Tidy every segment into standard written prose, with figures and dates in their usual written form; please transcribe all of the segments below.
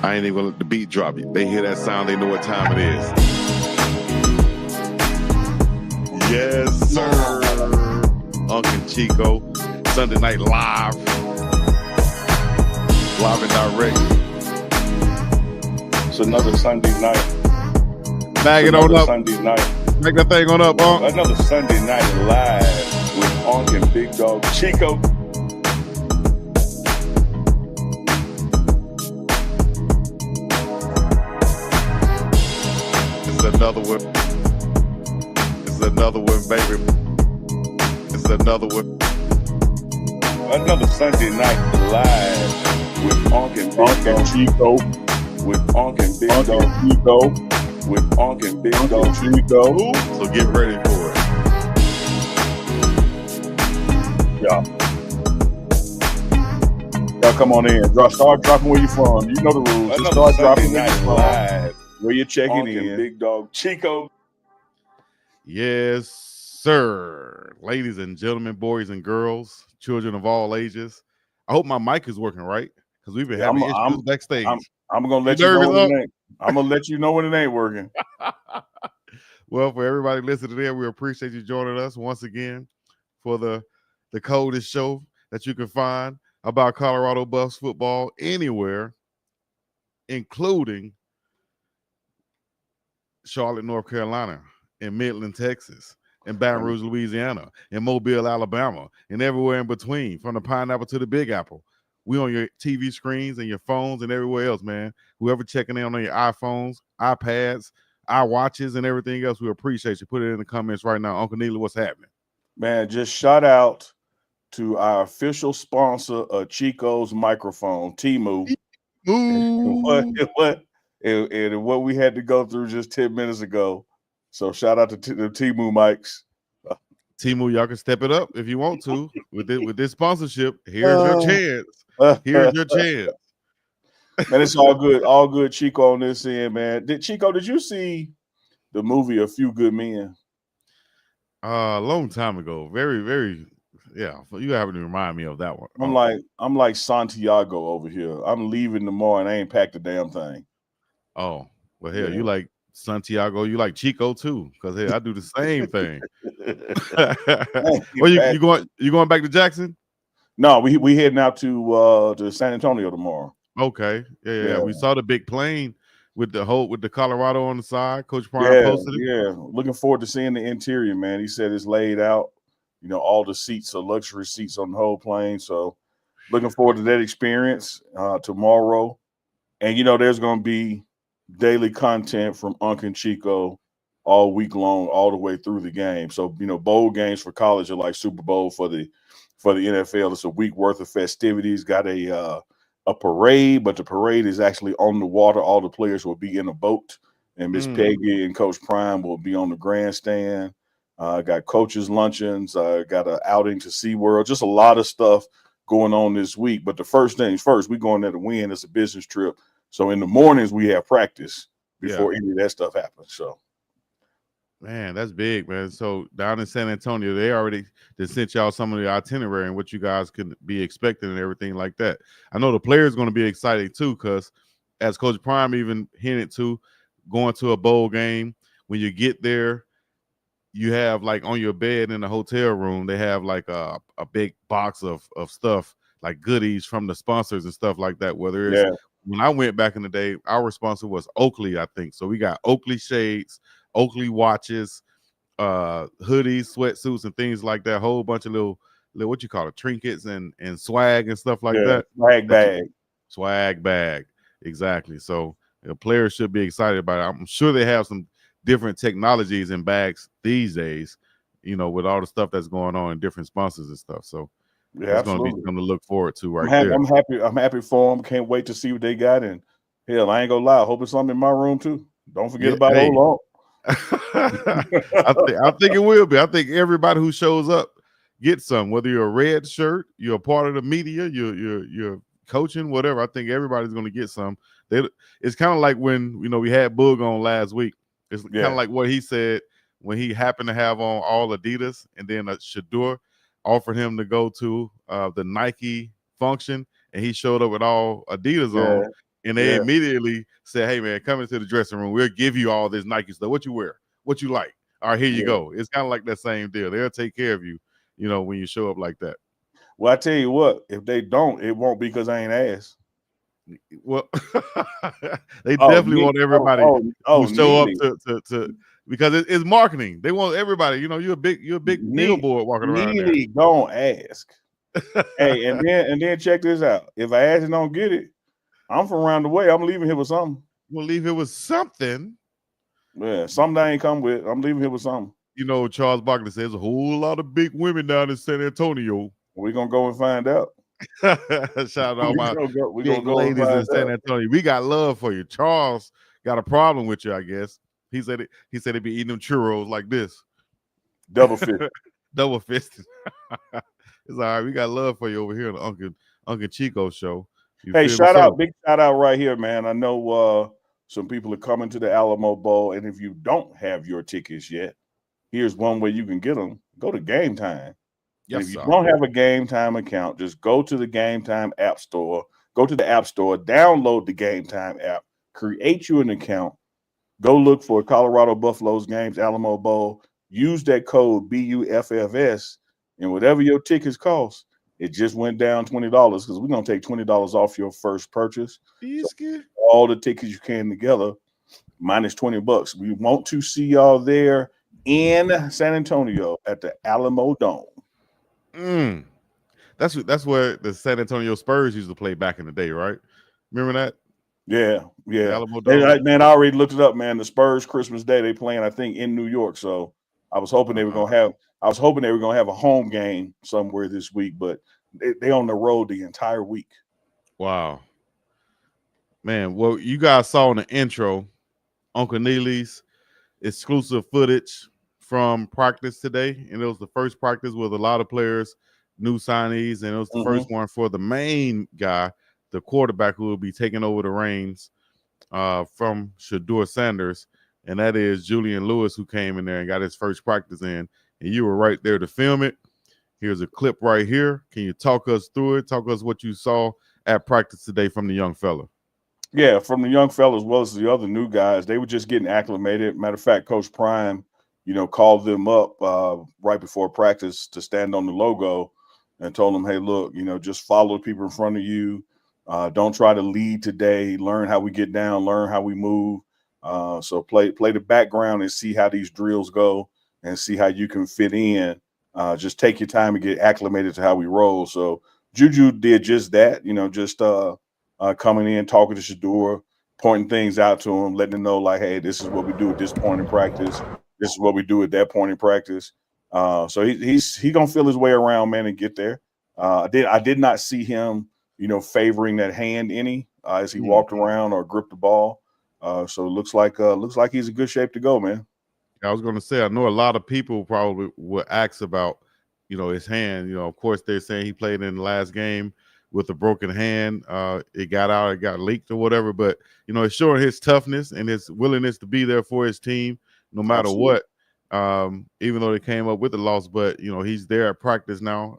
I ain't even gonna let the beat drop. They hear that sound, they know what time it is. Yes, sir. Uncle Chico, Sunday Night Live. Live and direct. It's another Sunday night. Bag it on up. Sunday night. Make that thing on up, Unc. Another Sunday night live with Unc and Big Dog Chico. It's another one. It's another one, baby. It's another one. Another Sunday night live with Unc and Big Dog Chico. With Unc and Big Dog Chico. With Unc and Big Dog Chico. So get ready for it. Yeah. Y'all come on in. Start dropping where you from. You know the rules. Just start dropping where you from. Live. Where you're checking in. And Big Dog Chico. Yes, sir. Ladies and gentlemen, boys and girls, children of all ages. I hope my mic is working right because we've been having issues backstage. I'm gonna let you know when it ain't. I'm gonna let you know when it ain't working. Well, for everybody listening there, we appreciate you joining us once again for the coldest show that you can find about Colorado Buffs football anywhere, including Charlotte, North Carolina, in Midland, Texas, in Baton Rouge, Louisiana, in Mobile, Alabama, and everywhere in between, from the Pineapple to the Big Apple. We on your TV screens and your phones and everywhere else, man. Whoever checking in on your iPhones, iPads, iWatches, and everything else, we appreciate you. Put it in the comments right now. Uncle Neely, what's happening? Man, just shout out to our official sponsor of Chico's microphone, Temu. And what we had to go through just 10 minutes ago. So shout out to the Temu mics. Temu, y'all can step it up if you want to with this sponsorship. Here's your chance. Here's your chance. Man, it's all good, Chico, on this end, man. Did you see the movie A Few Good Men? A long time ago. Very, very, yeah. You haven't to remind me of that one. I'm like Santiago over here. I'm leaving tomorrow and I ain't packed a damn thing. Oh, well, hell, you like Santiago, you like Chico too, because hey, I do the same thing. Well, you going back to Jackson? No, we heading out to San Antonio tomorrow. Okay, yeah. We saw the big plane with the Colorado on the side. Coach Prime posted it. Yeah, looking forward to seeing the interior, man. He said it's laid out. You know, all the seats are luxury seats on the whole plane. So, looking forward to that experience tomorrow. And you know, there's going to be daily content from Unc and Chico all week long, all the way through the game. So, you know, bowl games for college are like Super Bowl for the NFL. It's a week worth of festivities. Got a parade, but the parade is actually on the water. All the players will be in a boat, and Miss Peggy and Coach Prime will be on the grandstand. Got coaches' luncheons. Got an outing to SeaWorld. Just a lot of stuff going on this week. But the first things first, we're going there to win. It's a business trip. So in the mornings we have practice before any of that stuff happens. So, man, that's big, man. So down in San Antonio, they sent y'all some of the itinerary and what you guys could be expecting and everything like that. I know the players going to be excited too, because as Coach Prime even hinted to, going to a bowl game, when you get there, you have like on your bed in the hotel room, they have like a big box of stuff like goodies from the sponsors and stuff like that. Whether it's when I went back in the day, our sponsor was Oakley, I think. So we got Oakley shades, Oakley watches, hoodies, sweatsuits, and things like that. A whole bunch of little what you call it, trinkets and swag and stuff like that. Swag bag. Exactly. So the players should be excited about it. I'm sure they have some different technologies in bags these days, you know, with all the stuff that's going on and different sponsors and stuff. So it's going to be something to look forward to there. I'm happy for them. Can't wait to see what they got. And hell, I ain't gonna lie. I hope it's something in my room too. Don't forget about Olo. I think it will be. I think everybody who shows up gets some. Whether you're a red shirt, you're a part of the media, you're coaching, whatever. I think everybody's going to get some. It's kind of like when we had Boog on last week. It's kind of like what he said when he happened to have on all Adidas, and then Shedeur offered him to go to the Nike function, and he showed up with all Adidas on. and they immediately said, "Hey man, come into the dressing room. We'll give you all this Nike stuff. What you wear? What you like? All right, here you go." It's kind of like that same deal. They'll take care of you, when you show up like that. Well, I tell you what, if they don't, it won't be because I ain't asked. Well, they definitely want everybody who show up to because it's marketing. They want everybody. You're a big billboard walking around there. Don't ask. Hey, and then check this out. If I ask and don't get it, I'm from around the way. I'm leaving here with something. We'll leave here with something. Yeah, something I ain't come with. I'm leaving here with something. Charles Barkley says a whole lot of big women down in San Antonio. We're gonna go and find out. Shout out all my big ladies in San Antonio. We got love for you. Charles got a problem with you, I guess. He said he'd be eating them churros like this. Double fisted. Double fisted. It's all right. We got love for you over here on the Uncle Chico show. Hey, big shout out right here, man. I know some people are coming to the Alamo Bowl, and if you don't have your tickets yet, here's one way you can get them. Go to Game Time. Yes, if you don't have a Game Time account, just go to the Game Time app store. Go to the app store, download the Game Time app, create you an account, go look for Colorado Buffaloes games, Alamo Bowl. Use that code BUFFS, and whatever your tickets cost, it just went down $20 because we're gonna take $20 off your first purchase. So all the tickets you can together, minus $20. We want to see y'all there in San Antonio at the Alamo Dome. That's where the San Antonio Spurs used to play back in the day, right? Remember that? Yeah. Man, I already looked it up, man. The Spurs Christmas Day, they playing, I think, in New York. So I was hoping they were gonna have a home game somewhere this week, but they on the road the entire week. Wow. Man, well, you guys saw in the intro Uncle Neely's exclusive footage from practice today, and it was the first practice with a lot of players, new signees, and it was the first one for the main guy, the quarterback who will be taking over the reins from Shedeur Sanders, and that is Julian Lewis, who came in there and got his first practice in, and you were right there to film it. Here's a clip right here. Can you talk us through it? Talk us what you saw at practice today from the young fella. Yeah, from the young fella as well as the other new guys. They were just getting acclimated. Matter of fact, Coach Prime, called them up right before practice to stand on the logo and told them, hey, look, just follow the people in front of you. Don't try to lead today. Learn how we get down. Learn how we move. So play the background and see how these drills go and see how you can fit in. Just take your time and get acclimated to how we roll. So Juju did just that, coming in, talking to Shedeur, pointing things out to him, letting him know, like, hey, this is what we do at this point in practice. This is what we do at that point in practice. So he's gonna feel his way around, man, and get there. I did not see him, favoring that hand any as he walked around or gripped the ball. So it looks like he's in good shape to go, man. I was gonna say, I know a lot of people probably will ask about, his hand. Of course, they're saying he played in the last game with a broken hand. It got out, it got leaked or whatever. But it's showing his toughness and his willingness to be there for his team, no matter what. Even though they came up with the loss, but he's there at practice now.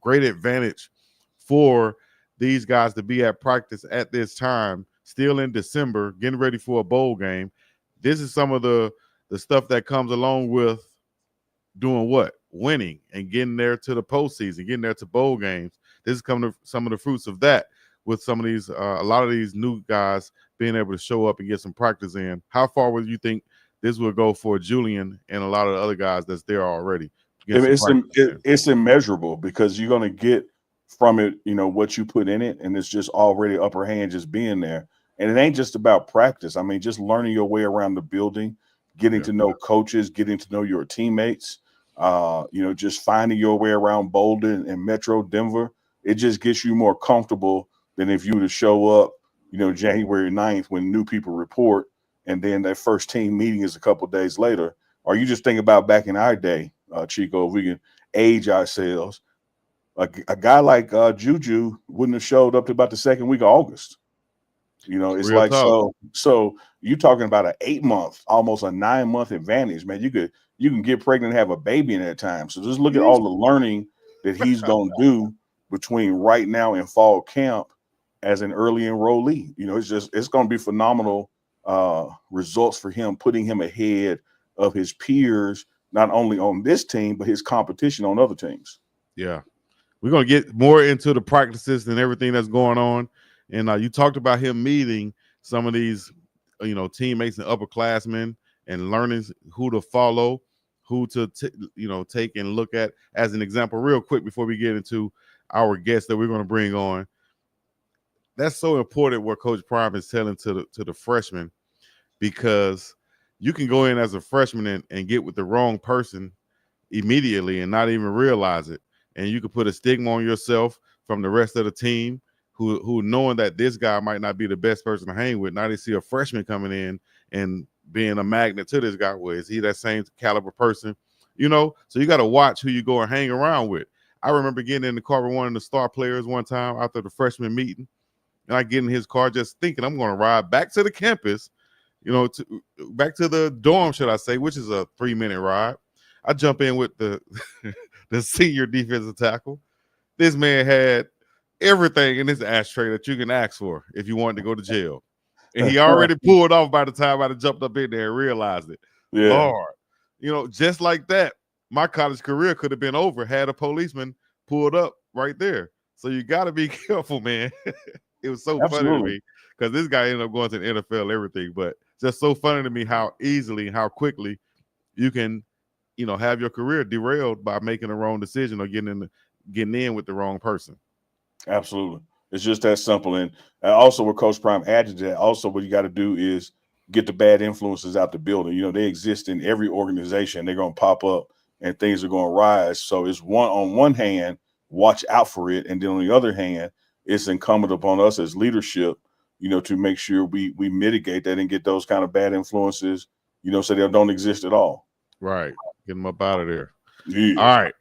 Great advantage for these guys to be at practice at this time, still in December, getting ready for a bowl game. This is some of the stuff that comes along with doing what? Winning and getting there to the postseason, getting there to bowl games. This is coming to some of the fruits of that with some of these, a lot of these new guys being able to show up and get some practice in. How far would you think this will go for Julian and a lot of the other guys that's there already? It's immeasurable because you're going to get from it, what you put in it, and it's just already upper hand just being there. And it ain't just about practice. I mean, just learning your way around the building, getting to know coaches, getting to know your teammates, just finding your way around Bolden and Metro Denver. It just gets you more comfortable than if you were to show up, January 9th when new people report, and then that first team meeting is a couple of days later. Or you just think about back in our day, Chico, if we can age ourselves, a guy like Juju wouldn't have showed up to about the second week of August. It's real like tough. So you're talking about an 8-month, almost a 9-month advantage, man. You can get pregnant and have a baby in that time. So just look at all the learning that he's gonna do between right now and fall camp as an early enrollee. It's going to be phenomenal results for him, putting him ahead of his peers, not only on this team, but his competition on other teams. Yeah. We're going to get more into the practices and everything that's going on. And you talked about him meeting some of these, teammates and upperclassmen and learning who to follow, who to, take and look at as an example. Real quick before we get into our guests that we're going to bring on. That's so important what Coach Prime is telling to the freshmen, because you can go in as a freshman and get with the wrong person immediately and not even realize it. And you could put a stigma on yourself from the rest of the team who knowing that this guy might not be the best person to hang with. Now they see a freshman coming in and being a magnet to this guy. Well, is he that same caliber person? So you got to watch who you go and hang around with. I remember getting in the car with one of the star players one time after the freshman meeting, and I get in his car just thinking I'm going to ride back to the campus, back to the dorm, should I say, which is a 3-minute ride. I jump in with the the senior defensive tackle. This man had everything in his ashtray that you can ask for if you wanted to go to jail. And he already pulled off by the time I jumped up in there and realized it. Yeah. Lord, just like that, my college career could have been over had a policeman pulled up right there. So you got to be careful, man. It was so funny to me because this guy ended up going to the NFL, everything. But just so funny to me how easily and how quickly you can, have your career derailed by making the wrong decision or getting in with the wrong person. Absolutely. It's just that simple. And also what Coach Prime added to that, also what you got to do is get the bad influences out the building. They exist in every organization. They're going to pop up and things are going to rise. So it's on one hand, watch out for it. And then on the other hand, it's incumbent upon us as leadership, to make sure we mitigate that and get those kind of bad influences, so they don't exist at all. Right. Get them up out of there. Yeah. All right.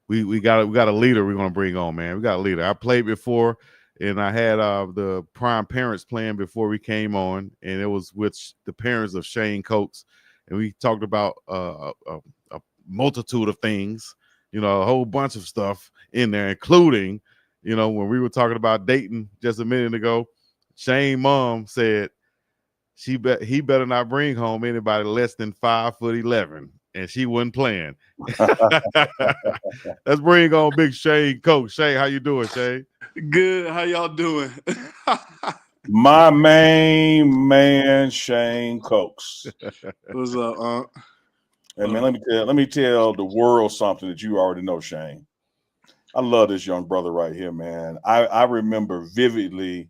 We got a leader we're going to bring on, man. We got a leader. I played before, and I had the Prime parents playing before we came on, and it was with the parents of Shane Coates, and we talked about a multitude of things, a whole bunch of stuff in there, including, when we were talking about dating just a minute ago, Shane mom said he better not bring home anybody less than 5'11", and she wasn't playing. Let's bring on Big Shane Coates. Shane, how you doing, Shane? Good. How y'all doing? My main man, Shane Coates. What's up, Hey man, let me tell the world something that you already know, Shane. I love this young brother right here, man. I remember vividly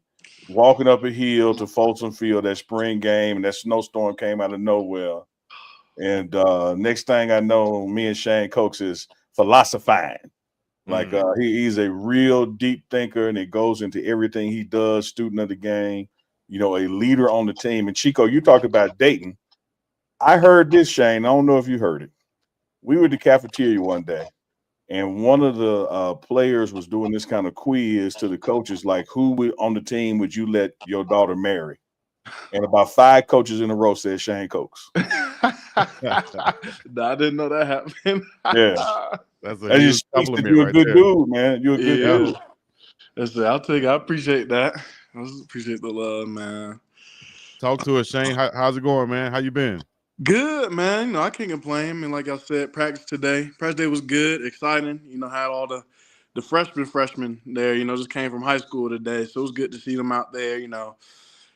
walking up a hill to Folsom Field, that spring game, and that snowstorm came out of nowhere. And next thing I know, me and Shane Coates is philosophizing. Like he's a real deep thinker, and it goes into everything he does, student of the game, a leader on the team. And Chico, you talked about dating. I heard this, Shane. I don't know if you heard it. We were at the cafeteria one day, and one of the players was doing this kind of quiz to the coaches, like, who on the team would you let your daughter marry? And about 5 coaches in a row said Shane Coates. No, I didn't know that happened. Yeah. That's a huge compliment. You're a good dude, man. You're a good dude. I'll take it. I appreciate that. I appreciate the love, man. Talk to us, Shane. How's it going, man? How you been? Good, man. I can't complain. I mean, like I said, practice day was good, exciting. Had all the freshmen there, just came from high school today. So it was good to see them out there,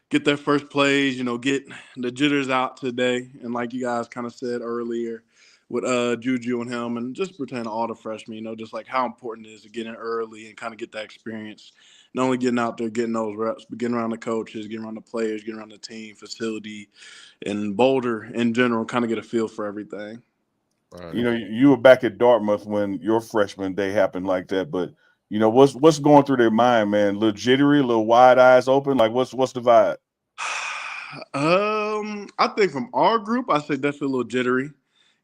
get their first plays, get the jitters out today. And like you guys kind of said earlier with Juju and him, and just pretend all the freshmen, just like how important it is to get in early and kind of get that experience. Not only getting out there, getting those reps, but getting around the coaches, getting around the players, getting around the team, facility, and Boulder in general, kind of get a feel for everything. Right. You were back at Dartmouth when your freshman day happened like that, but what's going through their mind, man? A little jittery, a little wide eyes open. Like what's the vibe? I think from our group, I say definitely a little jittery.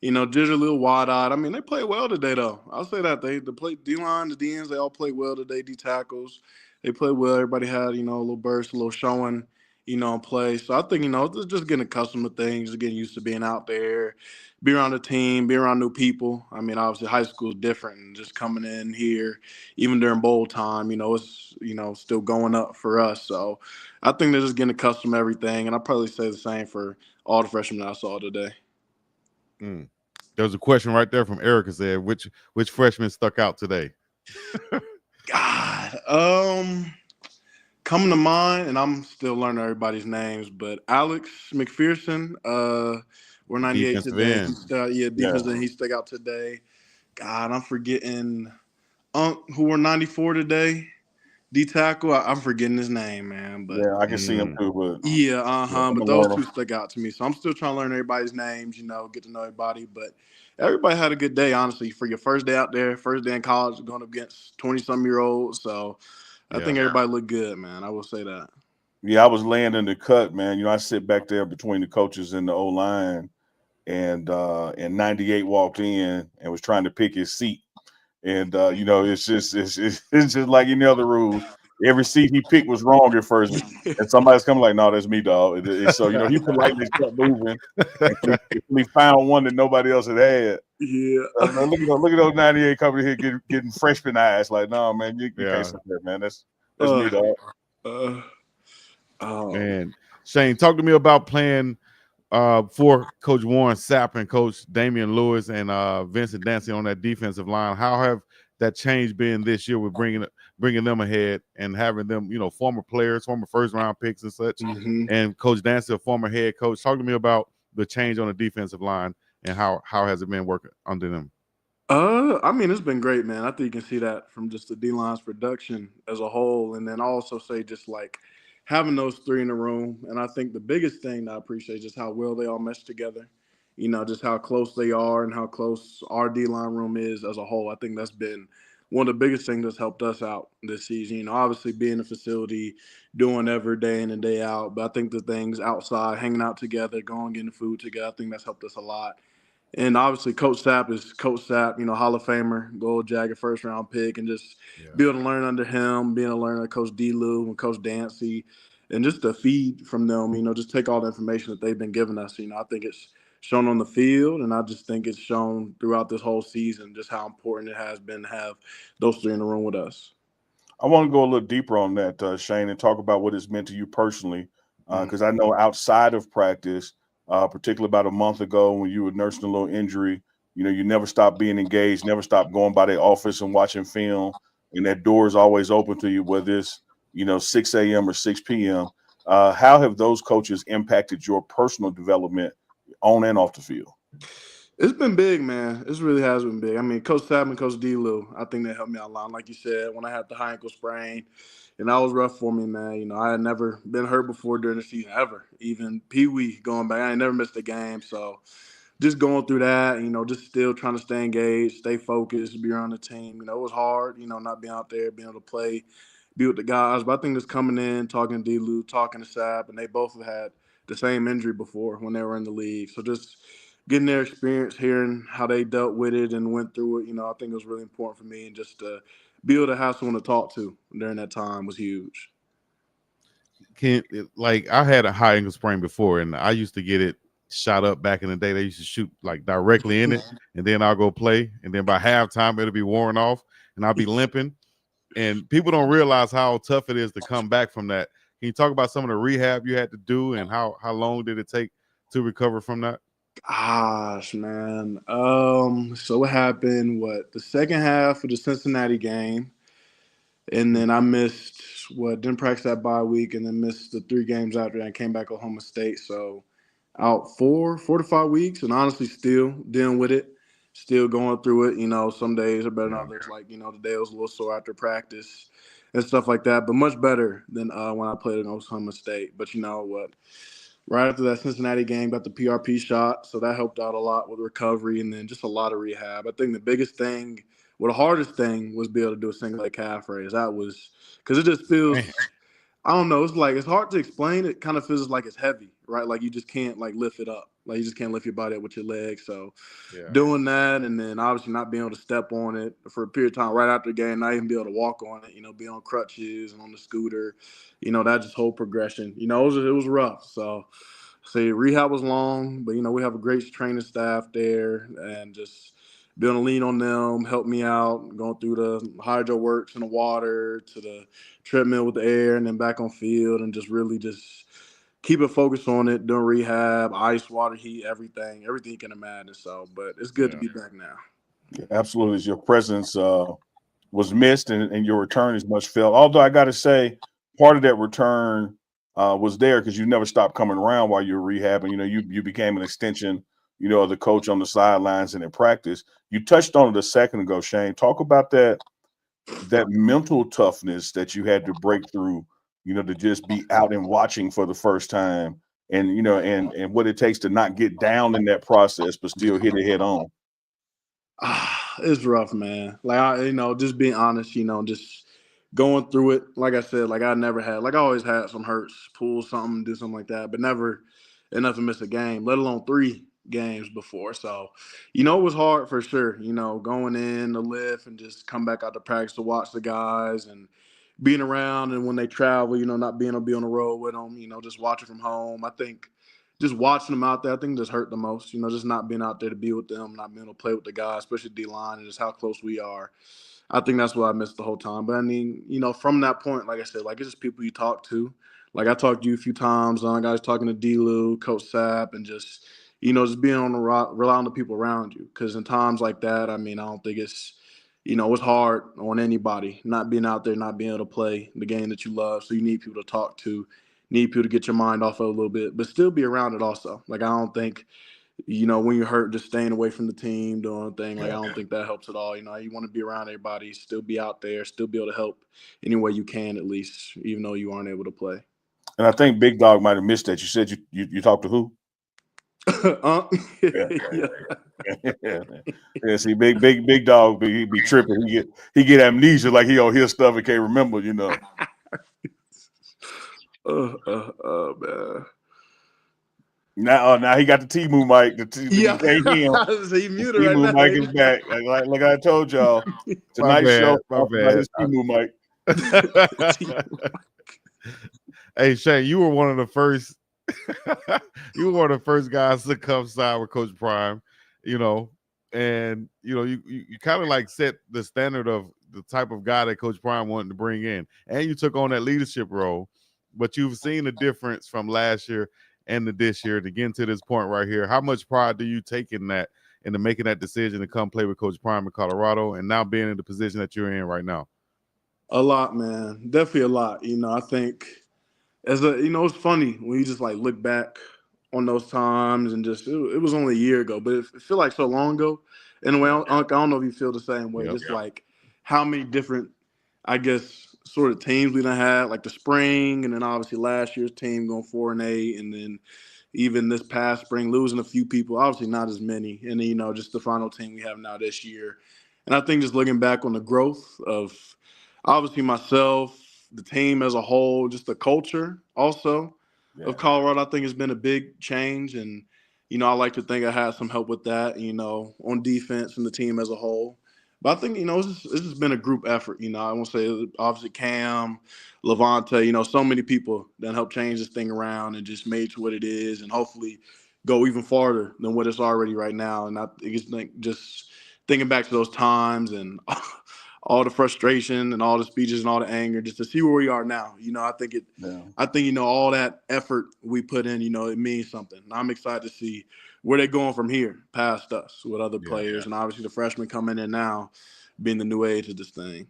Jittery, a little wide-eyed. I mean, they played well today, though. I'll say that. They played D-line, the DNs, they all played well today, D tackles. They played well. Everybody had, a little burst, a little showing. and play. So I think, it's just getting accustomed to things, getting used to being out there, be around the team, be around new people. I mean, obviously high school is different, and just coming in here, even during bowl time, it's, still going up for us. So I think they're just getting accustomed to everything. And I'll probably say the same for all the freshmen that I saw today. There's a question right there from Erica said, which freshman stuck out today? God, coming to mind, and I'm still learning everybody's names, but Alex McPherson, we're 98 Defensive today. end. Defensive end. He stuck out today. God, I'm forgetting who were 94 today. D tackle, I'm forgetting his name, man. But yeah, I can see him too. But But those two stuck out to me. So I'm still trying to learn everybody's names, get to know everybody. But everybody had a good day, honestly, for your first day out there, first day in college, going up against 20-some-year-olds. So I think everybody looked good, man. I will say that. Yeah, I was laying in the cut, man. I sit back there between the coaches and the O-line, and 98 walked in and was trying to pick his seat. And it's just like any other rule. Every seat he picked was wrong at first, and somebody's coming like, "No, that's me, dog." So he politely kept moving until he found one that nobody else had. Yeah. Look at those 98 coming here getting freshman eyes. Like, no, man, you can't say that, man. That's me, dog. Man, Shane, talk to me about playing for Coach Warren Sapp and Coach Damian Lewis and Vincent Dancy on that defensive line. How have that change been this year with bringing them ahead and having them, former players, former first-round picks and such, and Coach Dancy, a former head coach? Talk to me about the change on the defensive line and how has it been working under them? I mean, it's been great, man. I think you can see that from just the D-line's production as a whole, and then also say just like having those three in the room. And I think the biggest thing that I appreciate is just how well they all mesh together. Just how close they are and how close our D-line room is as a whole. I think that's been one of the biggest things that's helped us out this season. Obviously being in the facility, doing every day in and day out. But I think the things outside, hanging out together, going getting food together, I think that's helped us a lot. And obviously, Coach Sapp is Coach Sapp, Hall of Famer, Gold Jacket, first-round pick, and just be able to learn under him, being able to learn under Coach D. Lou and Coach Dancy, and just to feed from them, just take all the information that they've been giving us. I think it's shown on the field, and I just think it's shown throughout this whole season just how important it has been to have those three in the room with us. I want to go a little deeper on that, Shane, and talk about what it's meant to you personally, because I know outside of practice, particularly about a month ago when you were nursing a little injury, you never stopped being engaged, never stopped going by the office and watching film, and that door is always open to you, whether it's 6 a.m. or 6 p.m. How have those coaches impacted your personal development on and off the field? It's been big, man. It really has been big. I mean, Coach Sapp and Coach D. Lou, I think they helped me out a lot. Like you said, when I had the high ankle sprain, and that was rough for me, man. I had never been hurt before during the season ever. Even Pee Wee going back, I ain't never missed a game. So just going through that, just still trying to stay engaged, stay focused, be around the team. It was hard, not being out there, being able to play, be with the guys. But I think just coming in, talking to D. Lou, talking to Sapp, and they both have had the same injury before when they were in the league. So just getting their experience, hearing how they dealt with it and went through it, I think it was really important for me. And just to be able to have someone to talk to during that time was huge. I had a high ankle sprain before, and I used to get it shot up back in the day. They used to shoot like directly in it, and then I'll go play, and then by halftime it'll be worn off, and I'll be limping. And people don't realize how tough it is to come back from that. Can you talk about some of the rehab you had to do, and how long did it take to recover from that? Gosh, man. So what happened? The second half of the Cincinnati game, and then I missed didn't practice that bye week, and then missed the 3 games after that and came back Oklahoma State. So out 4 to 5 weeks, and honestly still dealing with it, still going through it. Some days are better than others. Like, the day was a little sore after practice and stuff like that, but much better than when I played in Oklahoma State. But you know what? Right after that Cincinnati game, got the PRP shot, so that helped out a lot with recovery and then just a lot of rehab. I think the biggest thing, the hardest thing was be able to do a single leg calf raise. That was because it just feels, I don't know, it's hard to explain. It kind of feels like it's heavy, right? Like you just can't like lift it up. Like you just can't lift your body up with your legs. So Yeah. doing that, and then obviously not being able to step on it for a period of time right after the game, not even be able to walk on it, be on crutches and on the scooter, that just whole progression, it was rough. So say rehab was long, but we have a great training staff there, and just being able to lean on them, help me out, going through the hydro works in the water to the treadmill with the air, and then back on field, and just really just keep it focused on it, doing rehab, ice, water, heat, everything you can imagine. So, but it's good to be back now. Yeah, absolutely. Your presence was missed, and your return is much felt. Although I got to say, part of that return was there because you never stopped coming around while you were rehabbing. You became an extension, of the coach on the sidelines and in practice. You touched on it a second ago, Shane. Talk about that mental toughness that you had to break through, to just be out and watching for the first time, and and what it takes to not get down in that process, but still hit it head on. It's rough, man. Like just being honest, just going through it. Like I said, like I always had some hurts, pull something, do something like that, but never enough to miss a game, let alone 3 games before. So, it was hard for sure, going in the lift and just come back out to practice to watch the guys and being around, and when they travel, not being able to be on the road with them, just watching from home. I think just watching them out there, I think just hurt the most, just not being out there to be with them, not being able to play with the guys, especially D-line, and just how close we are. I think that's what I missed the whole time. But I mean, from that point, like I said, like it's just people you talk to. Like I talked to you a few times, guys talking to D-Lou, Coach Sapp, and just, just being on the rely on the people around you. Because in times like that, I mean, I don't think it's, it's hard on anybody not being out there, not being able to play the game that you love. So you need people to talk to, need people to get your mind off of a little bit, but still be around it also. Like I don't think, when you're hurt, just staying away from the team, doing a thing, like I don't think that helps at all. You want to be around everybody, still be out there, still be able to help any way you can, at least, even though you aren't able to play. And I think Big Dog might have missed that. You said you talked to who? Yeah. See, big dog, he be tripping. He get amnesia, like he don't hear stuff and can't remember. Man. Now he got the T-Move mic. Yeah, he he muted right T-Move now. mic is back. Like I told y'all, tonight's show. My bad. His T-Move mic. Hey Shane, you were one of the first. You were one of the first guys to come side with Coach Prime, and you kind of like set the standard of the type of guy that Coach Prime wanted to bring in, and you took on that leadership role. But you've seen the difference from last year and to this year to get to this point right here. How much pride do you take in that, into making that decision to come play with Coach Prime in Colorado, and now being in the position that you're in right now? A lot, man. Definitely a lot. I think it's funny when you just like look back on those times and just it was only a year ago, but it feel like so long ago. In a way, I don't know if you feel the same way. Just like how many different, I guess, sort of teams we done had, like the spring, and then obviously last year's team going 4-8, and then even this past spring losing a few people, obviously not as many, and then just the final team we have now this year. And I think just looking back on the growth of obviously myself, the team as a whole, just the culture also of Colorado, I think has been a big change. And, I like to think I had some help with that, on defense and the team as a whole. But I think, this has been a group effort. I want to say obviously Cam, Levante, so many people that helped change this thing around and just made it what it is, and hopefully go even farther than what it's already right now. And I think just thinking back to those times and all the frustration and all the speeches and all the anger, just to see where we are now. I think all that effort we put in, it means something. And I'm excited to see where they're going from here, past us, with other players, and obviously the freshmen coming in now, being the new age of this thing.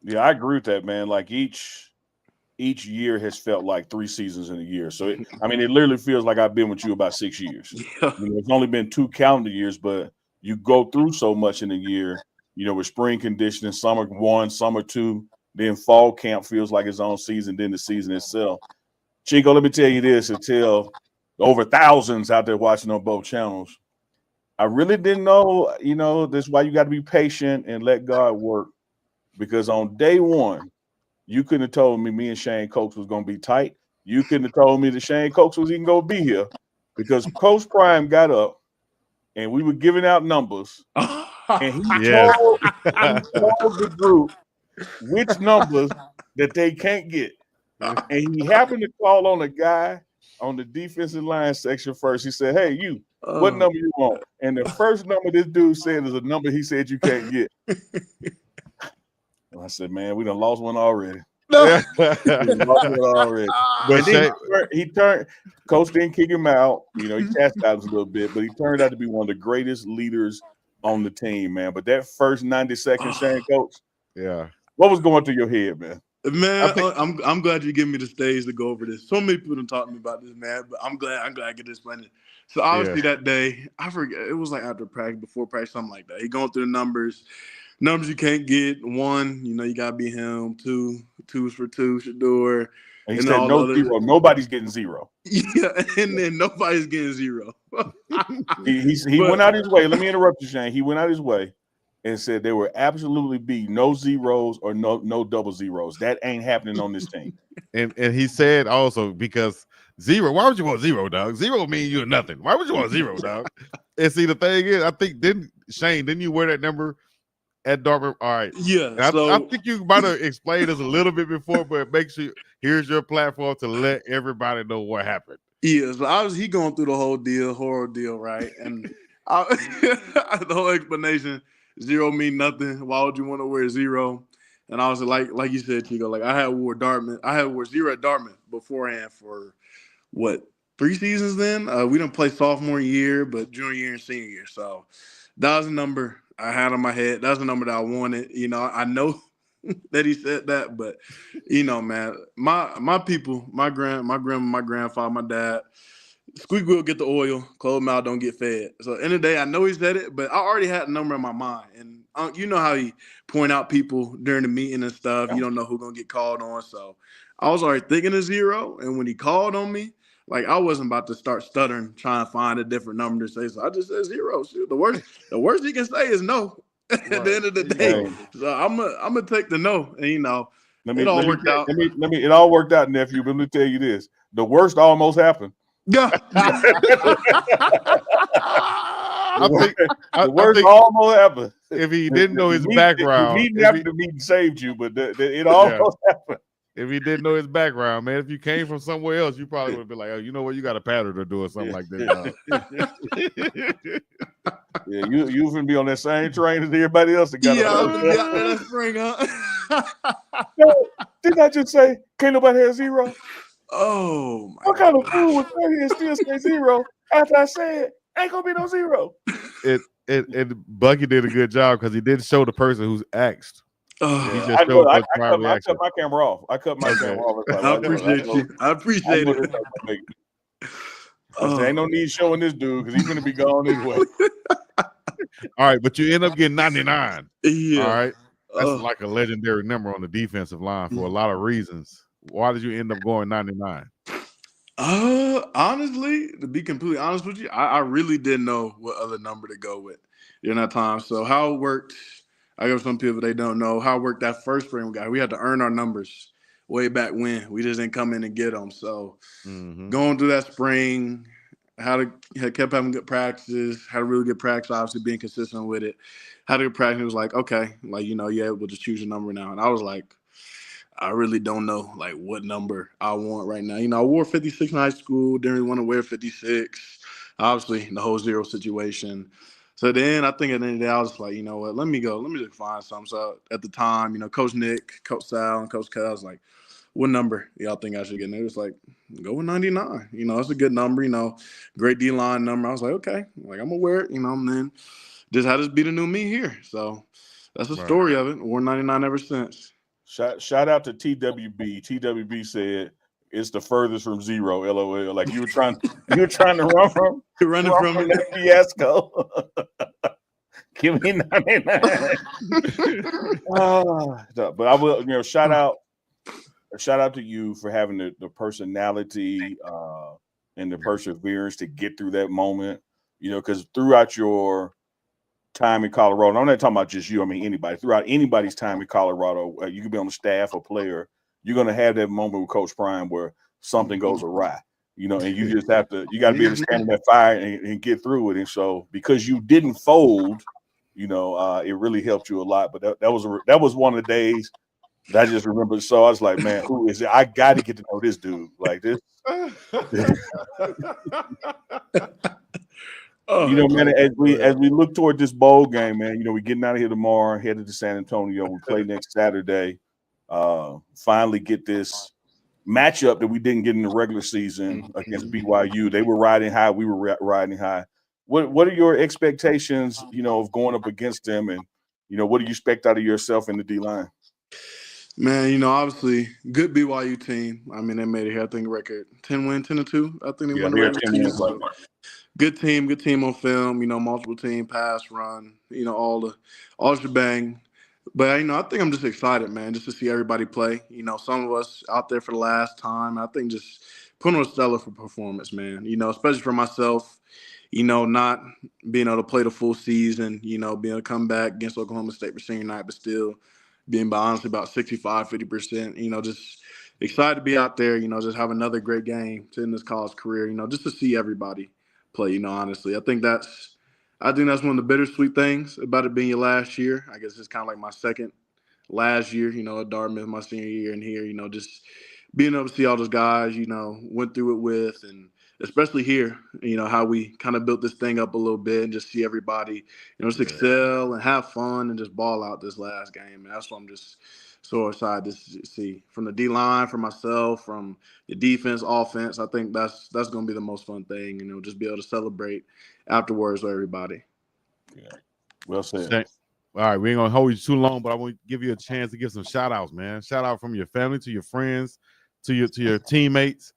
Yeah, I agree with that, man. Like each year has felt like 3 seasons in a year. So it literally feels like I've been with you about 6 years. Yeah. It's only been 2 calendar years, but you go through so much in a year. With spring conditioning, summer 1, summer 2, then fall camp feels like its own season, then the season itself. Chico, let me tell you this, and tell over thousands out there watching on both channels. I really didn't know, this is why you got to be patient and let God work. Because on day 1, you couldn't have told me and Shane Coates was going to be tight. you couldn't have told me that Shane Coates was even going to be here because Coach Prime got up and we were giving out numbers. And he told the group which numbers that they can't get. And he happened to call on a guy on the defensive line section first. He said, hey, you, what number you want? And the first number this dude said is a number he said you can't get. I said, man, we done lost one already. No. But then he turned, Coach didn't kick him out. You know, he chastised him a little bit, but he turned out to be one of the greatest leaders on the team, man. But that first 90 seconds, Shane Coates, what was going through your head, man? Man, I'm glad you give me the stage to go over this. So many people done talked to me about this, man, but I'm glad I get to explain it. So obviously that day, I forget, it was like after practice, before practice, something like that. He going through the numbers you can't get. 1, you know, you gotta be him. 2, 2's for 2, Shedeur. And he said no zero. Nobody's getting 0. Yeah, and then nobody's getting 0. he went out his way. Let me interrupt you, Shane. He went out his way and said there will absolutely be no zeros or no double zeros. That ain't happening on this team. And he said also, because 0, why would you want 0, dog? 0 mean you're nothing. Why would you want 0, dog? And see, the thing is, I think didn't you wear that number at Dartmouth? All right. Yeah. I think you might have explained this a little bit before, but make sure here's your platform to let everybody know what happened. Yeah, so he going through the whole horror deal, right? And the whole explanation, 0 mean nothing. Why would you want to wear 0? And I was like you said, Chico, like I had wore 0 at Dartmouth beforehand for 3 seasons then? We didn't play sophomore year, but junior year and senior year. So that was a number I had on my head. That's the number that I wanted. You know, I know that he said that, but you know, man, my people, my grandma, my grandfather, my dad, squeak wheel get the oil, closed mouth don't get fed. So end of the day, I know he said it, but I already had a number in my mind. And you know how he point out people during the meeting and stuff. You don't know who's gonna get called on. So I was already thinking of 0, and when he called on me, like I wasn't about to start stuttering, trying to find a different number to say. So I just said 0. Shoot, the worst he can say is no at the end of the day. Right. So I'm gonna take the no, and you know, it all worked out. It all worked out, nephew. But let me tell you this: the worst almost happened. Yeah. The worst almost happened. If he didn't know his background, the meeting saved you, but it almost happened. If he didn't know his background, man, if you came from somewhere else, you probably would be like, oh, you know what, you got a pattern or doing something like that. Yeah, you finna be on that same train as everybody else that got that spring, huh? No, didn't I just say can't nobody have 0? Oh my! What kind of fool was that here and still say 0 after I said ain't gonna be no 0? And Bucky did a good job because he didn't show the person who's asked. I cut my camera off. I cut my camera off. I appreciate you. I appreciate it. Ain't no need showing this dude because he's gonna be gone anyway. All right, but you end up getting 99. Yeah. All right. That's like a legendary number on the defensive line for a lot of reasons. Why did you end up going 99? Honestly, to be completely honest with you, I really didn't know what other number to go with during that time. So how it worked, I guess some people they don't know how it worked that first spring guy. We had to earn our numbers way back when. We just didn't come in and get them. So going through that spring, kept having good practices, had a really good practice, obviously being consistent with it. Had a good practice. It was like, okay, like, you know, yeah, we'll just choose a number now. And I was like, I really don't know, like, what number I want right now. You know, I wore 56 in high school, didn't want to wear 56, obviously, the whole 0 situation. So then I think at the end of the day, I was like, you know what, let me just find something. So at the time, you know, Coach Nick, Coach Sal, and Coach Kel, I was like, what number y'all think I should get? And they was like, go with 99. You know, it's a good number, you know, great D-line number. I was like, okay, like, I'm going to wear it, you know, and then just had to be the new me here. So that's the story of it. Wore 99 ever since. Shout out to TWB. TWB said it's the furthest from 0. LOL. Like you were trying to run from that fiasco. Give me 99. But I will, you know, shout out to you for having the personality and the perseverance to get through that moment. You know, because throughout your time in Colorado, and I'm not talking about just you, I mean anybody, throughout anybody's time in Colorado, you could be on the staff or player, you're going to have that moment with Coach Prime where something goes awry. And you just have to, you got to be able to stand in that fire and get through it. And so because you didn't fold, it really helped you a lot. But that was one of the days that I just remember. So I was like, man, who is it? I got to get to know this dude. Like this. Man, as we look toward this bowl game, man, we're getting out of here tomorrow, headed to San Antonio. We play next Saturday. Finally get this matchup that we didn't get in the regular season against BYU. They were riding high. We were riding high. What are your expectations, of going up against them? And, what do you expect out of yourself in the D-line? Man, obviously, good BYU team. I mean, they made it here, I think, record 10-2. I think they won the regular season. So good team on film, multiple team, pass, run, all the shebang. But, I think I'm just excited, man, just to see everybody play. Some of us out there for the last time. I think just putting on a stellar performance, man, especially for myself, not being able to play the full season, being able to come back against Oklahoma State for senior night, but still being honestly about 65, 50%, just excited to be out there, just have another great game to end this college career, just to see everybody play, honestly. I think that's one of the bittersweet things about it being your last year. I guess it's kind of like my second last year, at Dartmouth, my senior year, and here, just being able to see all those guys, went through it with, and especially here, how we kind of built this thing up a little bit and just see everybody, just excel and have fun and just ball out this last game. And that's what I'm just so excited to see from the D-line, from myself, from the defense, offense. I think that's going to be the most fun thing, just be able to celebrate afterwards with everybody. Yeah. Well said. All right, we ain't going to hold you too long, but I want to give you a chance to give some shout-outs, man. Shout-out from your family to your friends to your teammates.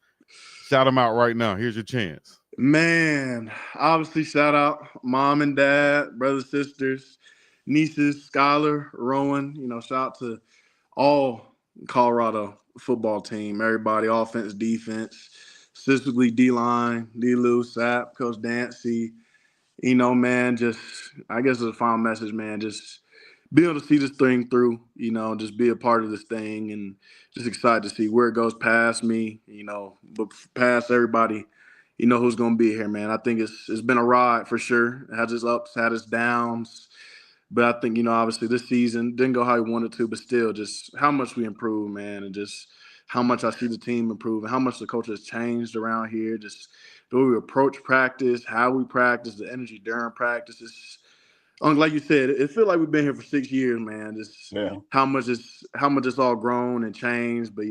Shout them out right now. Here's your chance. Man, obviously shout out mom and dad, brothers, sisters, nieces, Skylar, Rowan. Shout out to all Colorado football team, everybody, offense, defense, specifically D-line, D-Lou, Sap, Coach Dancy. Man, just I guess it's a final message, man. Just be able to see this thing through, just be a part of this thing, and just excited to see where it goes past me, but past everybody, who's going to be here, man. I think it's been a ride for sure. It has its ups, had its downs, but I think, obviously this season didn't go how we wanted to, but still just how much we improved, man, and just how much I see the team improve and how much the culture has changed around here, just the way we approach practice, how we practice, the energy during practices. Like you said, it feels like we've been here for 6 years, man. Just how much it's all grown and changed. But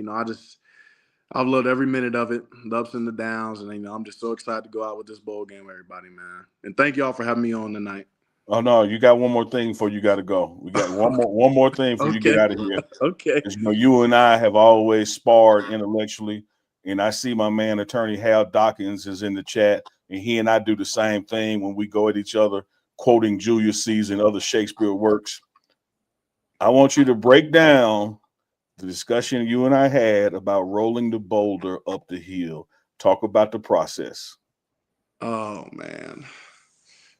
I've loved every minute of it, the ups and the downs, and I'm just so excited to go out with this bowl game, everybody, man. And thank y'all for having me on tonight. Oh no, you got one more thing before you got to go. We got one more thing before you get out of here. Okay. You and I have always sparred intellectually, and I see my man attorney Hal Dawkins is in the chat, and he and I do the same thing when we go at each other, quoting Julius Caesar and other Shakespeare works. I want you to break down the discussion you and I had about rolling the boulder up the hill. Talk about the process. Oh, man.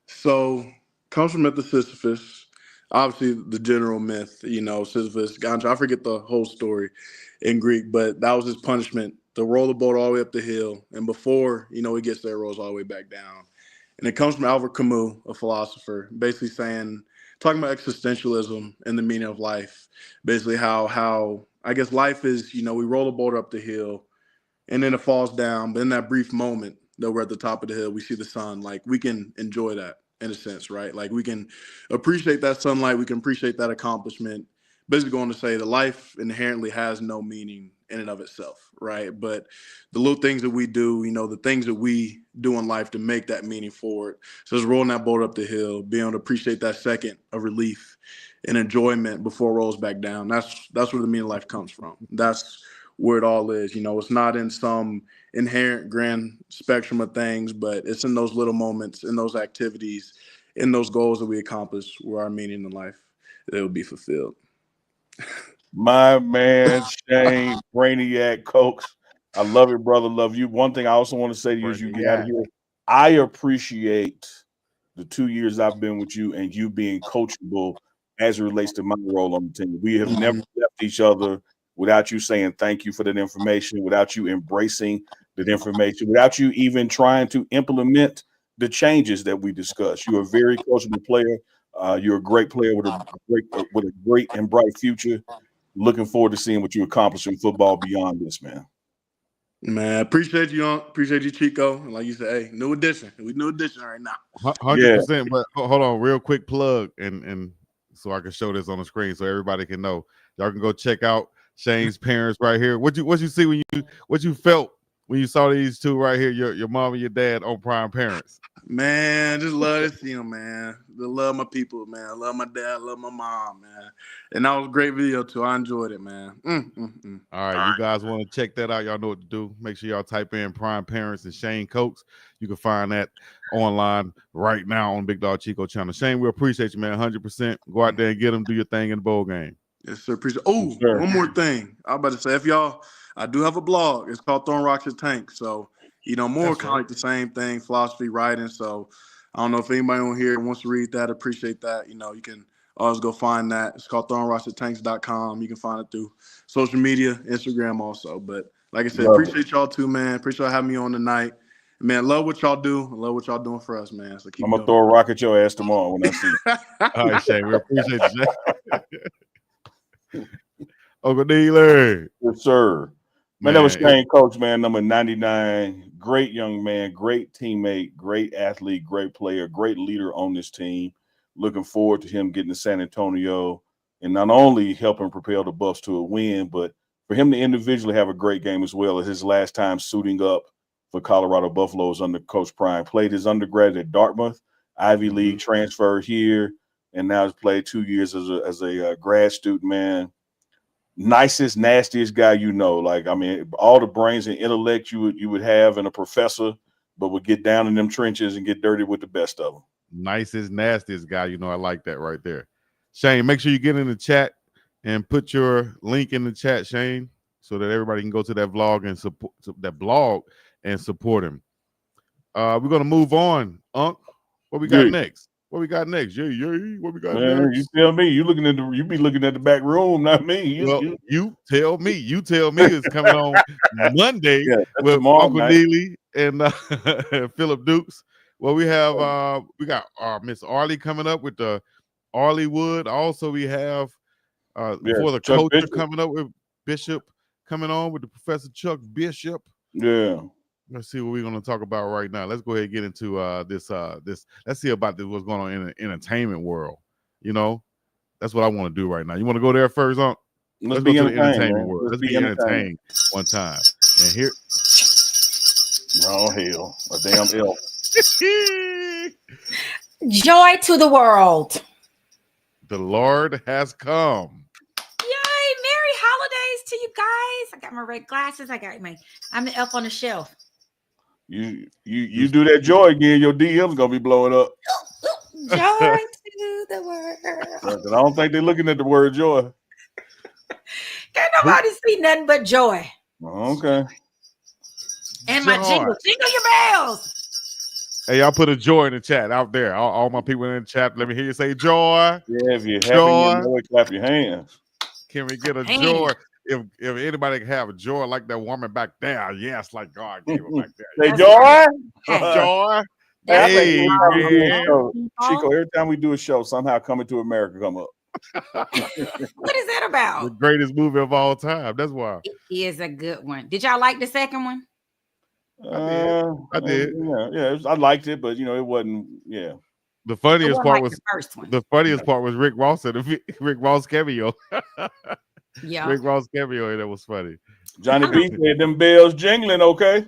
So, comes from the Sisyphus. Obviously, the general myth, Sisyphus, I forget the whole story in Greek, but that was his punishment, to roll the boulder all the way up the hill. And before, he gets there, it rolls all the way back down. And it comes from Albert Camus, a philosopher, basically talking about existentialism and the meaning of life. Basically how I guess life is, we roll the boulder up the hill and then it falls down. But in that brief moment that we're at the top of the hill, we see the sun. Like, we can enjoy that in a sense, right? Like, we can appreciate that sunlight. We can appreciate that accomplishment. Basically going to say that life inherently has no meaning in and of itself, right? But the little things that we do, the things that we do in life to make that meaning for it. So it's rolling that boat up the hill, being able to appreciate that second of relief and enjoyment before it rolls back down. That's where the meaning of life comes from. That's where it all is. It's not in some inherent grand spectrum of things, but it's in those little moments, in those activities, in those goals that we accomplish where our meaning in life, it will be fulfilled. My man, Shane, Brainiac, Coach. I love it, brother. Love you. One thing I also want to say to you as you get out of here, I appreciate the 2 years I've been with you and you being coachable as it relates to my role on the team. We have never left each other without you saying thank you for that information, without you embracing that information, without you even trying to implement the changes that we discussed. You're a very coachable player. You're a great player with a great and bright future. Looking forward to seeing what you accomplish in football beyond this, man. Man, appreciate you, Chico. And like you said, hey, new edition. We new edition right now. 100%. But hold on, real quick plug, and so I can show this on the screen so everybody can know. Y'all can go check out Shane's parents right here. What you see what you felt when you saw these two right here, your mom and your dad on Prime Parents? Man, just love to see them, man. I love my people, man. I love my dad, I love my mom, man. And that was a great video too. I enjoyed it, man. All right, you guys want to check that out? Y'all know what to do. Make sure y'all type in Prime Parents and Shane Coates. You can find that online right now on Big Dog Chico channel. Shane, we appreciate you, man. 100%. Go out there and get them. Do your thing in the bowl game. Yes, sir. Appreciate. Oh, sure. One more thing. I was about to say, I do have a blog. It's called Throwing Rocks at Tank. So, more kind of like the same thing, philosophy, writing. So, I don't know if anybody on here wants to read that. Appreciate that. You can always go find that. It's called throwingrocksattanks.com. You can find it through social media, Instagram also. But like I said, appreciate y'all too, man. Appreciate y'all having me on tonight. Man, love what y'all do. Love what y'all doing for us, man. So I'm going to throw a rock at your ass tomorrow when I see you. All right, Shane. We appreciate you, Shane. Uncle Dealer. Yes, sir. Man, that was Shane Coates, man, number 99. Great young man, great teammate, great athlete, great player, great leader on this team. Looking forward to him getting to San Antonio and not only helping propel the Buffs to a win, but for him to individually have a great game as well. As his last time suiting up for Colorado Buffaloes under Coach Prime. Played his undergrad at Dartmouth, Ivy League transfer here, and now has played 2 years as a grad student, man. Nicest, nastiest guy Like, I mean, all the brains and intellect you would have in a professor, but would get down in them trenches and get dirty with the best of them. Nicest, nastiest guy. I like that right there. Shane, make sure you get in the chat and put your link in the chat, Shane, so that everybody can go to that vlog and support that blog and support him. We're gonna move on. Unc, what we got next? What we got next? Yeah. What we got next? You tell me. You be looking at the back room, not me. You tell me. You tell me it's coming on Monday with Uncle Neely and Philip Dukes. Well, we got Miss Arley coming up with the Arley Wood. Also, we have before the coach coming up with Bishop coming on with the Professor Chuck Bishop. Yeah. Let's see what we're going to talk about right now. Let's go ahead and get into this. Let's see about what's going on in the entertainment world. That's what I want to do right now. You want to go there first, Unc? Let's go to the entertainment world. Let's be entertained one time. And here. Oh, hell. A damn elf. Joy to the world. The Lord has come. Yay! Merry holidays to you guys. I got my red glasses. I'm the elf on the shelf. You do that joy again, your DM's gonna be blowing up. Joy to the world. I don't think they're looking at the word joy. Can't nobody see nothing but joy. Okay. And my jingle your bells. Hey, y'all put a joy in the chat out there. All my people in the chat, let me hear you say joy. Yeah, if you're happy, you clap your hands. Can we get a joy? If anybody can have a joy like that woman back there, yes, like God gave her back there. Say joy. Joy. Hey, Chico, every time we do a show, somehow Coming to America come up. What is that about? The greatest movie of all time. That's why. It is a good one. Did y'all like the second one? I did. Yeah, I liked it, but it wasn't. Yeah. The funniest part was the first one. The funniest part was Rick Ross and Rick Ross cameo. Yeah, Rick Ross cameo, that was funny. Johnny B said them bells jingling, okay?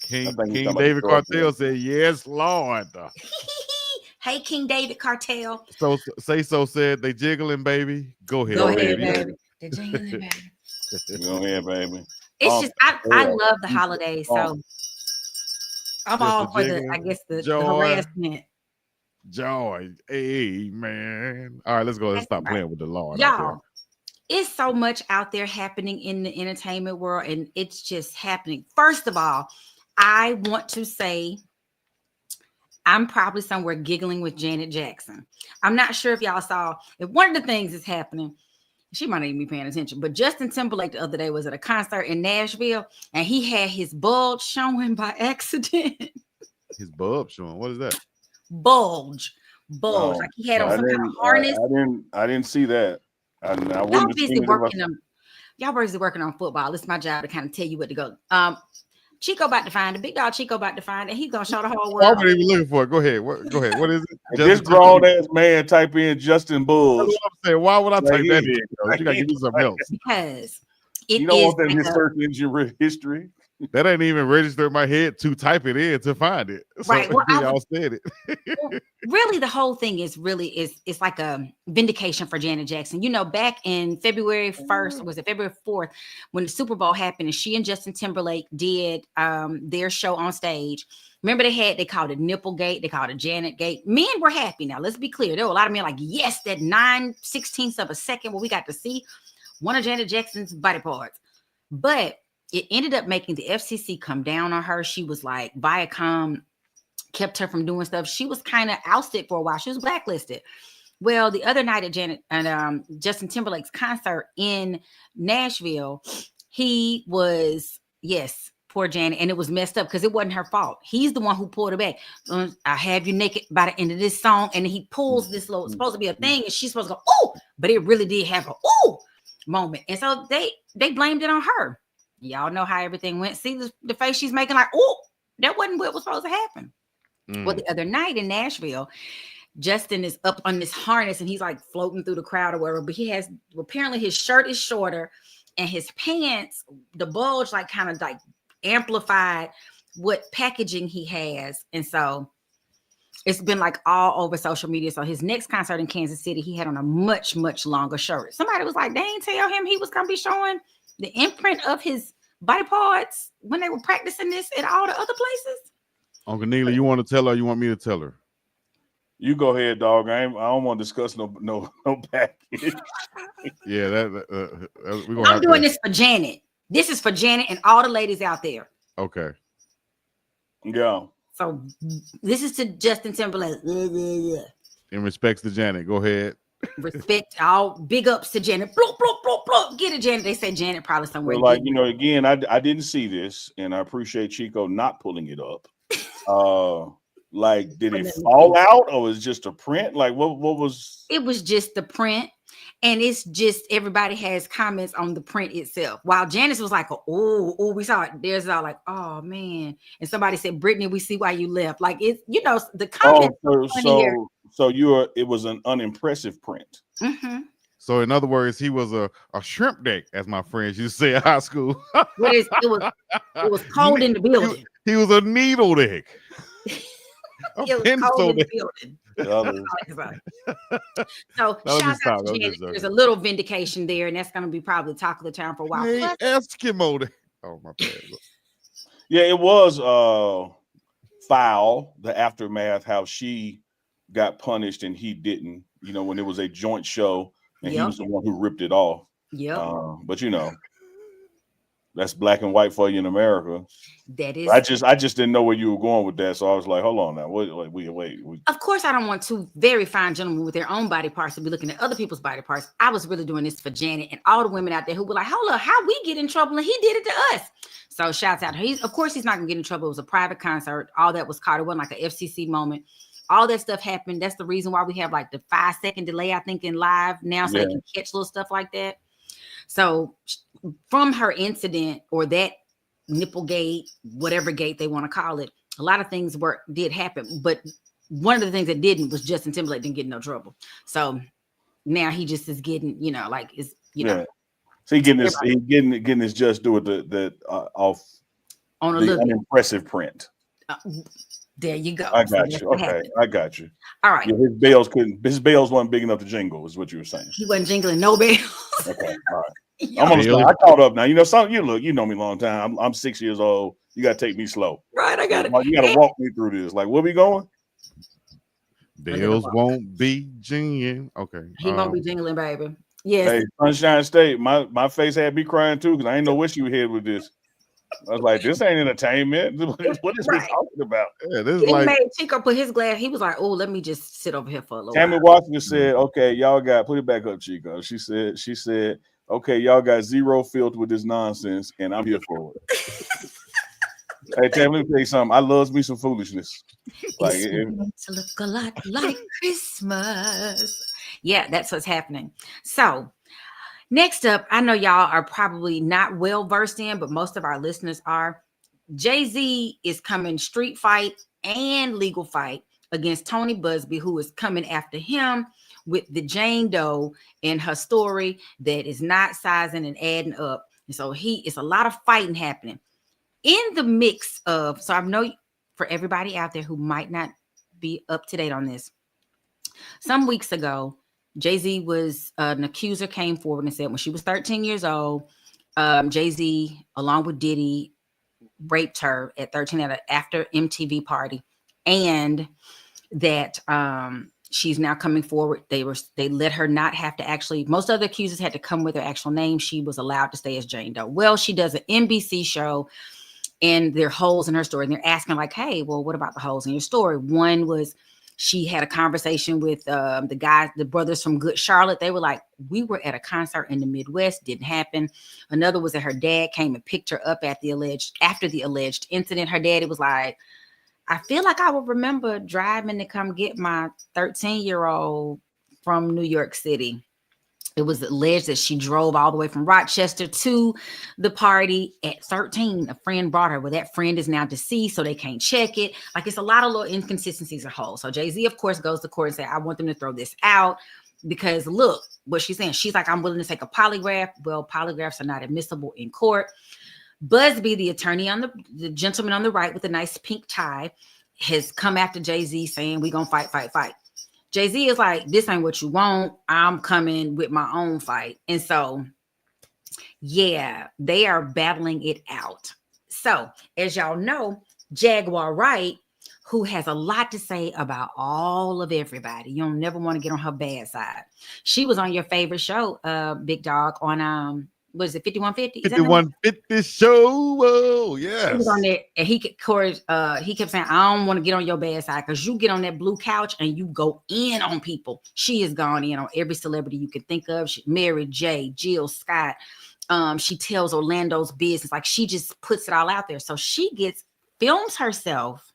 King David Cartel said, "Yes, Lord." Hey, King David Cartel. So said they jiggling, baby. Go ahead, baby. They're jingling, baby. Go ahead, baby. It's just I love the holidays, so I'm all for the harassment. Joy, amen. All right, let's go. Let's stop playing with the Lord. Y'all, it's so much out there happening in the entertainment world, and it's just happening. First of all, I want to say I'm probably somewhere giggling with Janet Jackson. I'm not sure if y'all saw if one of the things is happening. she might not even be paying attention. But Justin Timberlake the other day was at a concert in Nashville, and he had his bulge showing by accident. His bulb showing. What is that? bulge. No, Like he had no, on some kind of harness. I didn't see that. I Y'all wouldn't have busy seen it if working on. Y'all busy working on football. It's my job to kind of tell you what to go. Chico about to find it. Big dog Chico about to find it. He's gonna show the whole I world. wasn't even looking for it. Go ahead. Go ahead. What is it? If this grown ass man type in Justin Bulge. That's what I'm saying. Why would I type that in? Like You gotta give me something else. Because it you don't is want that in like his search engine history. That ain't even registered in my head to type it in to find it. So, right. Well, y'all said it. Really, the whole thing is it's like a vindication for Janet Jackson. You know, back in February 1st, was it February 4th, when the Super Bowl happened and she and Justin Timberlake did their show on stage. Remember they called it Nipplegate, they called it Janet Gate. Men were happy. Now, let's be clear. There were a lot of men like, yes, that 9/16 of a second where we got to see one of Janet Jackson's body parts. But it ended up making the FCC come down on her. She was like, Viacom kept her from doing stuff. She was kind of ousted for a while. She was blacklisted. Well, the other night at Janet and Justin Timberlake's concert in Nashville, he was, yes, poor Janet, and it was messed up because it wasn't her fault. He's the one who pulled it back. I have you naked by the end of this song, and he pulls this little, supposed to be a thing, and she's supposed to go, oh, but it really did have a oh moment. And so they blamed it on her. Y'all know how everything went. See the face she's making, like, oh, that wasn't what was supposed to happen. Well, the other night in Nashville, Justin is up on this harness and he's like floating through the crowd or whatever, but he has, apparently his shirt is shorter and his pants, the bulge like kind of like amplified what packaging he has. And so it's been like all over social media. So his next concert in Kansas City, he had on a much, much longer shirt. Somebody was like, they ain't tell him he was going to be showing the imprint of his body parts when they were practicing this at all the other places. Uncle Neely, you want to tell her or you want me to tell her? You go ahead, dog. I don't want to discuss no package. Yeah, I'm doing this for Janet. This is for Janet and all the ladies out there. Okay. Yeah. So this is to Justin Timberlake. In respects to Janet, go ahead. Respect, all big ups to Janet. Bloop, bloop, bloop, bloop. Get it, Janet. They say Janet probably somewhere. Well, like, again, I didn't see this, and I appreciate Chico not pulling it up. Like, did it fall out or was it just a print? Like, what was? It was just the print, and it's just everybody has comments on the print itself. While Janice was like, oh, we saw it. There's all like, oh man, and somebody said, Brittany, we see why you left. Like it's, the comments. It was an unimpressive print. Mm-hmm. So in other words, he was a shrimp deck, as my friends used to say in high school. It was cold in the building. He was a needle deck. It was cold in the building. So shout out to Janet. There's a little vindication there, and that's going to be probably the talk of the town for a while. Hey, Eskimo deck. Oh my bad. Yeah, it was foul. The aftermath, how she got punished and he didn't. When it was a joint show. And he was the one who ripped it off. Yeah. But that's black and white for you in America. That is. I just didn't know where you were going with that, so I was like, hold on now. Wait. Of course, I don't want two very fine gentlemen with their own body parts to be looking at other people's body parts. I was really doing this for Janet and all the women out there who were like, hold up, how we get in trouble and he did it to us. So shouts out. Of course, he's not gonna get in trouble. It was a private concert. All that was caught. It wasn't like an FCC moment. All that stuff happened. That's the reason why we have like the 5-second delay, I think, in live now, so they can catch little stuff like that. So from her incident or that nipple gate, whatever gate they want to call it, a lot of things did happen. But one of the things that didn't was Justin Timberlake didn't get in no trouble. So now he just is getting, So he getting his just do it off on a the unimpressive print. There you go. I got you. Okay, I got you. All right. Yeah, his bells weren't big enough to jingle, is what you were saying. He wasn't jingling no bells. Okay, all right. I caught up now. You know me a long time. I'm 6 years old. You gotta take me slow. Right, I got it. You gotta walk me through this. Like, where we going? Bells won't be jingling. Okay. He won't be jingling, baby. Yes. Hey, Sunshine State. My face had me crying too because I ain't know where she was headed with this. I was like, this ain't entertainment. What is we Right. talking about? Yeah, this is It like made Chico put his glass. He was like, "Oh, let me just sit over here for a little Tammy while." Washington said, okay, y'all got, put it back up, Chico. She said, okay, y'all got zero filter with this nonsense, and I'm here for it. Hey, Tammy, let me tell you something. I loves me some foolishness. Like, It's beginning to look a lot like Christmas. Yeah, that's what's happening. So next up, I know y'all are probably not well versed in, but most of our listeners are. Jay-Z is coming street fight and legal fight against Tony Busby, who is coming after him with the Jane Doe and her story that is not sizing and adding up. And so it's a lot of fighting happening in the mix of, so I know for everybody out there who might not be up to date on this, some weeks ago, Jay-Z was an accuser came forward and said when she was 13 years old, Jay-Z, along with Diddy, raped her at 13 at an after MTV party, and that she's now coming forward. They let her not have to actually. Most other accusers had to come with her actual name. She was allowed to stay as Jane Doe. Well, she does an NBC show, and there are holes in her story. And they're asking like, "Hey, well, what about the holes in your story?" One was she had a conversation with the brothers from Good Charlotte. They were like, we were at a concert in the Midwest, didn't happen. Another was that her dad came and picked her up after the alleged incident. Her daddy was like, I feel like I will remember driving to come get my 13-year-old from New York City. It was alleged that she drove all the way from Rochester to the party at 13. A friend brought her. Well, that friend is now deceased, so they can't check it. Like, it's a lot of little inconsistencies at whole. So Jay-Z, of course, goes to court and says, I want them to throw this out because look what she's saying. She's like, I'm willing to take a polygraph. Well, polygraphs are not admissible in court. Busby, the attorney the gentleman on the right with a nice pink tie, has come after Jay-Z saying, we're going to fight. Jay-Z is like, this ain't what you want. I'm coming with my own fight. And so, yeah, they are battling it out. So, as y'all know, Jaguar Wright, who has a lot to say about all of everybody. You don't never want to get on her bad side. She was on your favorite show, Big Dog, on what is it, 5150? 5150 show. Oh, yes. He was on there, and he kept saying, I don't want to get on your bad side because you get on that blue couch and you go in on people. She has gone in on every celebrity you can think of. Mary J, Jill Scott. She tells Orlando's business. Like, she just puts it all out there. So she films herself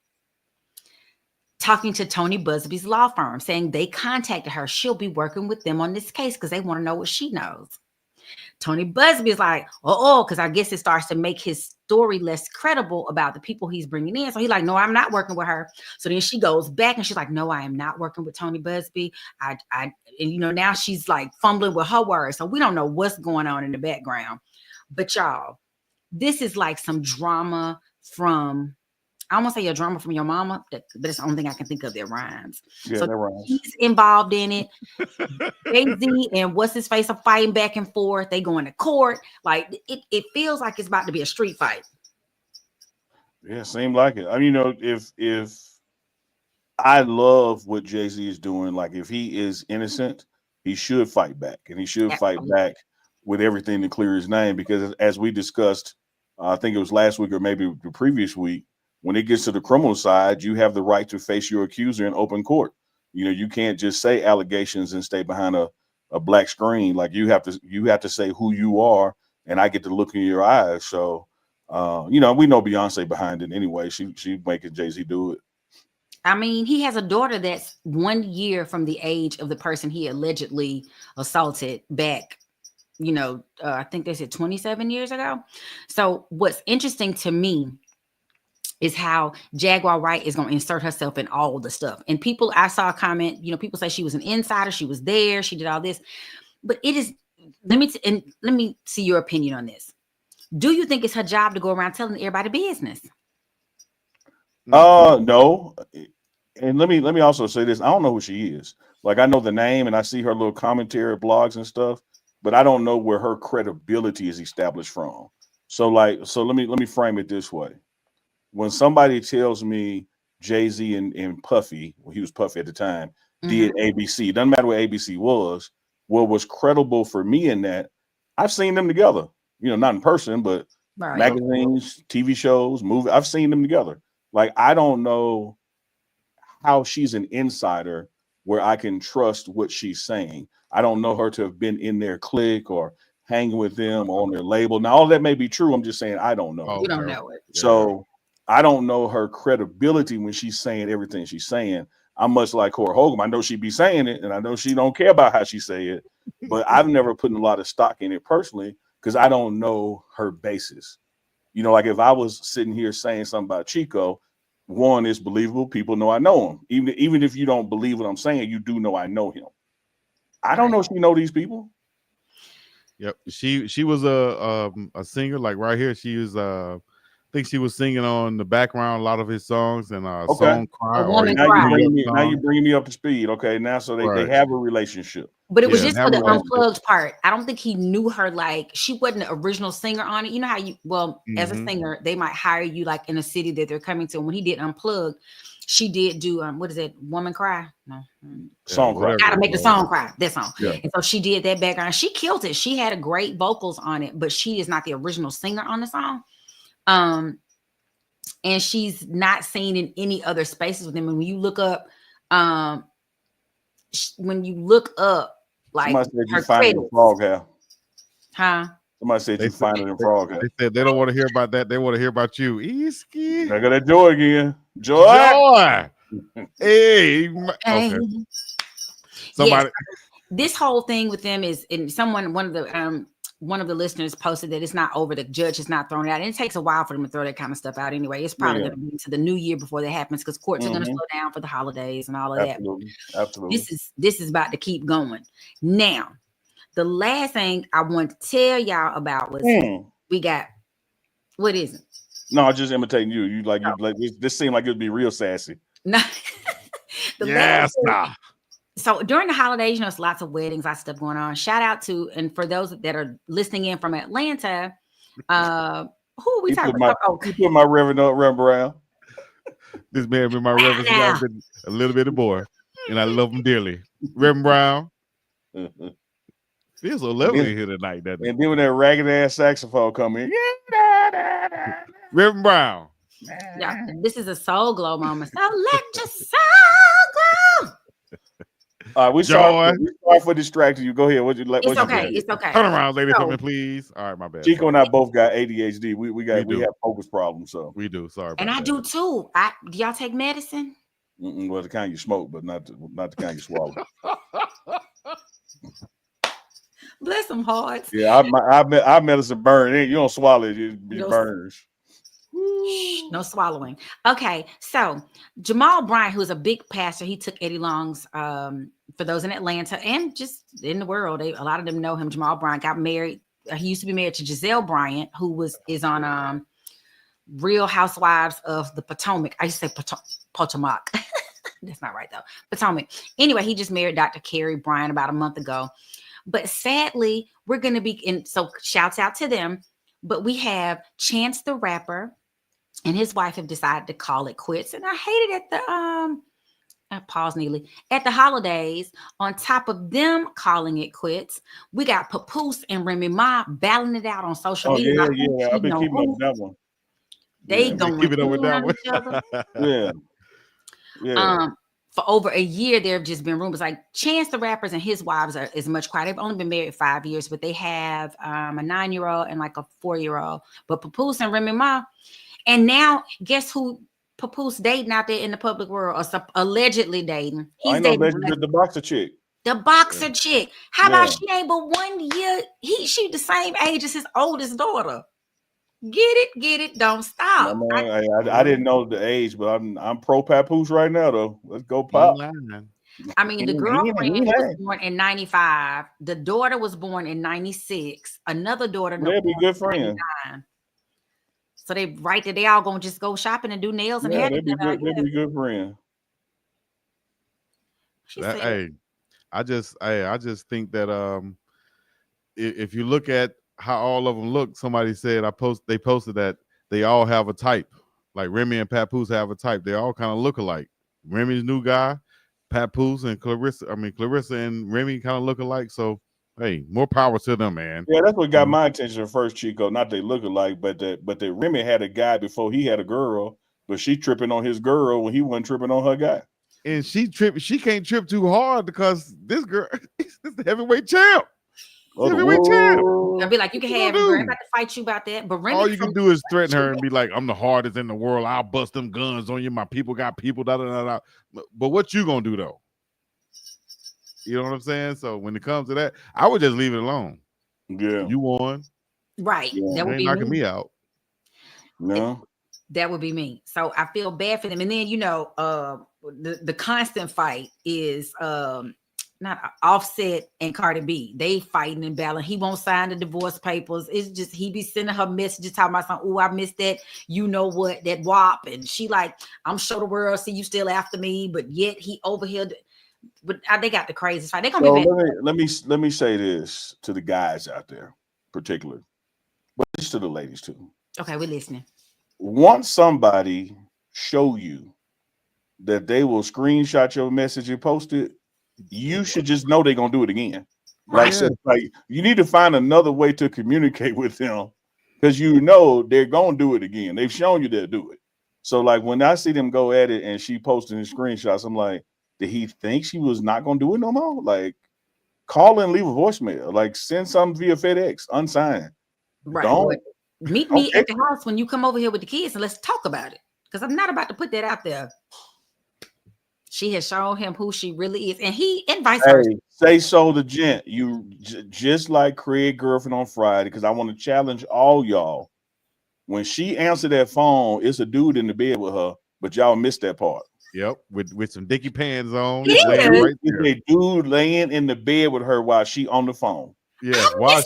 talking to Tony Busby's law firm, saying they contacted her. She'll be working with them on this case because they want to know what she knows. Tony Busby is like, because I guess it starts to make his story less credible about the people he's bringing in. So he's like, no, I'm not working with her. So then she goes back and she's like, no, I am not working with Tony Busby. And now she's like fumbling with her words. So we don't know what's going on in the background. But y'all, this is like some drama from, I almost say a drama from your mama, but it's the only thing I can think of that rhymes. Yeah, so that rhymes. He's involved in it. Jay-Z and what's his face are fighting back and forth. They going to court. Like, it feels like it's about to be a street fight. Yeah, seemed like it. I mean, if I love what Jay-Z is doing, like if he is innocent, he should fight back, and he should fight back with everything to clear his name. Because as we discussed, I think it was last week or maybe the previous week, when it gets to the criminal side, you have the right to face your accuser in open court. You can't just say allegations and stay behind a black screen. Like, you have to say who you are, and I get to look in your eyes. So, we know Beyonce behind it anyway. She making Jay-Z do it. I mean, he has a daughter that's 1 year from the age of the person he allegedly assaulted back, I think they said 27 years ago. So what's interesting to me is how Jaguar Wright is going to insert herself in all the stuff. And I saw a comment, people say she was an insider. She was there. She did all this. But it is, let me see your opinion on this. Do you think it's her job to go around telling everybody business? No. And let me also say this. I don't know who she is. Like, I know the name and I see her little commentary blogs and stuff, but I don't know where her credibility is established from. So let me frame it this way. When somebody tells me Jay-Z and Puffy, well, he was Puffy at the time, did ABC, doesn't matter what ABC was, what was credible for me in that, I've seen them together, not in person, but Right. magazines, TV shows, movies. I've seen them together. Like, I don't know how she's an insider where I can trust what she's saying. I don't know her to have been in their clique or hanging with them on their label. Now, all that may be true. I'm just saying I don't know. You don't know it. So I don't know her credibility when she's saying everything she's saying. I'm much like Cora Hogan. I know she be saying it, and I know she don't care about how she say it, but I've never put a lot of stock in it personally because I don't know her basis. You know, like if I was sitting here saying something about Chico, one, is believable. People know I know him. Even if you don't believe what I'm saying, you do know I know him. I don't know if you know these people. Yep. She was a singer, like right here. She was I think she was singing on the background a lot of his songs and song Cry. A Woman Now Cry. you're bringing me up to speed. Okay, now so they have a relationship. But it was Yeah, just for the unplugged part. I don't think he knew her. Like, she wasn't the original singer on it. You know how as a singer, they might hire you like in a city that they're coming to. And when he did Unplugged, she did do what is it? Woman Cry? No. Song Cry. Gotta make the song cry. That song. Yeah. And so she did that background. She killed it. She had a great vocals on it, but she is not the original singer on the song. And she's not seen in any other spaces with him. And when you look up, like somebody said you her find it in Frog Hair. Huh? Somebody said you find it in Frog Hair. They said they don't want to hear about that. They want to hear about you. Easky. I got that joy again. Joy. Hey. Okay. Somebody. Yes. This whole thing with them is, and one of the listeners posted that it's not over. The judge is not thrown out. And it takes a while for them to throw that kind of stuff out anyway. It's probably going to be into the new year before that happens because courts are going to slow down for the holidays and all of that. Absolutely. This is about to keep going. Now, the last thing I want to tell y'all about was we got, what is it? No, I'm just imitating you. You like this seemed like it'd be real sassy. No. Yes. So during the holidays, it's lots of weddings, lots of stuff going on. Shout out to, and for those that are listening in from Atlanta, who are we talking about? You put my Reverend up, Reverend Brown. This man been my Reverend since I've been a little bit of boy, and I love him dearly. Reverend Brown. Feels so lovely here tonight, doesn't it? And then when that ragged ass saxophone come in, Reverend Brown. Yeah, this is a soul glow moment. So let your soul glow. We sorry for distracting you. Go ahead. It's okay. It's okay. Turn around, lady, for me, please. All right, my bad. Chico and I both got ADHD. We have focus problems. So we do. Sorry, and I do too. Do y'all take medicine? Well, the kind you smoke, but not the kind you swallow. Bless them hearts. Yeah, our medicine burn. You don't swallow it; it burns. No swallowing. Okay, so Jamal Bryant, who's a big pastor, he took Eddie Long's. For those in Atlanta and just in the world, a lot of them know him. Jamal Bryant got married. He used to be married to Giselle Bryant, who is on Real Housewives of the Potomac. I used to say Potomac. That's not right though. Potomac. Anyway, he just married Dr. Carrie Bryant about a month ago. But sadly, we're going to be in. So shouts out to them. But we have Chance the Rapper and his wife have decided to call it quits. And I hated at the pause Neely at the holidays. On top of them calling it quits, we got Papoose and Remy Ma battling it out on social media. Yeah. I've been keeping up with that one. They going keep it up with that one. Yeah. For over a year, there have just been rumors like Chance the Rappers and his wives is much quiet. They've only been married 5 years, but they have a 9-year-old and like a 4-year-old. But Papoose and Remy Ma, and now guess who Papoose dating out there in the public world, or allegedly dating? He's dating the boxer chick. The boxer chick. How about she ain't but 1 year? She the same age as his oldest daughter. Get it, don't stop. I didn't know the age, but I'm pro Papoose right now though. Let's go Pop. I mean, the girlfriend was born in 95. The daughter was born in 96. Another daughter. They'd be good friends. So they all gonna just go shopping and do nails and hair. They'd be good friends. I just think that if you look at how all of them look, somebody said they posted that they all have a type. Like Remy and Papoose have a type. They all kind of look alike. Remy's new guy, Papoose and Clarissa and Remy kind of look alike. So Hey, more power to them, man. Yeah, that's what got my attention at first, Chico. Not they look alike, but that Remy had a guy before he had a girl, but she tripping on his girl when he wasn't tripping on her guy. And she can't trip too hard because this girl is the heavyweight champ. Heavyweight champ. I'll be like, you can have him, girl. I'm about to fight you about that. But Remy, all you can do is threaten her and be like, I'm the hardest in the world. I'll bust them guns on you. My people got people. Da, da, da, da. But what you gonna do though? You know what I'm saying? So when it comes to that, I would just leave it alone. Yeah, you won. Right. Yeah. That would be knocking me out. No. That would be me. So I feel bad for them. And then the constant fight is not Offset and Cardi B. They fighting and battling. He won't sign the divorce papers. It's just he be sending her messages talking about something. Oh, I missed that. You know what? That WAP. And she like, I'm sure the world see you still after me, but yet he over here. But they got the craziest fight. They're gonna be bad. Let me say this to the guys out there, particularly, but just to the ladies too. Okay, we're listening. Once somebody show you that they will screenshot your message and post it, you should just know they're gonna do it again. Like, so, like you need to find another way to communicate with them because you know they're gonna do it again. They've shown you they'll do it. So like when I see them go at it and she posting the screenshots, I'm like, did he think she was not gonna do it no more? Like, call and leave a voicemail. Like, send something via FedEx, unsigned. Right. Don't meet me at the house when you come over here with the kids and let's talk about it. Because I'm not about to put that out there. She has shown him who she really is, and he and vice versa. Say so the gent. You just like Craig girlfriend on Friday, because I want to challenge all y'all. When she answered that phone, it's a dude in the bed with her, but y'all missed that part. Yep, with some dicky pants on. Right, it's a dude laying in the bed with her while she on the phone. Yeah, watch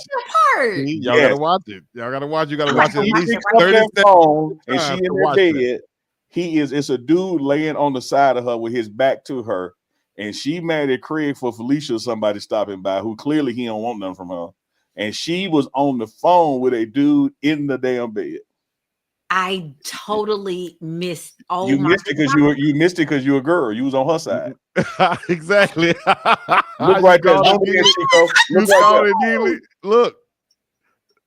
the y'all gotta watch it. Y'all gotta watch. You gotta watch it at least 30 seconds. And she in the bed. It's a dude laying on the side of her with his back to her, and she mad at Craig for Felicia or somebody stopping by who clearly he don't want nothing from her. And she was on the phone with a dude in the damn bed. I totally missed. Oh, you missed it because you missed it because you're a girl. You was on her side. Exactly. Look right there. Look,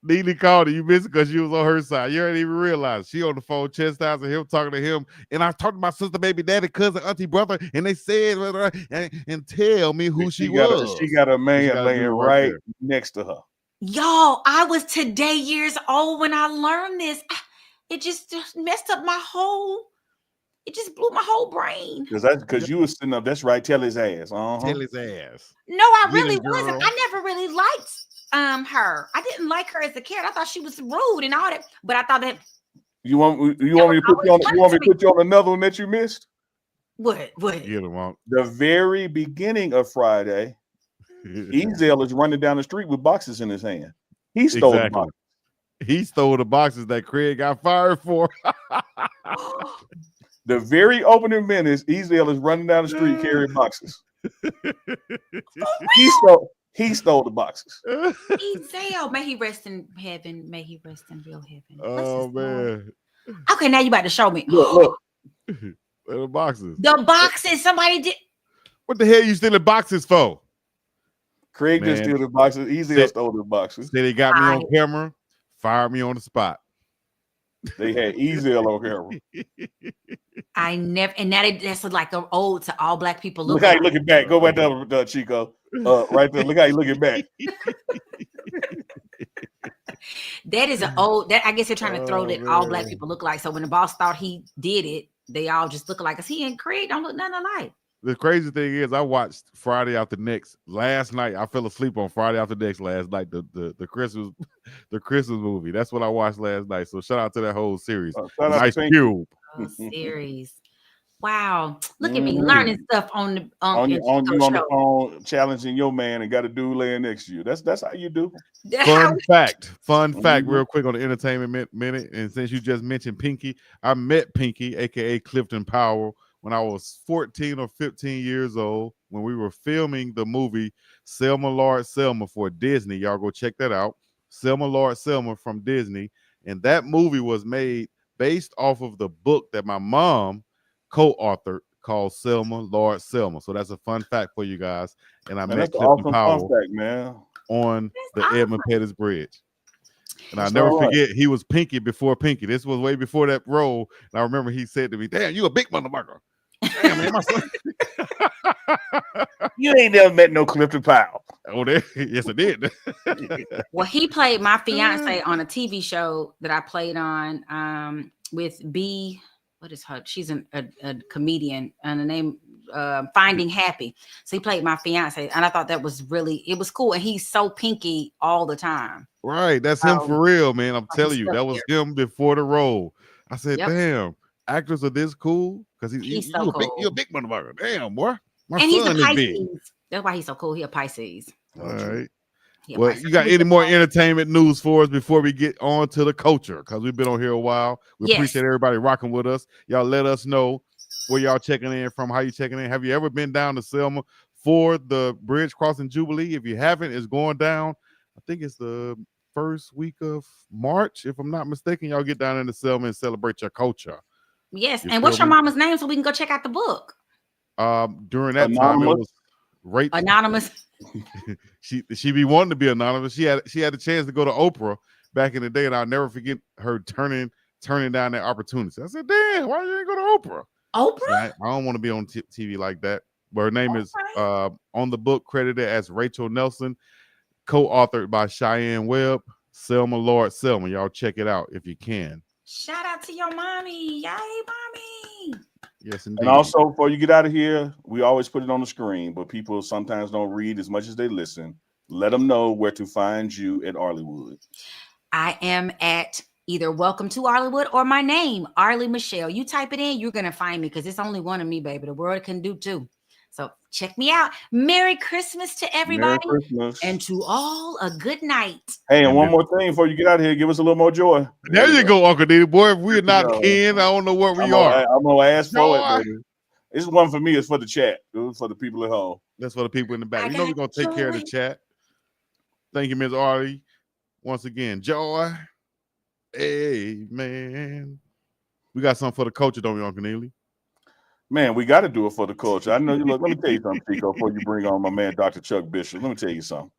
Neely called it. You missed it because you was on her side. You didn't even realize she on the phone, chastising him, talking to him. And I talked to my sister, baby, daddy, cousin, auntie, brother, and they said, and tell me who she was. She got a man laying right next to her. Y'all, I was today years old when I learned this. It just messed up my whole. It just blew my whole brain. Because you was sitting up. That's right. Tell his ass. Tell his ass. No, I really wasn't. I never really liked her. I didn't like her as a character. I thought she was rude and all that. But I thought that. You want me to put you on? You want me to put you on another one that you missed? What? Get him on. The very beginning of Friday, Ezel is running down the street with boxes in his hand. He stole the box. He stole the boxes that Craig got fired for. The very opening minutes, Ezel is running down the street carrying boxes. He stole the boxes. Ezel, may he rest in heaven. May he rest in real heaven. Oh man. Okay, now you about to show me. Look. The boxes. The boxes. Somebody did. What the hell you stealing boxes for? Craig didn't steal the boxes. Ezel stole the boxes. Said they got me on camera. Fired me on the spot. They had Ezel on camera. I never, and now that's like an ode to all black people. Look how you looking back. Go back to Chico. Right there. Look how you looking back. That is an old. That I guess they're trying to throw that all black people look like. So when the boss thought he did it, they all just look alike. Cause he and Craig don't look nothing alike. The crazy thing is, I watched Friday After Next last night. I fell asleep on Friday After Next last night. The Christmas, the Christmas movie. That's what I watched last night. So shout out to that whole series. Nice Cube. Series. Wow, look at me learning stuff on the the phone, challenging your man, and got a dude laying next to you. That's how you do. Fun fact, real quick on the entertainment minute. And since you just mentioned Pinky, I met Pinky, aka Clifton Powell, when I was 14 or 15 years old, when we were filming the movie Selma Lord Selma for Disney. Y'all go check that out. Selma Lord Selma from Disney. And that movie was made based off of the book that my mom co-authored called Selma, Lord Selma. So that's a fun fact for you guys. And I Man, met that's an Clifton awesome Powell fun fact, man. on the That's Edmund awesome. Pettus Bridge. And I'll That's never all right. forget, he was Pinky before Pinky. This was way before that role. And I remember he said to me, "Damn, you a big motherfucker." Damn, man, my son. You ain't never met no Clifton Powell. Oh, there. Yes, I did. Well, he played my fiance on a TV show that I played on with B. What is her? She's a comedian, and the name Finding Happy. So he played my fiance, and I thought that was it was cool. And he's so Pinky all the time. Right, that's him for real, man. I'm telling you, that was here. him before the role. I said, Yep. damn, actors are this cool because He's so you a cool. big motherfucker. Damn, boy, my And he's a son is big. Pisces. That's why he's so cool. He a Pisces. All right. He a Well, Pisces. you got any more entertainment news for us before we get on to the culture? Because we've been on here a while. We Yes. appreciate everybody rocking with us. Y'all let us know where y'all checking in from, how you checking in. Have you ever been down to Selma for the Bridge Crossing Jubilee? If you haven't, it's going down. I think it's the first week of March, if I'm not mistaken. Y'all get down into Selma and celebrate your culture. Yes. You And what's feel your me? mama's name so we can go check out the book? During that time, it Anonymous. was Rachel. Anonymous. She be wanting to be anonymous. She had a chance to go to Oprah back in the day, and I'll never forget her turning down that opportunity. I said, "Damn, why you ain't go to Oprah?" Oprah? So I don't want to be on TV like that. But her name is on the book credited as Rachel Nelson, co-authored by Cheyenne Webb. Selma, Lord Selma. Y'all check it out if you can. Shout out to your mommy. Yay, mommy. Yes, indeed. And also, before you get out of here, we always put it on the screen, but people sometimes don't read as much as they listen. Let them know where to find you at Arleywood. I am at either Welcome to Arleywood or my name, Arley Michelle. You type it in, you're going to find me because it's only one of me, baby. The world can do two. So check me out. Merry Christmas to everybody. Merry Christmas. And to all a good night. Hey, and one more thing before you get out of here, give us a little more joy. There you go, Uncle Diddy. Boy, if we're not go. kin, I don't know what we are. I'm going to ask for Joy. it, baby. This is one for me. It's for the chat. It's for the people at home. That's for the people in the back. I You know we're going to take care of the joy. chat. Thank you, Ms. Arley. Once again, joy. Amen. We got something for the culture, don't we, Uncle Neely? Man, we got to do it for the culture. I know you look. Let me tell you something, Chico, before you bring on my man, Dr. Chuck Bishop. Let me tell you something.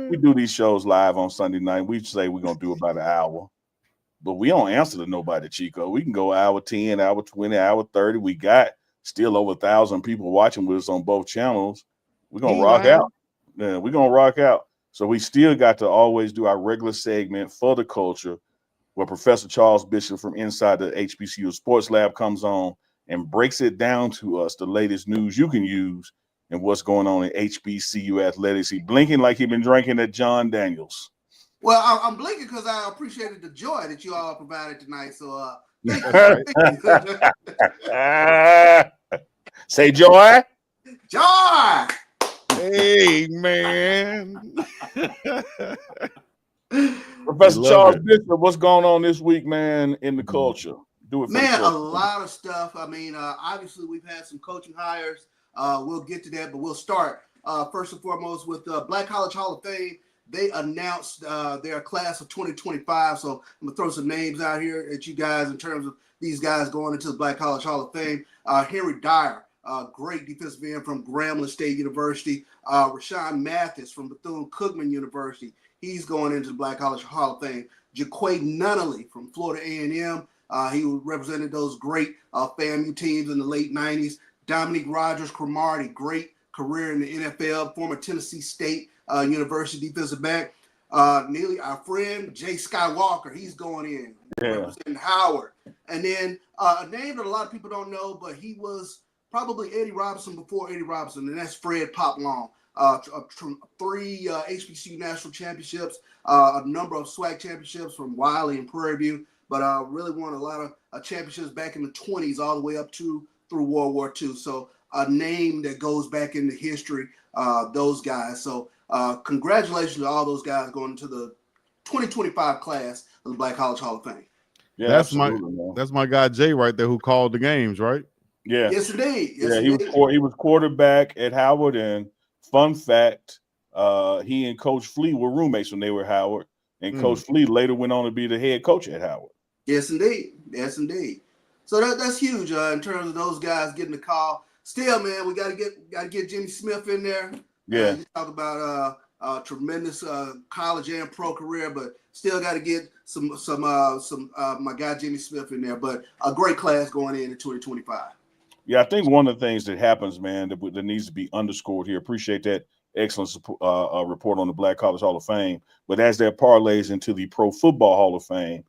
We do these shows live on Sunday night. We say we're going to do about an hour, but we don't answer to nobody, Chico. We can go hour 10, hour 20, hour 30. We got still over 1,000 people watching with us on both channels. We're going to rock out. Yeah, we're going to rock out. So we still got to always do our regular segment for the culture where Professor Charles Bishop from inside the HBCU Sports Lab comes on and breaks it down to us, the latest news you can use and what's going on in HBCU athletics. He blinking like he been drinking at John Daniels. Well, I'm blinking because I appreciated the joy that you all provided tonight. So, say joy. Joy. Amen. Professor Charles Bishop, what's going on this week, man, in the culture? Do it for Man, the a lot of stuff. I mean, obviously we've had some coaching hires. We'll get to that, but we'll start first and foremost with Black College Hall of Fame. They announced their class of 2025. So I'm gonna throw some names out here at you guys in terms of these guys going into the Black College Hall of Fame. Henry Dyer, great defensive end from Grambling State University. Rashawn Mathis from Bethune-Cookman University. He's going into the Black College Hall of Fame. Jaquay Nunnally from Florida A&M. He represented those great FAMU teams in the late 90s. Dominique Rodgers-Cromartie, great career in the NFL, former Tennessee State University defensive back. Nearly our friend Jay Skywalker, he's going in, representing Howard. And then a name that a lot of people don't know, but he was probably Eddie Robinson before Eddie Robinson, and that's Fred Poplong. 3 HBCU national championships, a number of SWAC championships from Wiley and Prairie View, but really won a lot of championships back in the 20s all the way up through World War II. So a name that goes back into history, those guys. So congratulations to all those guys going into the 2025 class of the Black College Hall of Fame. Yeah, that's my guy Jay right there who called the games, right? Yeah. Yes, indeed. Yes, yeah, indeed. he was quarterback at Howard, and fun fact, he and Coach Flea were roommates when they were at Howard, and Coach Flea later went on to be the head coach at Howard. Yes, indeed. Yes, indeed. So that's huge in terms of those guys getting the call. Still, man, we got to get Jimmy Smith in there. Yeah, you talk about tremendous college and pro career, but still got to get some my guy Jimmy Smith in there. But a great class going in 2025. Yeah, I think one of the things that happens, man, that needs to be underscored here. Appreciate that excellent report on the Black College Hall of Fame. But as that parlays into the Pro Football Hall of Fame,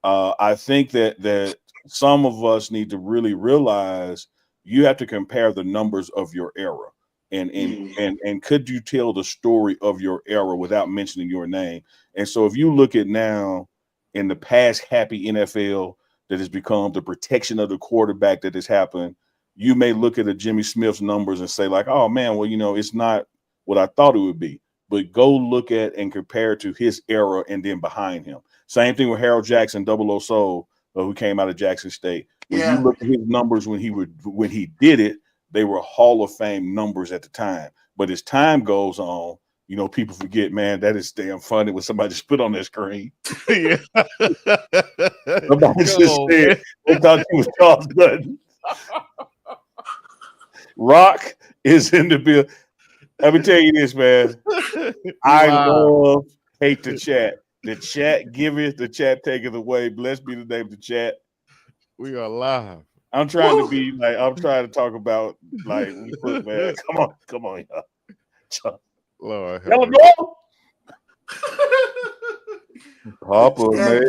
I think that some of us need to really realize you have to compare the numbers of your era. And could you tell the story of your era without mentioning your name? And so if you look at now in the past happy NFL that has become the protection of the quarterback that has happened, you may look at a Jimmy Smith's numbers and say like, oh man, well, it's not what I thought it would be. But go look at and compare to his era and then behind him. Same thing with Harold Jackson, 00 Soul, who came out of Jackson State. When you look at his numbers when he did it, they were Hall of Fame numbers at the time. But as time goes on, people forget, man, that is damn funny when somebody just put on their screen. Yeah. Somebody just said they thought he was Charles Dutton. Rock is in the bill. Let me tell you this, man. I hate the chat. The chat giveth, the chat taketh away. Blessed be the name of the chat. We are live. I'm trying to be like, I'm trying to talk about like we put, man. Come on, y'all. Lord, Y'all go. Papa, man.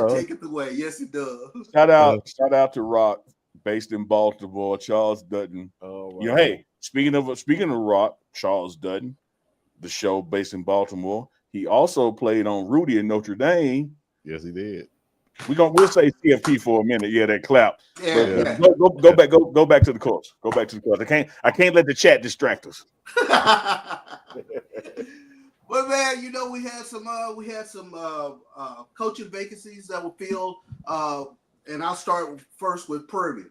Take it away. Yes, it does. Shout out to Rock, based in Baltimore, Charles Dutton. Oh, hey, speaking of Rock, Charles Dutton, the show based in Baltimore. He also played on Rudy in Notre Dame. Yes, he did. We'll say CFP for a minute. Yeah, that clap. Yeah. Go back to the course. Go back to the course. I can't let the chat distract us. Well, man, we had some coaching vacancies that were filled, and I'll start first with Prairie.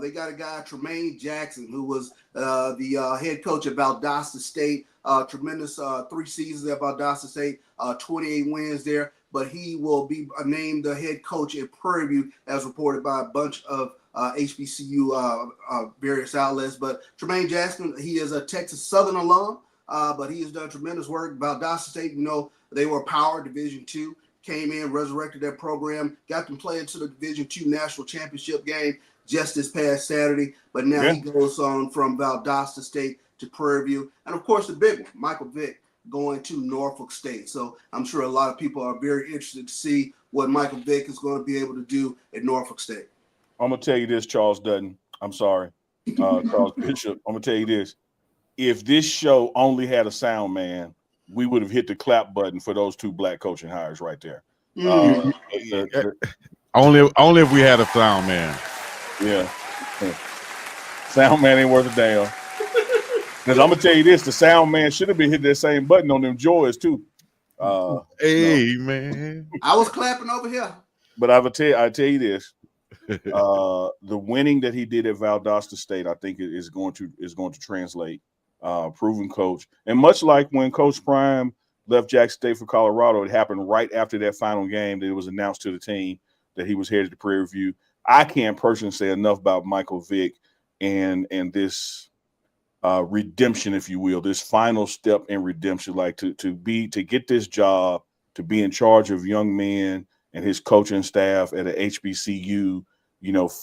They got a guy, Tremaine Jackson, who was the head coach at Valdosta State. Tremendous 3 seasons at Valdosta State, 28 wins there. But he will be named the head coach at Prairie View, as reported by a bunch of HBCU various outlets. But Tremaine Jackson, he is a Texas Southern alum, but he has done tremendous work. Valdosta State, they were Power Division II, came in, resurrected that program, got them playing to the Division II National Championship game just this past Saturday. But now he goes on from Valdosta State to Prairie View. And, of course, the big one, Michael Vick, going to Norfolk State. So I'm sure a lot of people are very interested to see what Michael Vick is going to be able to do at Norfolk State. I'm going to tell you this, Charles Dutton. I'm sorry, Charles Bishop. I'm going to tell you this. If this show only had a sound man, we would have hit the clap button for those 2 black coaching hires right there. Only if we had a sound man. Yeah. Sound man ain't worth a damn. Because I'm gonna tell you this, the sound man should have been hitting that same button on them joys too. Man. I was clapping over here. But I tell you this. The winning that he did at Valdosta State, I think is going to translate. Proven coach. And much like when Coach Prime left Jackson State for Colorado, it happened right after that final game that it was announced to the team that he was headed to Prairie View. I can't personally say enough about Michael Vick and this redemption, if you will, this final step in redemption, like to get this job, to be in charge of young men and his coaching staff at a HBCU.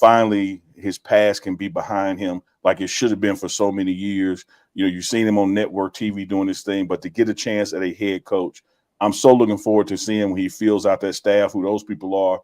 Finally his past can be behind him like it should have been for so many years. You've seen him on network TV doing this thing, but to get a chance at a head coach, I'm so looking forward to seeing when he fills out that staff, who those people are,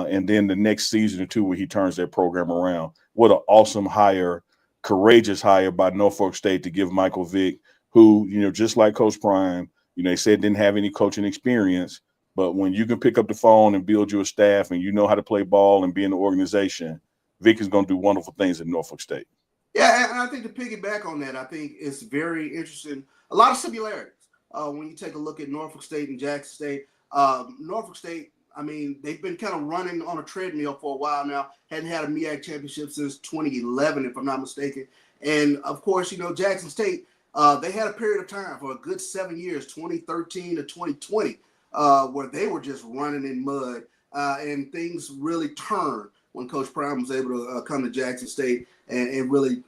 and then the next season or two where he turns that program around. What an awesome hire. Courageous hire by Norfolk State to give Michael Vick, who, just like Coach Prime, they said didn't have any coaching experience, but when you can pick up the phone and build your staff and how to play ball and be in the organization, Vick is going to do wonderful things at Norfolk State. Yeah, and I think to piggyback on that, I think it's very interesting. A lot of similarities when you take a look at Norfolk State and Jackson State. Norfolk State, they've been kind of running on a treadmill for a while now. Hadn't had a MEAC championship since 2011, if I'm not mistaken. And, of course, Jackson State, they had a period of time for a good 7 years, 2013 to 2020, where they were just running in mud, and things really turned when Coach Prime was able to come to Jackson State and really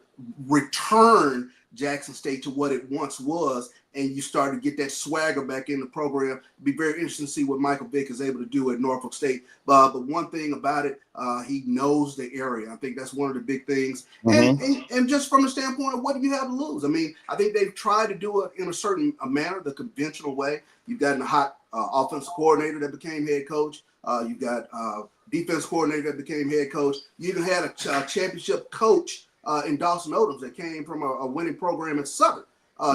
return Jackson State to what it once was, and you start to get that swagger back in the program. It'd be very interesting to see what Michael Vick is able to do at Norfolk State. But one thing about it, he knows the area. I think that's one of the big things. And just from the standpoint of what do you have to lose? I mean, I think they've tried to do it in a certain manner, the conventional way. You've gotten a hot offensive coordinator that became head coach. You've got defense coordinator that became head coach. You even had a championship coach in Dawson Odoms that came from a winning program at Southern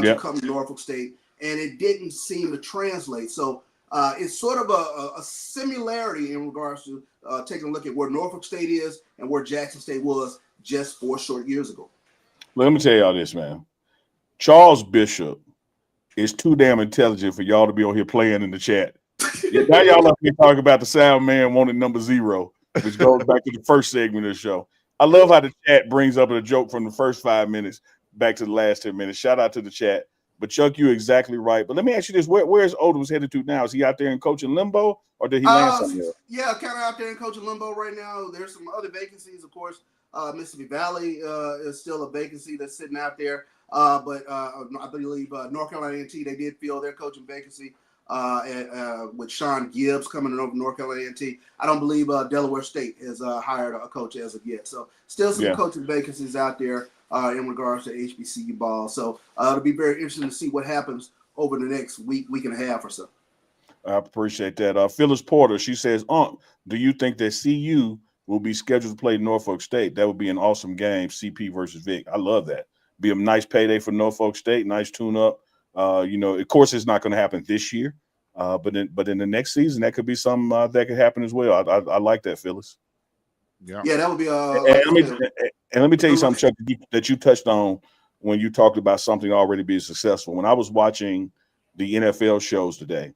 to come to Norfolk State, and it didn't seem to translate. So it's sort of a similarity in regards to taking a look at where Norfolk State is and where Jackson State was just 4 short years ago. Let me tell y'all this, man. Charles Bishop is too damn intelligent for y'all to be on here playing in the chat. Now y'all up here talking about the sound man wanted number 0, which goes back to the first segment of the show. I love how the chat brings up a joke from the first 5 minutes back to the last 10 minutes. Shout out to the chat. But Chuck, you're exactly right. But let me ask you this: where's Odoms headed to now? Is he out there in coaching limbo, or did he land somewhere? Yeah, kind of out there in coaching limbo right now. There's some other vacancies, of course. Mississippi Valley is still a vacancy that's sitting out there. But I believe North Carolina A&T, they did fill their coaching vacancy with Sean Gibbs coming over North Carolina A&T. I don't believe Delaware State has hired a coach as of yet. So still some coaching vacancies out there in regards to HBCU ball. So it'll be very interesting to see what happens over the next week and a half or so. I appreciate that. Phyllis Porter, she says, do you think that CU will be scheduled to play Norfolk State? That would be an awesome game, CP versus Vick. I love that. Be a nice payday for Norfolk State, nice tune-up. Of course, it's not going to happen this year, but in the next season, that could be something that could happen as well. I like that, Phyllis. Yeah, that would be let me tell you something, Chuck, that you touched on when you talked about something already being successful. When I was watching the NFL shows today,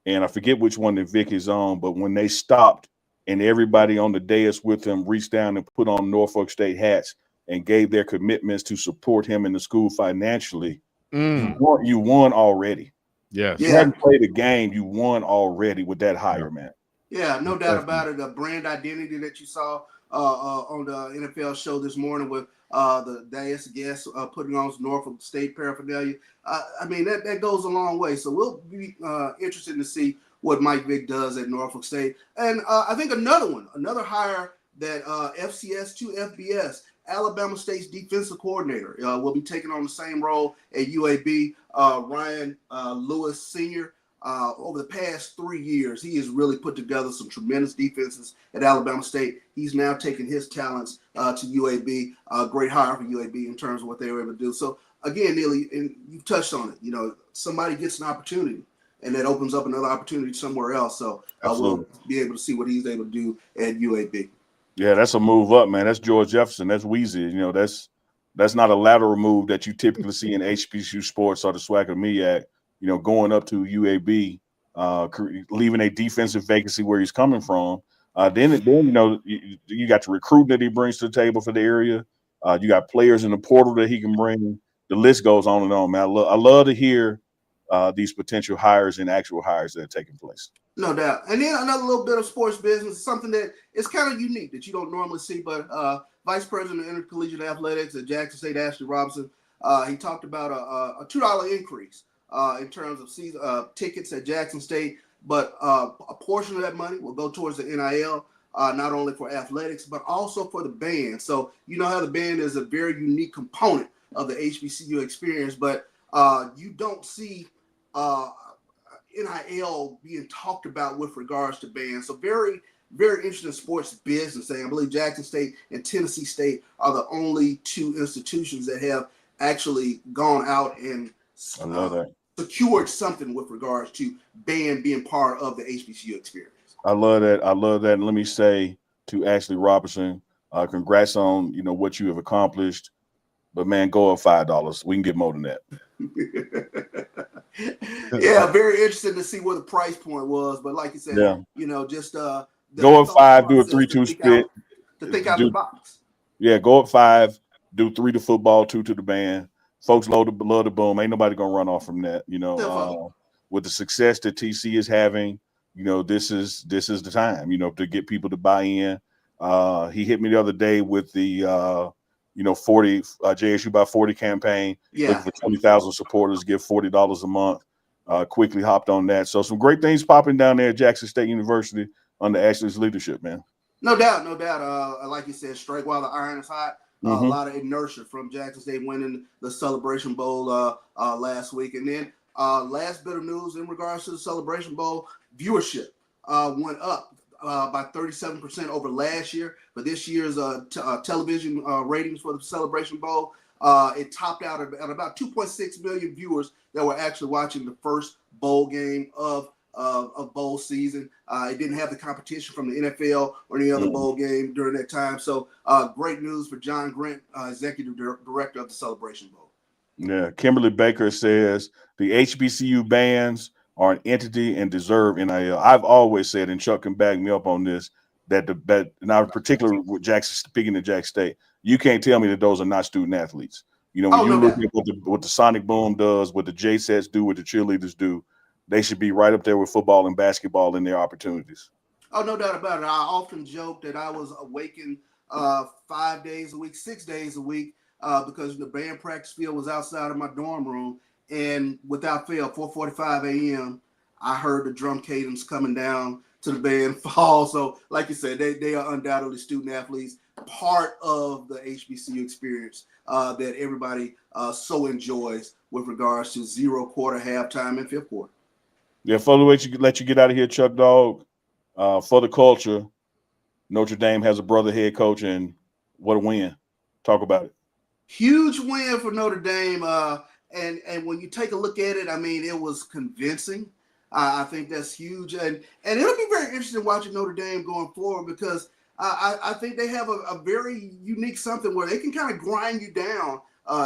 and I forget which one that Vick is on, but when they stopped and everybody on the dais with him reached down and put on Norfolk State hats and gave their commitments to support him in the school financially, you won already. Yes. You hadn't played a game, you won already with that hire, man. Yeah, no doubt about it. The brand identity that you saw on the NFL show this morning with the dais guests putting on some Norfolk State paraphernalia. I mean, that goes a long way. So we'll be interested to see what Mike Vick does at Norfolk State. And I think another hire that FCS to FBS, Alabama State's defensive coordinator, will be taking on the same role at UAB. Ryan Lewis Sr., over the past 3 years, he has really put together some tremendous defenses at Alabama State. He's now taken his talents to UAB. Great hire for UAB in terms of what they were able to do. So, again, Neely, and you've touched on it, somebody gets an opportunity, and that opens up another opportunity somewhere else. So we'll be able to see what he's able to do at UAB. Yeah, that's a move up, man. That's George Jefferson. That's Weezy. That's not a lateral move that you typically see in HBCU sports or the Swagger MEAC, going up to UAB, leaving a defensive vacancy where he's coming from. Then you got the recruiting that he brings to the table for the area. You got players in the portal that he can bring. The list goes on and on, man. I love to hear these potential hires and actual hires that are taking place. No doubt. And then another little bit of sports business, something that is kind of unique that you don't normally see, but Vice President of Intercollegiate Athletics at Jackson State, Ashley Robinson, he talked about a $2 increase in terms of season tickets at Jackson State, but a portion of that money will go towards the NIL, not only for athletics, but also for the band. So you know how the band is a very unique component of the HBCU experience, but you don't see NIL being talked about with regards to bands. So very, very interesting sports business thing. I believe Jackson State and Tennessee State are the only two institutions that have actually gone out and secured something with regards to band being part of the HBCU experience. I love that. And let me say to Ashley Robertson, congrats on what you have accomplished. But man, go up $5. We can get more than that. Yeah, very interesting to see where the price point was. But like you said, just go up 5, do a 3-2 split. To think out of the box. Yeah, go up 5, do 3 to football, 2 to the band. Folks love the boom. Ain't nobody gonna run off from that. With the success that TC is having, this is the time, to get people to buy in. He hit me the other day with the 40 JSU by 40 campaign. Yeah. Looking for 20,000 supporters, give $40 a month. Quickly hopped on that. So some great things popping down there at Jackson State University under Ashley's leadership, man. No doubt, no doubt. Like you said, strike while the iron is hot. A lot of inertia from Jackson State winning the Celebration Bowl last week. And then last bit of news in regards to the Celebration Bowl, viewership went up by 37% over last year. But this year's television ratings for the Celebration Bowl, it topped out at about 2.6 million viewers that were actually watching the first bowl game of bowl season. It didn't have the competition from the NFL or any other bowl game during that time. So great news for John Grant, executive director of the Celebration Bowl. Yeah, Kimberly Baker says the HBCU bands are an entity and deserve NIL. I've always said, and Chuck can back me up on this, that now particularly with Jackson, speaking of Jack State, you can't tell me that those are not student athletes. When you look at what the Sonic Boom does, what the J-Sets do, what the cheerleaders do, they should be right up there with football and basketball in their opportunities. Oh, no doubt about it. I often joke that I was awakened 5 days a week, 6 days a week, because the band practice field was outside of my dorm room. And without fail, 4:45 a.m., I heard the drum cadence coming down to the band fall. So, like you said, they are undoubtedly student athletes, part of the HBCU experience that everybody so enjoys with regards to 0 quarter, halftime, and fifth quarter. Yeah, for the way you let you get out of here, Chuck Dog. For the culture, Notre Dame has a brother head coach, and what a win. Talk about it. Huge win for Notre Dame. And when you take a look at it, I mean, it was convincing. I think that's huge. And it'll be very interesting watching Notre Dame going forward, because I think they have a very unique something where they can kind of grind you down,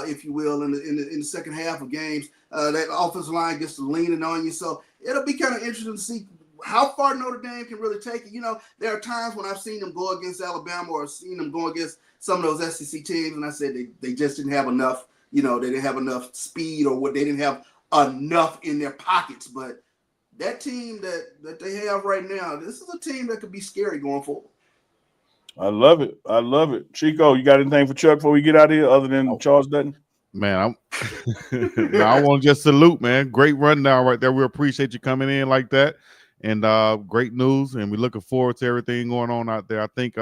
if you will, in the second half of games. That offensive line gets to leaning on you. So it'll be kind of interesting to see how far Notre Dame can really take it. There are times when I've seen them go against Alabama or seen them go against some of those SEC teams, and I said they just didn't have enough. They didn't have enough speed, or what they didn't have enough in their pockets. But that team that they have right now, this is a team that could be scary going forward. I love it. I love it. Chico, you got anything for Chuck before we get out of here other than Charles Dutton? Man, I want to just salute, man. Great rundown right there. We appreciate you coming in like that. And great news. And we're looking forward to everything going on out there. I think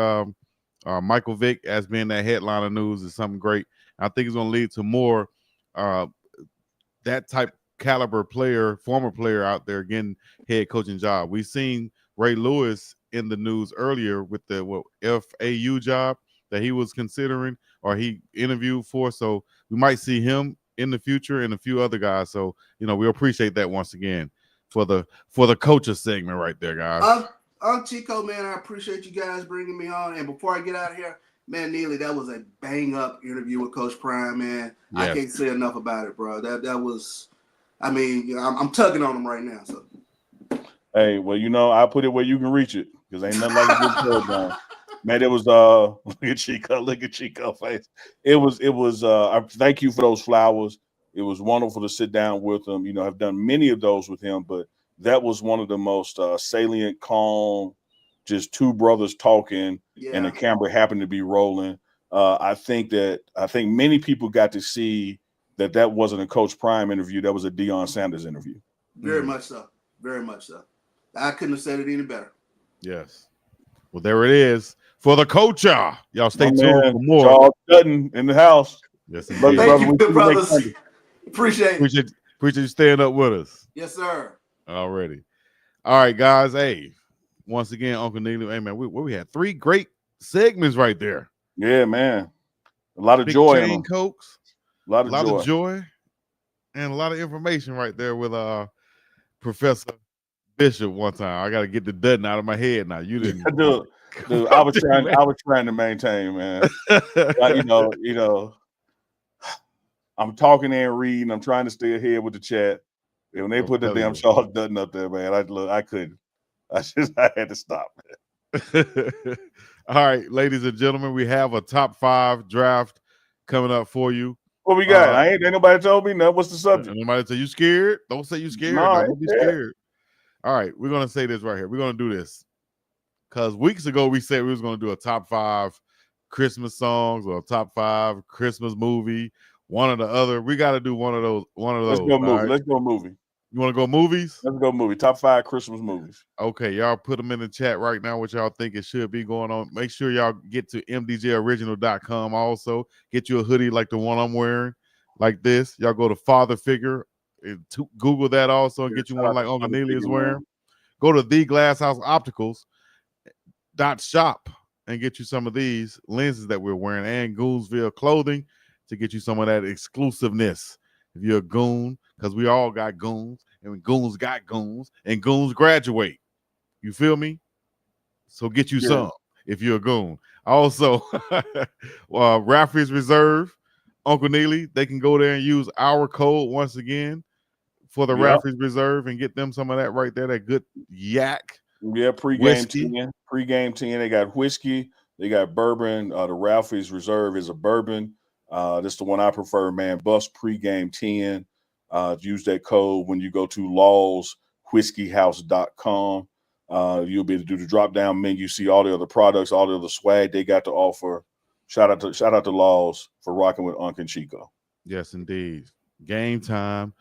Michael Vick, as being that headline of news, is something great. I think it's going to lead to more that type caliber player, former player out there getting head coaching job. We've seen Ray Lewis in the news earlier with the FAU job that he was considering or he interviewed for. So we might see him in the future and a few other guys. So, we appreciate that once again for the coaches segment right there, guys. Chico, man, I appreciate you guys bringing me on. And before I get out of here, man, Neely, that was a bang-up interview with Coach Prime, man. Yes. I can't say enough about it, bro. That was, I mean, I'm tugging on him right now. So, hey, well, I'll put it where you can reach it, because ain't nothing like a good third down. Man, it was look at Chico face. It was thank you for those flowers. It was wonderful to sit down with him. I've done many of those with him, but that was one of the most salient, calm, just two brothers talking, and the camera happened to be rolling. I think many people got to see that wasn't a Coach Prime interview. That was a Deion Sanders interview. Very much so. Very much so. I couldn't have said it any better. Yes. Well, there it is for the culture. Y'all stay tuned for more. Charles Dutton in the house. Yes, thank you, good brothers. Appreciate you staying up with us. Yes, sir. Already. All right, guys. Hey, once again, Uncle Neely. Hey, man, we had 3 great segments right there. Yeah, man. A lot of Big joy chain Cokes. A lot of joy. And a lot of information right there with Professor Bishop one time. I got to get the Dutton out of my head now. You didn't. Dude, I was trying to maintain, man. I'm talking and reading. I'm trying to stay ahead with the chat. And when they put the damn Charles Dutton up there, man, I couldn't. I had to stop, man. All right, ladies and gentlemen, we have a top 5 draft coming up for you. What we got? Ain't nobody told me nothing. What's the subject? Nobody say you scared? Don't say you scared. No, don't be scared. All right, we're gonna say this right here. We're gonna do this. Because weeks ago we said we was going to do a top 5 Christmas songs or a top 5 Christmas movie, one or the other. We got to do one of those. Let's go movie. Right? Let's go movie. You want to go movies? Let's go movie. Top 5 Christmas movies. Okay, y'all put them in the chat right now. What y'all think it should be going on? Make sure y'all get to mdjoriginal.com. Also, get you a hoodie like the one I'm wearing, like this. Y'all go to Father Figure, Google that also, and get you one like Uncle Neely is wearing. Go to The Glass House Opticals .shop and get you some of these lenses that we're wearing, and Goonsville clothing to get you some of that exclusiveness. If you're a goon, because we all got goons, and goons got goons, and goons graduate. You feel me? So get you some if you're a goon. Also, Ralphie's Reserve, Uncle Neely, they can go there and use our code once again for the Ralphie's Reserve and get them some of that right there, that good yak. Yeah, pregame 10. Pregame 10. They got whiskey. They got bourbon. The Ralphie's Reserve is a bourbon. That's the one I prefer, man. Bust pregame 10. Use that code when you go to lawswhiskeyhouse.com. You'll be able to do the drop down menu, see all the other products, all the other swag they got to offer. Shout out to Laws for rocking with Unc and Chico. Yes, indeed. Game time,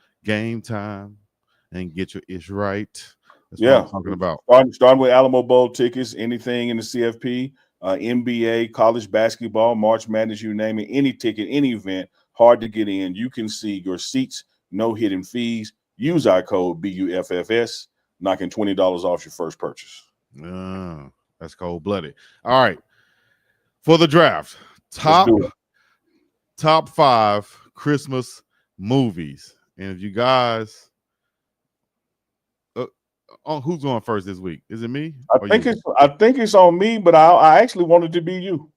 and get your ish right. That's what I'm talking about. Starting with Alamo Bowl tickets, anything in the CFP, NBA, college basketball, March Madness, you name it, any ticket, any event, hard to get in. You can see your seats, no hidden fees. Use our code BUFFS, knocking $20 off your first purchase. That's cold-blooded. All right. For the draft, top 5 Christmas movies. And if you guys, who's going first this week? Is it me? I think it's on me, but I actually wanted to be you.